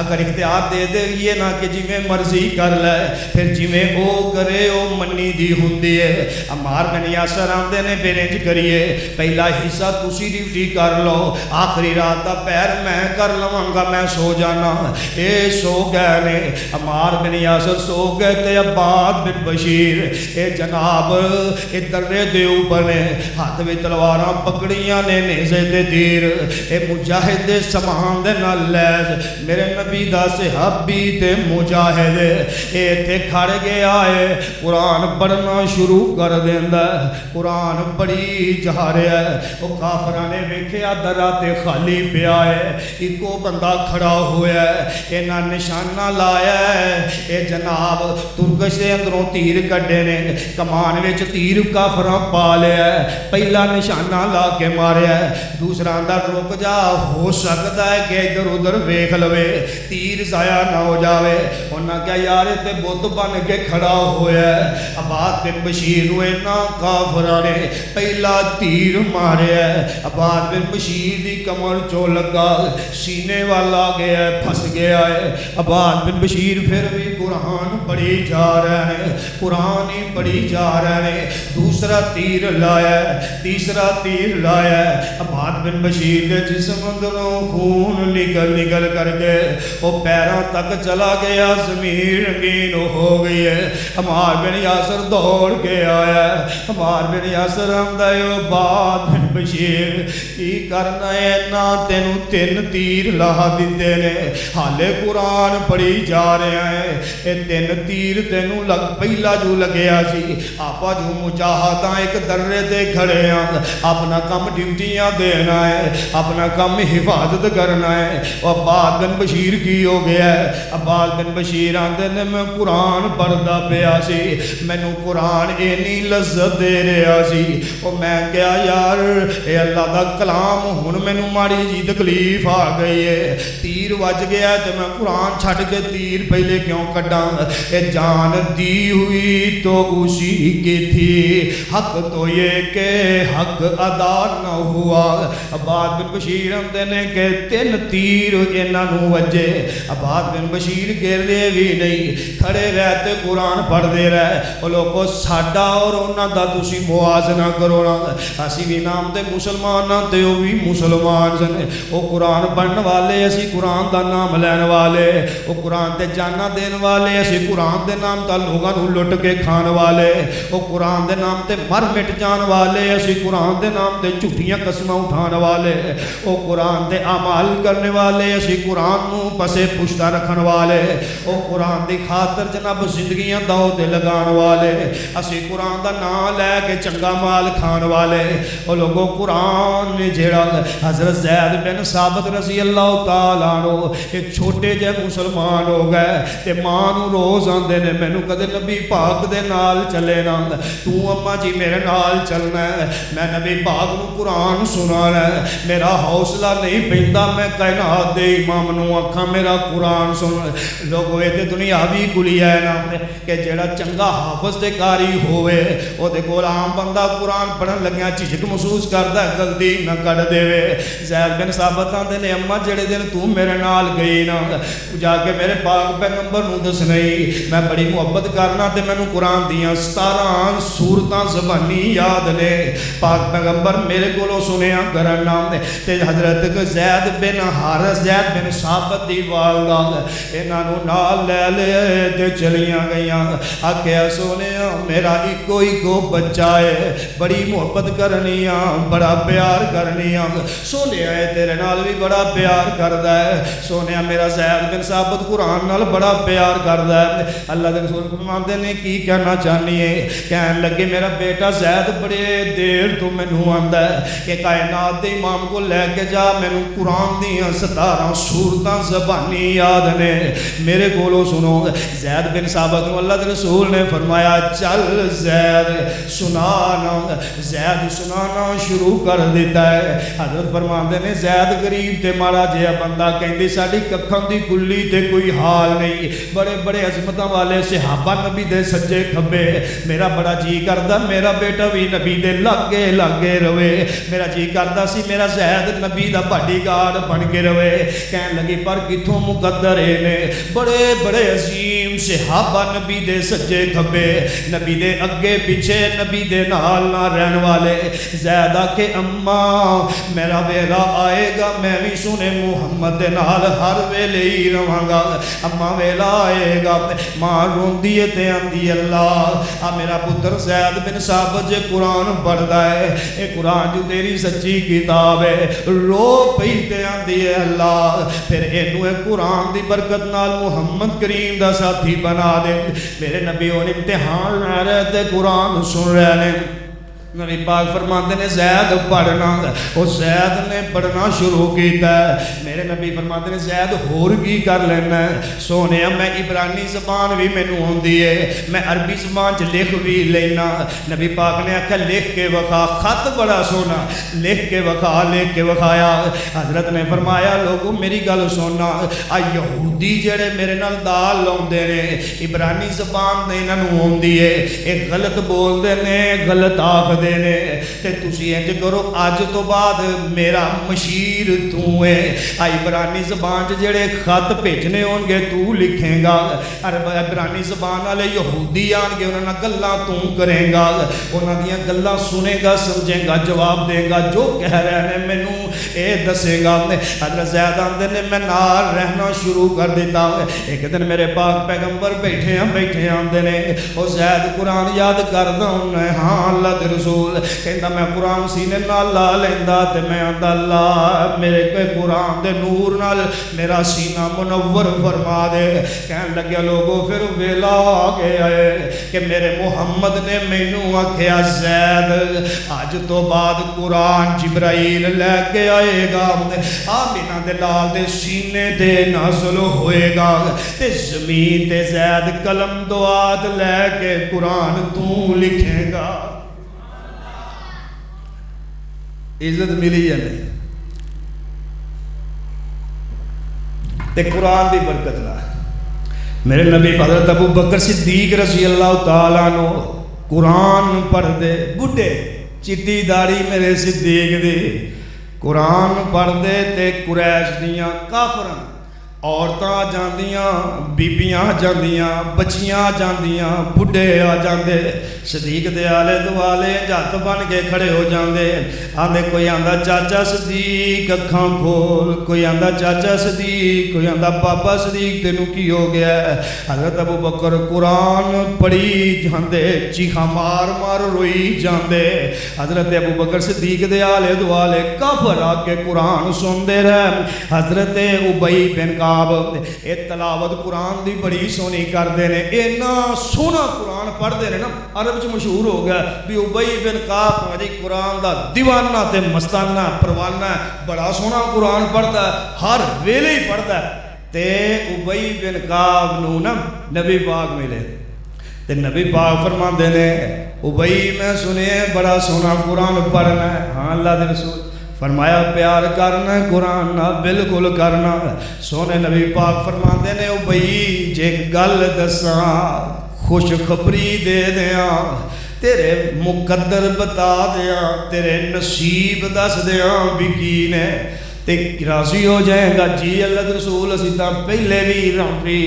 اگر اختیار دے دے یہ نہ کہ جی میں مرضی کر لے پھر جی میں او کرے او منی دی ہوندی ہے عمار بن یاسر آندے نے پھر انج کریے پہلا حصہ تسی ڈیوٹی کر لو آخری رات دا پیر میں کر لواں گا میں سو جانا اے سو گئے نے عمار بن یاسر سو گئے تے عباد بن بشیر اے جناب اے درے دے اوپر نے ہاتھ وچ تلواراں پکڑیاں نے نیزے تے تیر اے مجاہد دے سامان دے نال لیز میرے نبی دا صحابی تے مجاہد اے تے کھڑ گیا ہے قرآن پڑھنا شروع کر دیندا قرآن پڑھی جا رہا ہے او کافراں نے ویکھیا درا تے خالی پیا ہے اکو بندہ کھڑا ہوا ہے انہاں نشانہ لایا ہے اے جناب ترکش دے اندروں تیر کڈے نے کمان وچ تیر کافراں پا لیا ہے پہلا نشانہ لا کے ماریا ہے دوسرا اندر رک جا ہو سکتا ہے کہ ادھر ادھر ویکھ لوے تیر ضائع نہ ہو جاوے انہاں کیا یار تے بت بن کے کھڑا ہوا ہے عباد بن بشیر نو انہاں کافراں نے پہلا تیر ماریا ہے عباد بن بشیر دی کمر چو لگا سینے والا گیا ہے پھنس گیا ہے عباد بن بشیر پھر بھی قرآن پڑھی جا رہا ہے قرآن ہی پڑھی جا رہا ہے دوسرا تیر لایا ہے تیسرا تیر لایا ہے عباد بن بشیر دے جسم اندروں خون نکل کر کے وہ پیروں تک چلا گیا زمین رنگین ہو گئی ہے عمار بن یاسر دوڑ کے آیا ہے عمار بن یاسر آندا ہے عباد بن بشیر کی کرنا ہے نا تینوں 3 تیر لا دیتے نے حالے قرآن پڑھی جا رہے ہیں یہ 3 تیر تینوں لگ پہلا جو لگیا سی آپا جو مجاہداں ایک درے دے کھڑے ہیں اپنا کم ڈیوٹیاں دینا ہے اپنا کم حفاظت کرنا ہے عباد بن بشیر کی ہو گیا ہے عباد بن بشیر آندے نے میں قرآن پڑھدا پیا سی مینوں قرآن اینی لذت دے رہا سی او میں کیا یار اے اللہ دا کلام ہن مینوں ماڑی جی تکلیف آ گئی ہے تیر وج گیا تے میں قرآن چھڈ کے تیر پہلے کیوں کڈاں اے جان دی ہوئی تو اسی کی تھی حق تو یہ کہ حق ادا نہ ہوا عباد بن بشیر آندے نے کہ 3 تیر انہاں نوں وجے عباد بن بشیر گرے بھی نہیں کھڑے رہتے قرآن پڑھ دے رہے وہ لوگوں ساڈا اور انہاں دا تسی موازنہ کرو نا اسی بھی نام تے مسلمان نہ تے وہ بھی مسلمان سن وہ قرآن پڑھن والے اسی قرآن دا نام لین والے وہ قرآن تے جانا دین والے والے اسی قرآن دے نام تے لوگاں نوں لٹ کے کھان والے او قرآن دے نام تے مر مٹ جان والے اسی قرآن دے نام تے جھوٹیاں قسماں اٹھان والے او قرآن دے اعمال کرنے والے اسی قرآن نوں پسے پشتا رکھن والے او قرآن دی خاطر جناب زندگیاں داؤ تے لگان والے اسی قرآن دا نام لے کے چنگا مال کھان والے او لوگوں قرآن نے جیڑا حضرت زید بن ثابت رضی اللہ تعالیٰ عنہ ایک چھوٹے جے مسلمان ہو گئے تے ماں نوں روز آندے نے مینوں کدے نبی پاک دے نال چلے نا تو اماں جی میرے نال چلنا ہے میں نبی پاک نوں قرآن سنانا ہے میرا حوصلہ نہیں پیندا میں کائنات دے امام نوں آکھاں میرا قرآن سن لوگوں اے تے دنیاوی کلیا ہے نا کہ جیڑا چنگا حافظ تے قاری ہوئے او دے کول عام بندہ قرآن پڑھن لگیا جھجک محسوس کردا ہے غلطی نہ کر دے زید بن ثابت آندے نے اماں جڑے دن تو میرے نال گئی نا جا کے میرے پاک پیغمبر نوں دس نہیں میں بڑی محبت کرنا تے مینوں قرآن دیاں 17 سورتاں زبانی یاد نے پاک پیغمبر میرے کولوں سنیا کرنا تے حضرت زید بن حارث زید بن ثابت دی والدہ انہاں نوں نال لے لے تے چلیاں گئیاں آکھیا سونیا میرا ایکو بچہ ہے بڑی محبت کرنی آ بڑا پیار کرنی آ سونے آئے تیرے نال بھی بڑا پیار کردا ہے سونے میرا زید بن ثابت قرآن نال بڑا پیار کردا ہے اللہ دے رسول فرماندے نے کی کہنا چاہنی ہے کہن لگے میرا بیٹا زید بڑے دیر تو مینوں آندا ہے کہ کائنات دے امام کو لے کے جا مینوں قرآن دیاں 17 سورتاں زبانی یاد نے میرے کولوں سنو زید بن ثابت نوں اللہ دے رسول نے فرمایا چل زید سنانا شروع کر دیتا ہے حضرت فرماندے نے زید غریب تے مارا جیا بندہ کہندے ساڈی ککھاں دی گلی تے کوئی حال نہیں بڑے بڑے عظمتاں والے صحابہ نبی دے سجے کھبے میرا بڑا جی کردا میرا بیٹا بھی نبی دے لاگے رہے میرا جی کردا سی میرا زید نبی دا باڈی گارڈ بن کے رہے کہن لگی پر کتھوں مقدر نے بڑے بڑے عظیم صحابہ نبی دے سجے کھبے نبی دے اگے پیچھے نبی دے نال نہ رہن والے زیادہ کہ اماں میرا ویلا آئے گا میں بھی سنے محمد دے نال ہر ویلے ہی رہاں گا اماں ویلا آئے گا ماں روندی ہے تے آندی اللہ میرا پتر زید بن ثابت جے قرآن پڑھدا ہے اے قرآن جو تیری سچی کتاب ہے رو پئی تے آندی ہے اللہ پھر اینوں اے قرآن دی برکت نال محمد کریم دا ساتھی بنا دے میرے نبی اور امتحان نہ رہے تے قرآن سن رہے نے نبی پاک فرماتے نے زید پڑھنا وہ زید نے پڑھنا شروع کیتا ہے میرے نبی فرماتے نے زید ہور کی کر لینا ہے سونے میں عبرانی زبان بھی میں نوں ہوندی ہے میں عربی زبان چ لکھ بھی لینا نبی پاک نے آکھا لکھ کے وکھا خط بڑا سونا لکھ کے وکھایا حضرت نے فرمایا لوگوں میری گل سننا یہودی جڑے میرے نال دال لاؤندے نے عبرانی زبان نے انہاں نوں ہوندی ہے ایک غلط بولدے نے غلط آکھ دینے تے تسی انج کرو اج تو بعد میرا مشیر تو ہے عبرانی زبان جڑے خط بھیجنے ہون گے تو لکھیں گا عبرانی زبان والے یہودی آن گے انہاں گلاں تو کریں گا انہاں دیاں گلاں سنے گا سمجھے گا جواب دے گا جو کہہ رہے ہیں مینوں اے دسے گا حضرت زید آندے نے میں نال رہنا شروع کر دیتا ایک دن میرے پاک پیغمبر بیٹھے آندے نے او زید قرآن یاد کردا ہوں ہاں اللہ دے کہندا میں قرآن سینے نال لا لیندا تے میں آندا اللہ میرے کوئی قرآن دے نور نال میرا سینہ منور فرما دے کہن لگیا لوگوں پھر ویلا آ گیا ہے کہ میرے محمد نے مینوں آکھیا زید اج تو بعد قرآن جبرائیل لے کے آئے گا آمینہ دے لال دے سینے تے نازل ہوئے گا تے زمین تے زید قلم دعات لے کے قرآن تو لکھے گا عزت ملی یا نہیں تے قرآن دی برکت نہ میرے نبی حضرت ابو بکر صدیق رضی اللہ تعالیٰ عنہ قرآن پڑھ دے بڈھے چٹی داڑھی میرے صدیق دی قرآن پڑھ دے تے قریش دیاں کافراں عورتاں جاندیاں، بیبیاں جاندیاں، بچیاں جاندیاں، بڈھے آ جاندے، صدیق دے آلے دوالے جھت بن کے کھڑے ہو جاندے، آندے کوئی آندا چاچا صدیق اکھاں کھول، کوئی آندا چاچا صدیق، کوئی آندا پاپا صدیق تینوں کی ہو گیا ہے؟ حضرت ابو بکر قرآن پڑھی جاندے، چیخاں مار مار روئی جاندے، حضرت ابو بکر صدیق دے آلے دوالے کافر آ کے قرآن سن دے رہے، حضرت ابی بن کعب اے تلاوت قرآن دی بڑی سونی کر دے نے، اینا سونا قرآن پڑھ دے نے نا، عرب چ مشہور ہو گیا بھی ابی بن کعب جی قرآن دا دیوانہ تے مستانہ پروانہ، بڑا سونا قرآن پڑھتا ہے، ہر ویلے ہی پڑھتا ہے۔ تے ابی بن کعب نو نا نبی پاک ملے تے نبی پاک فرماندے نے ابی میں سنے بڑا سونا قرآن پڑھنا ہے، ہاں اللہ دے رسول فرمایا پیار کرنا قرآن نہ بالکل کرنا۔ سونے نبی پاک فرماندے نے ابی جے گل دساں خوش خبری دے دیاں، تیرے مقدر بتا دیاں، تیرے نصیب دس دیاں بھی کی نے تے راضی ہو جائے گا؟ جی اللہ کے رسول اسی تا پہلے بھی راضی،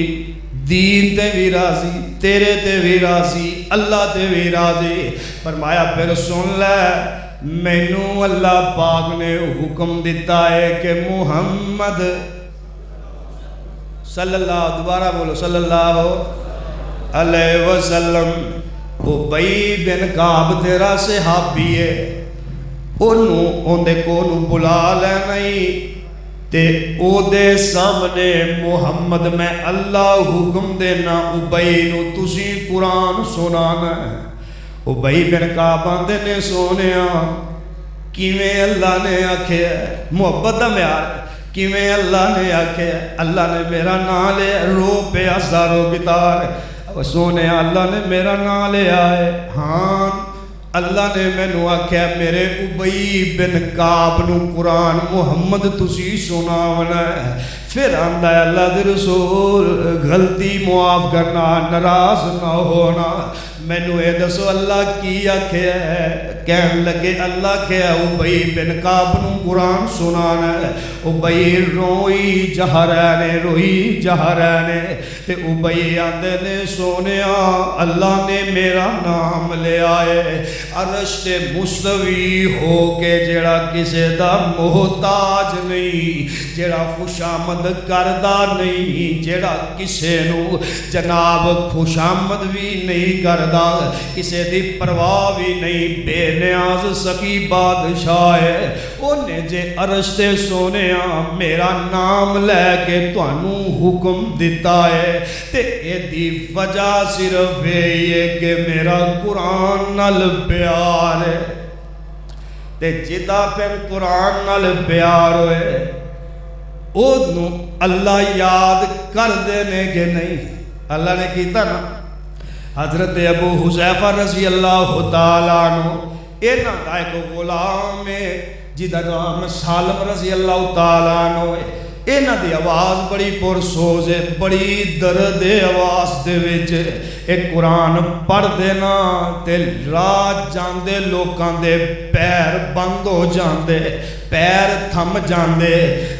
دین تے بھی راضی، تیرے تے بھی راضی، اللہ تے بھی راضی۔ فرمایا پھر سن لے، مینوں اللہ پاک نے حکم دیتا ہے کہ محمد صلی اللہ، دوبارہ بولو صلی اللہ علیہ وسلم، ابی بن کعب تیرا صحابی ہے، اندے کو بلا لینا ہی تے او دے سامنے محمد میں اللہ حکم دینا ابی نو تسی قرآن سنانا ہے۔ ابی بن کعب آندے نے سونیا کیویں اللہ نے آکھیا ہے، محبت دا معیار کیویں اللہ نے آکھیا ہے، اللہ نے میرا نام لے رو پہ ہزاروں گتار، سونے اللہ نے میرا نام لے آئے، ہاں اللہ نے مینوں آکھیا میرے ابی بن کعب نو قرآن محمد تسی سناونا ہے۔ پھر آندا ہے اللہ دے رسول غلطی معاف کرنا، ناراض نہ ہونا، مینوں اے دسو اللہ کی آکھیا ہے؟ کہن لگے اللہ کہیا ابی بن کعب نو قرآن سنانا ہے۔ ابی روئی جہرے روئی جہرے تے ابی آندے نے سونیا اللہ نے میرا نام لے آئے، عرش تے مستوی ہو کے جیڑا کسے دا محتاج نہیں، جیڑا خوشامد کردہ نہیں، جیڑا کسے نو جناب خوشامد بھی نہیں کردہ، کسے دی پرواہ بھی نہیں، بے نیاز سکی بادشاہ ہے، انہیں جے عرش تے سونیا میرا نام لے کے توانوں حکم دیتا ہے، تے اے دی وجہ صرف یہ کہ میرا قرآن نال پیار ہے، تے جدا پھر قرآن نال پیار ہوئے اودنو اللہ یاد کر دینے کے نہیں، اللہ نے کیتا نا۔ حضرت ابو حذیفہ رضی اللہ تعالیٰ عنہ اینا دا ایک غلام ہے جدہ نام سالم رضی اللہ تعالیٰ عنہ ہے، اینا دی آواز بڑی پرسوز ہے، بڑی درد آواز دے وچ ایک قرآن پڑھ دینا تے رات جاندے لوکاں دے پیر بند ہو جاندے، پیر تھم جاندے،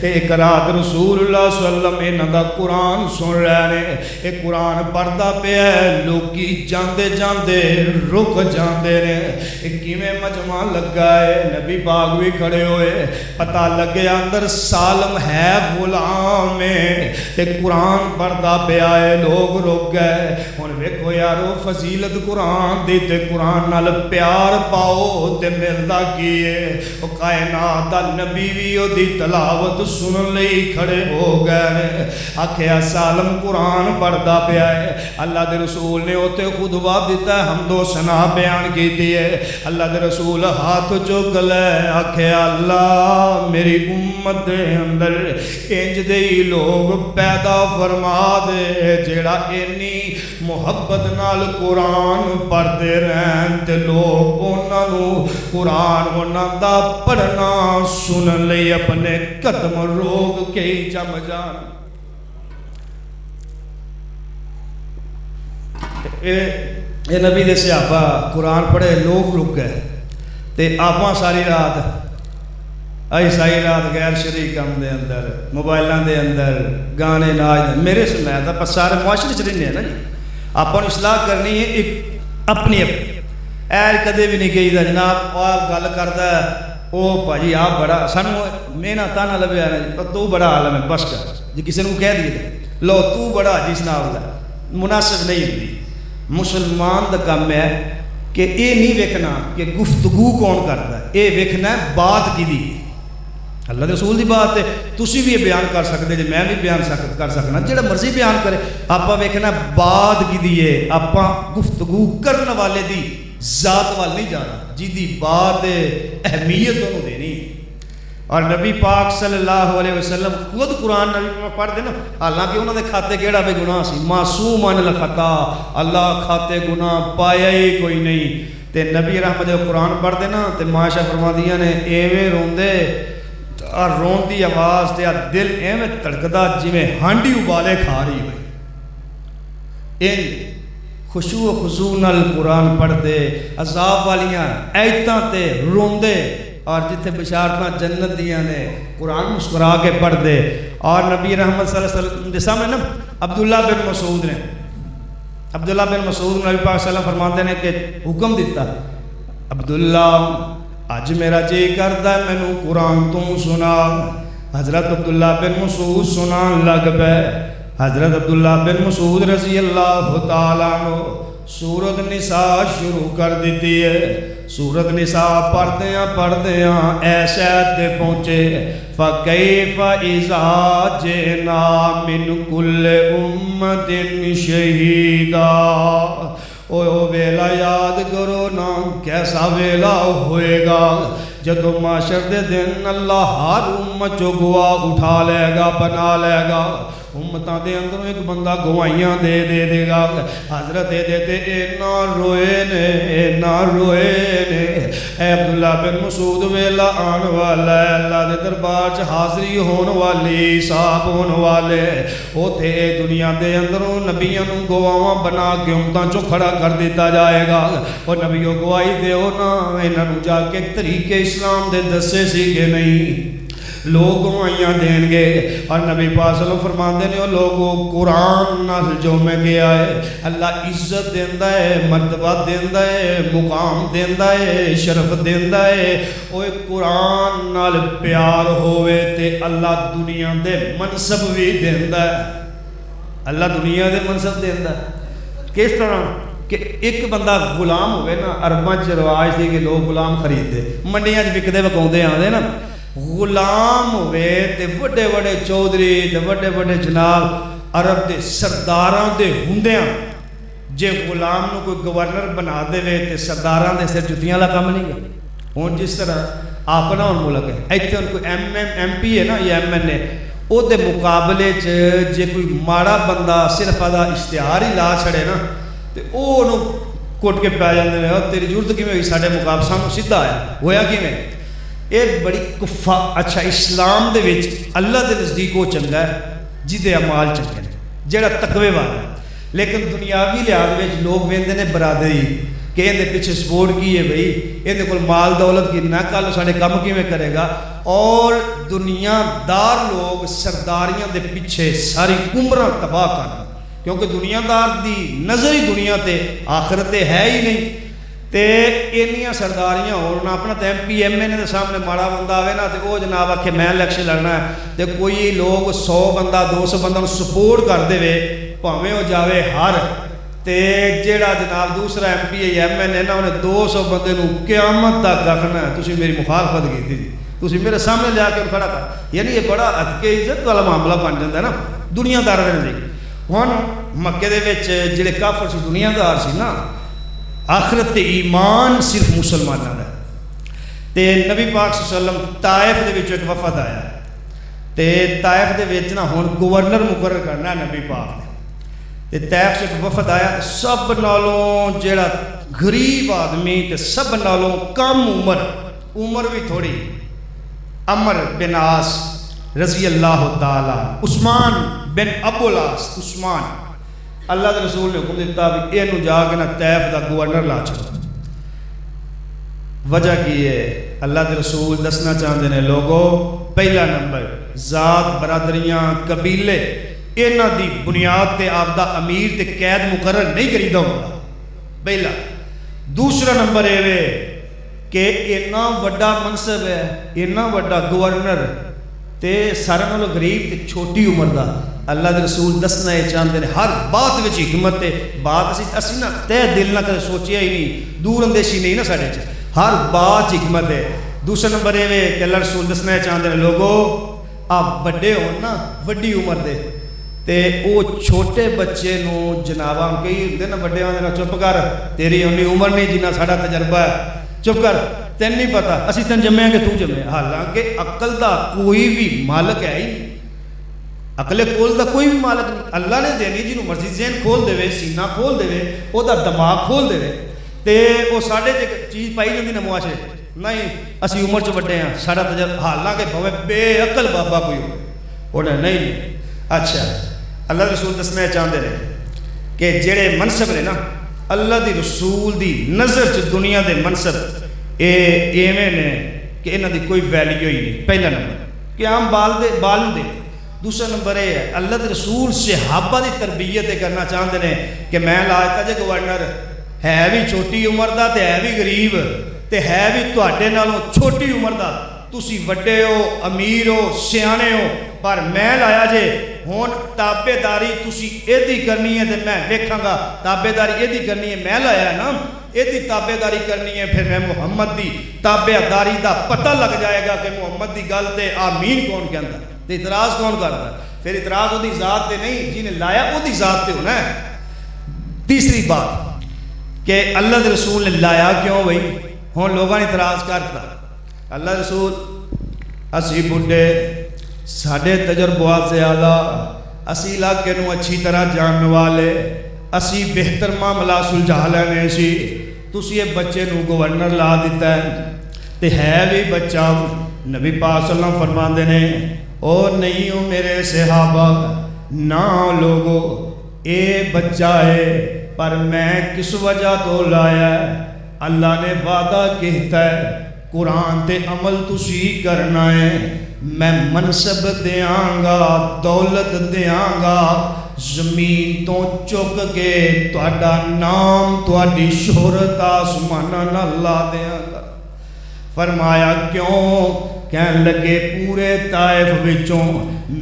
ایک رات رسول اللہ صلی اللہ علیہ وسلم انہاں دا قرآن سن رہے ہیں، ایک قرآن پڑھدا پیا ہے، لوکی جاندے جاندے رک جاندے نے، ایک کیویں مجمع لگا ہے، نبی پاک بھی کھڑے ہوئے، پتہ لگے اندر سالم ہے غلام ہے، ایک قرآن پڑھدا پیا ہے، لوگ رک گئے، ہن ویکھو یارو فضیلت قرآن دی تے قرآن نال پیار پاؤ تے ملدا کی ہے، او کائنات دا نبی بھی او دی تلاوت سن لئی کھڑے ہو گئے، آکھیا سالم قرآن پڑھدا پیا ہے، اللہ دے رسول نے اوتے خطبہ دیتا ہے، حمد و ثنا بیان کیتی ہے، اللہ دے رسول ہاتھ چک لے، آکھیا اللہ میری امت دے اندر انج دے لوگ پیدا فرما دے جیڑا انی محبت نال قرآن پڑھتے رہن تے لوگ انہاں نو قرآن انہاں دا پڑھنا سن لئی اپنے قدم روک کے جم جان۔ اے نبی دے صحابہ قرآن پڑھے، لوگ رک گئے تے آپاں ساری رات ائی سائی رات غیر شرعی کام دے اندر موبائلاں دے اندر گانے ناچ میرے سنایا تھا پر سارے معاشرے چ رہنے ہیں نا جی آپ نے اصلاح کرنی ہے ایک اپنی ایر کدے بھی نہیں کہی دا جناب آپ گل کردا او بھائی آپ بڑا سانو مینا تانا لبیا نا تو بڑا عالم ہے بس کر جی کسی نے کہہ دیے لو تو بڑا جس نال مناسب نہیں ہوتی مسلمان دا کام ہے کہ اے نہیں ویکھنا کہ گفتگو کون کرتا ہے اے ویکھنا ہے بات کی دی اللہ دے رسول دی بات ہے تسی بھی یہ بیان کر سکتے جی میں بھی بیان کر سکنا جڑا مرضی بیان کرے آپا ویکھنا بات کی دی ہے آپا گفتگو کرنے والے دی ذات وال نہیں جانا جی دی بات اہمیت انہوں دینی اور نبی پاک صلی اللہ علیہ وسلم خود قرآن نبی پڑھ دے نا حالانکہ انہوں نے کھاتے کیڑا بھی گناہ سی معصوم عن الخطا اللہ کھاتے گناہ پایا ہی کوئی نہیں تے نبی رحمت قرآن پڑھ دے نا تے معاشہ فرما دیا نے ایویں روندے اور رون دی آواز تے دل ایویں تڑکدا جویں ہانڈی ابالے کھا رہی ہوئے ان خشوع و خضوع نال قرآن پڑھ دے عذاب والیاں ایتاں تے روندے اور جتھے بشارتاں جنت دیاں نے قرآن مسکرا کے پڑھ دے اور نبی رحمت صلی اللہ علیہ وسلم دے سامنے نا عبداللہ بن مسعود نے عبداللہ بن مسعود نبی پاک صلی اللہ علیہ وسلم فرماتے ہیں کہ حکم دیتا عبداللہ اج میرا جی کردا ہے مینوں قرآن تو سنا حضرت عبداللہ بن مسعود سنان لگ پے حضرت عبداللہ بن مسعود رضی اللہ تعالیٰ عنہ سورۃ النساء شروع کر دیتی ہے سورۃ النساء پڑھدیاں ایسے تے پہنچے فَكَيْفَ إِذَا جِئْنَا مِنْ كُلِّ أُمَّةٍ شَهِيدًا او ویلا یاد کرو نا کیسا ویلا ہوئے گا جدو معاشر دے دن اللہ ہر امت جو گواہ اٹھا لے گا بنا لے گا امتاں دے اندروں ایک بندہ گوائیاں دے گا حضرت دے اے نہ روئے نے اے عبداللہ بن مسعود ویلا آن والا ہے اللہ دے دربار چ حاضری ہون والی صاحب ہون والے اوتھے دنیا دے اندروں نبیاں نوں گواواں بنا کے امتاں چوں کھڑا کر دیتا جائے گا اور نبیوں گواہی دیو نا انہاں نوں جا کے طریقے اسلام دے دسے سی کہ نہیں لوگ گوائیاں دیں گے اور نبی پاک صلی اللہ علیہ وسلم فرماندے نے لوگوں قرآن نال جو میں گیا ہے اللہ عزت دیندا ہے مرتبہ دیندا ہے مقام دیندا ہے شرف دیندا ہے اوے قرآن نال پیار ہوئے تے اللہ دنیا دے منصب بھی دیندا ہے اللہ دنیا دے منصب دیندا ہے کس طرح کہ ایک بندہ غلام ہوئے نا عرباں چ رواج تھی کہ لوگ غلام خریدتے منڈیاں چ وکدے وکاؤندے آندے نا غلام ہوئے تے بڑے بڑے چودھری تے بڑے بڑے جناب عرب دے سرداراں دے ہوندیاں جے غلام نو کوئی گورنر بنا دے وے تے سرداراں دے سر جتیاں والا کام نہیں ہے ہن جس طرح اپنا ہن ملک ہے ایتھے ہن کوئی ایم پی ہے نا یا ایم این اے او دے مقابلے چ جے کوئی ماڑا بندہ صرف آدھا اشتہار ہی لا چھڑے نا تے او نو کوٹ کے پا جاندے نے تیری ضرورت کیویں ہوئی ساڈے مقابلے سانوں سیدھا آیا ہویا کیویں ایک بڑی کفا اچھا اسلام دے وچ اللہ دے نزدیک وہ چنگا ہے جدے اعمال چنگے ہیں جڑا تقوی والا ہے لیکن دنیاوی لحاظ وچ لوگ ویندے نے برادری کہ اندے پیچھے سپورٹ کی ہے بھئی اندے کول مال دولت کی نہ کل ساڈے کم کیویں کرے گا اور دنیا دار لوگ سرداریاں دے پیچھے ساری عمراں تباہ کر کیونکہ دنیا دار دی نظر ہی دنیا تے آخرت تے ہے ہی نہیں تے اینیاں سرداریاں ہونا اپنا تے ایم پی ایم این اے دے سامنے ماڑا بندہ آوے نا تے او جناب آکھے میں الیکشن لڑنا ہے تے کوئی لوگ 100 بندہ 200 بندہ نوں سپورٹ کر دے وے بھاویں او جاوے ہر تے جیڑا جناب دوسرا M P A M N A نا انہیں 200 بندے نوں قیامت تک آکھنا ہے تسی میری مخالفت کیتی جی تسی میرے سامنے لے کے کھڑا کر یعنی یہ بڑا ادکے عزت والا معاملہ بن جاندا ہے نا دنیا دار دے نزدیک ہن مکے دے وچ جڑے کافر سی دنیا دار سی نا آخرت ایمان صرف مسلمانوں دا تے نبی پاک صلی اللہ علیہ وسلم طائف دے وچ ایک وفد آیا تے طائف دے وچ نا ہن گورنر مقرر کرنا نبی پاک نے تے طائف سے ایک وفد آیا سب نالوں جیڑا غریب آدمی تے سب نالوں کم عمر بھی تھوڑی عمر بن عاص رضی اللہ تعالی عثمان بن ابو العاص عثمان اللہ دے رسول نے حکم دیتا بھی اینو جا کے نا طائف دا گورنر لا چھڑو وجہ کی ہے؟ اللہ کے رسول دسنا چاہتے ہیں لوگوں، پہلا نمبر ذات، برادریاں، قبیلے، انہاں دی بنیاد تے آپ دا امیر تے قید مقرر نہیں کریدا ہوندا، پہلا۔ دوسرا نمبر یہ کہ اتنا وڈا منصب ہے، اتنا وڈا گورنر تے سارے نالوں غریب تے چھوٹی عمر دا، اللہ دے رسول دسنا یہ چاہتے ہیں ہر بات وچ حکمت ہے۔ بات اسی نہ تہ دل نہ کدے سوچیا ہی نہیں، دور اندیشی نہیں نا ساڈے چ، ہر بات حکمت ہے۔ دوسرا نمبر یہ کہ اللہ رسول دسنا یہ چاہتے ہیں لوگوں، آپ بڑے ہون نا وڈی عمر دے تے او چھوٹے بچے نو جناباں کئی ہوندے نا بڑے ہوندے نا، چپ کر تیری اونی عمر نہیں جنہ ساڈا تجربہ ہے، چپ کر تین نہیں پتا اسی تین جمے کہ تو جمے۔ حالانکہ عقل دا کوئی بھی مالک ہے ہی نہیں، عقل کول دا کوئی بھی مالک نہیں، اللہ نے دینی جنوں مرضی ذہن کھول دے، سینہ کھول دے، او دا دماغ کھول دے تے او ساڈے تے چیز پائی جاندی نا معاشرے نہیں اسی عمر چ وڈے ہاں ساڈا تجربہ، حالانکہ بھویں بے عقل بابا کوئی ہوئے انہیں نہیں۔ اچھا اللہ رسول دسنا چاہتے ہیں کہ جڑے منصب نے نا اللہ دی رسول دی نظر چ دنیا دے منصب ایویں نے کہ انہاں دی کوئی ویلیو ہی نہیں، پہلا نمبر کہ عام بال دے۔ دوسرا نمبر یہ ہے اللہ دے رسول صحابہ دی تربیت کرنا چاہتے ہیں کہ میں لایا جے گورنر ہے بھی چھوٹی عمر دا تے ہے بھی غریب تے ہے بھی تواڈے نالوں چھوٹی عمر دا، تسی وڈے ہو، امیر ہو، سیانے ہو، پر میں لایا جے ہون تابع داری تسی ایدی کرنی ہے تے میں ویکھاں گا، تابع داری ایدی کرنی ہے، میں لایا ہے نا ایدی تابع داری کرنی ہے، پھر میں محمد دی تابع داری دا پتہ لگ جائے گا کہ محمد دی گل تے آمین کون کہندا تے اعتراض کون کردا ہے، پھر اعتراض وہ دی ذات تے نہیں جی نے لایا وہ دی ذات تے ہونا ہے۔ تیسری بات کہ اللہ دے رسول نے لایا کیوں بھئی، ہون لوگوں نے اعتراض کرتا اللہ رسول اسی بڈھے ساڈے تجربات زیادہ، اسی علاقے نو اچھی طرح جاننے والے، اسی بہتر معاملہ سلجھا لینے سی، تسی یہ بچے نو گورنر لا دیتا ہے تے ہے بھی بچہ۔ نبی پاک صلی اللہ علیہ وسلم فرماندے نے او نہیں ہو میرے صحابہ نہ لوگو اے بچہ ہے پر میں کس وجہ تو لایا ہے، اللہ نے وعدہ کہتا ہے قرآن تے عمل تسی کرنا ہے، میں منصب دیاں گا، دولت دیاں گا، زمین تو چک کے تہاڈا نام تہاڈی شہرت آسماناں نال لا دیاں گا۔ فرمایا کیوں؟ کہنے لگے پورے طائف وچوں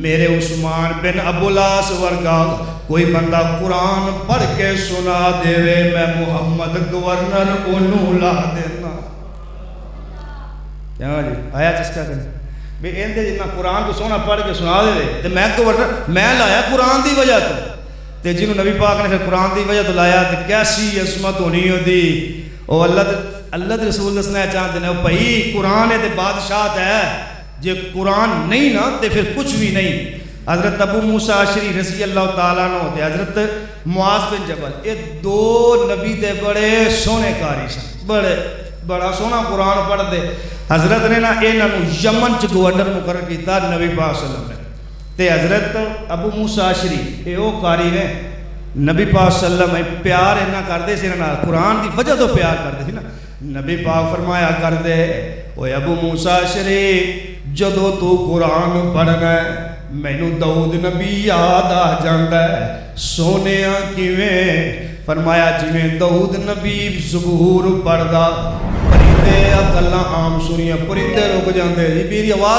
میرے عثمان بن ابو العاص ورگا کوئی بندہ قرآن پڑھ کے سنا دے میں محمد گورنر انہوں لا دینا۔ کیا جی آیا چسکا کریں بے اندے جنہ قرآن کو سونا پڑھ کے سنا دے تے میں گورنر میں لایا قرآن دی وجہ تو تے جنہوں نبی پاک نے پھر قرآن دی وجہ تو لایا تے کیسی عظمت ہونی ہوتی۔ او اللہ دے رسول دسنا چاہتے ہیں بھائی قرآن ہے تے بادشاہت ہے، جے قرآن نہیں نا تے پھر کچھ بھی نہیں۔ حضرت ابو موسیٰ اشعری رضی اللہ تعالیٰ عنہ تے حضرت معاذ بن جبل یہ دو نبی دے بڑے سونے کاری سن، بڑا سونا قرآن پڑھ دے۔ حضرت نے نا انہاں نو یمن چ گورنر مقرر کیتا نبی پاک صلی اللہ علیہ وسلم نے تے حضرت ابو موسیٰ اشعری اے او قاری نے نبی پاک صلی اللہ علیہ وسلم پیار انہاں کردے سی انہاں قرآن دی وجہ تو پیار کردے سی نا۔ نبی پاک فرمایا کر دے اوے ابو موسیٰ اشعری جدو تو قرآن پڑھنا ہے مینوں داؤد نبی یاد آ جاندا ہے، سونیا کیویں؟ فرمایا جویں داؤد نبی زبور پڑھدا پرندے گلاں عام سنیاں پرندے رک جاندے، میری آواز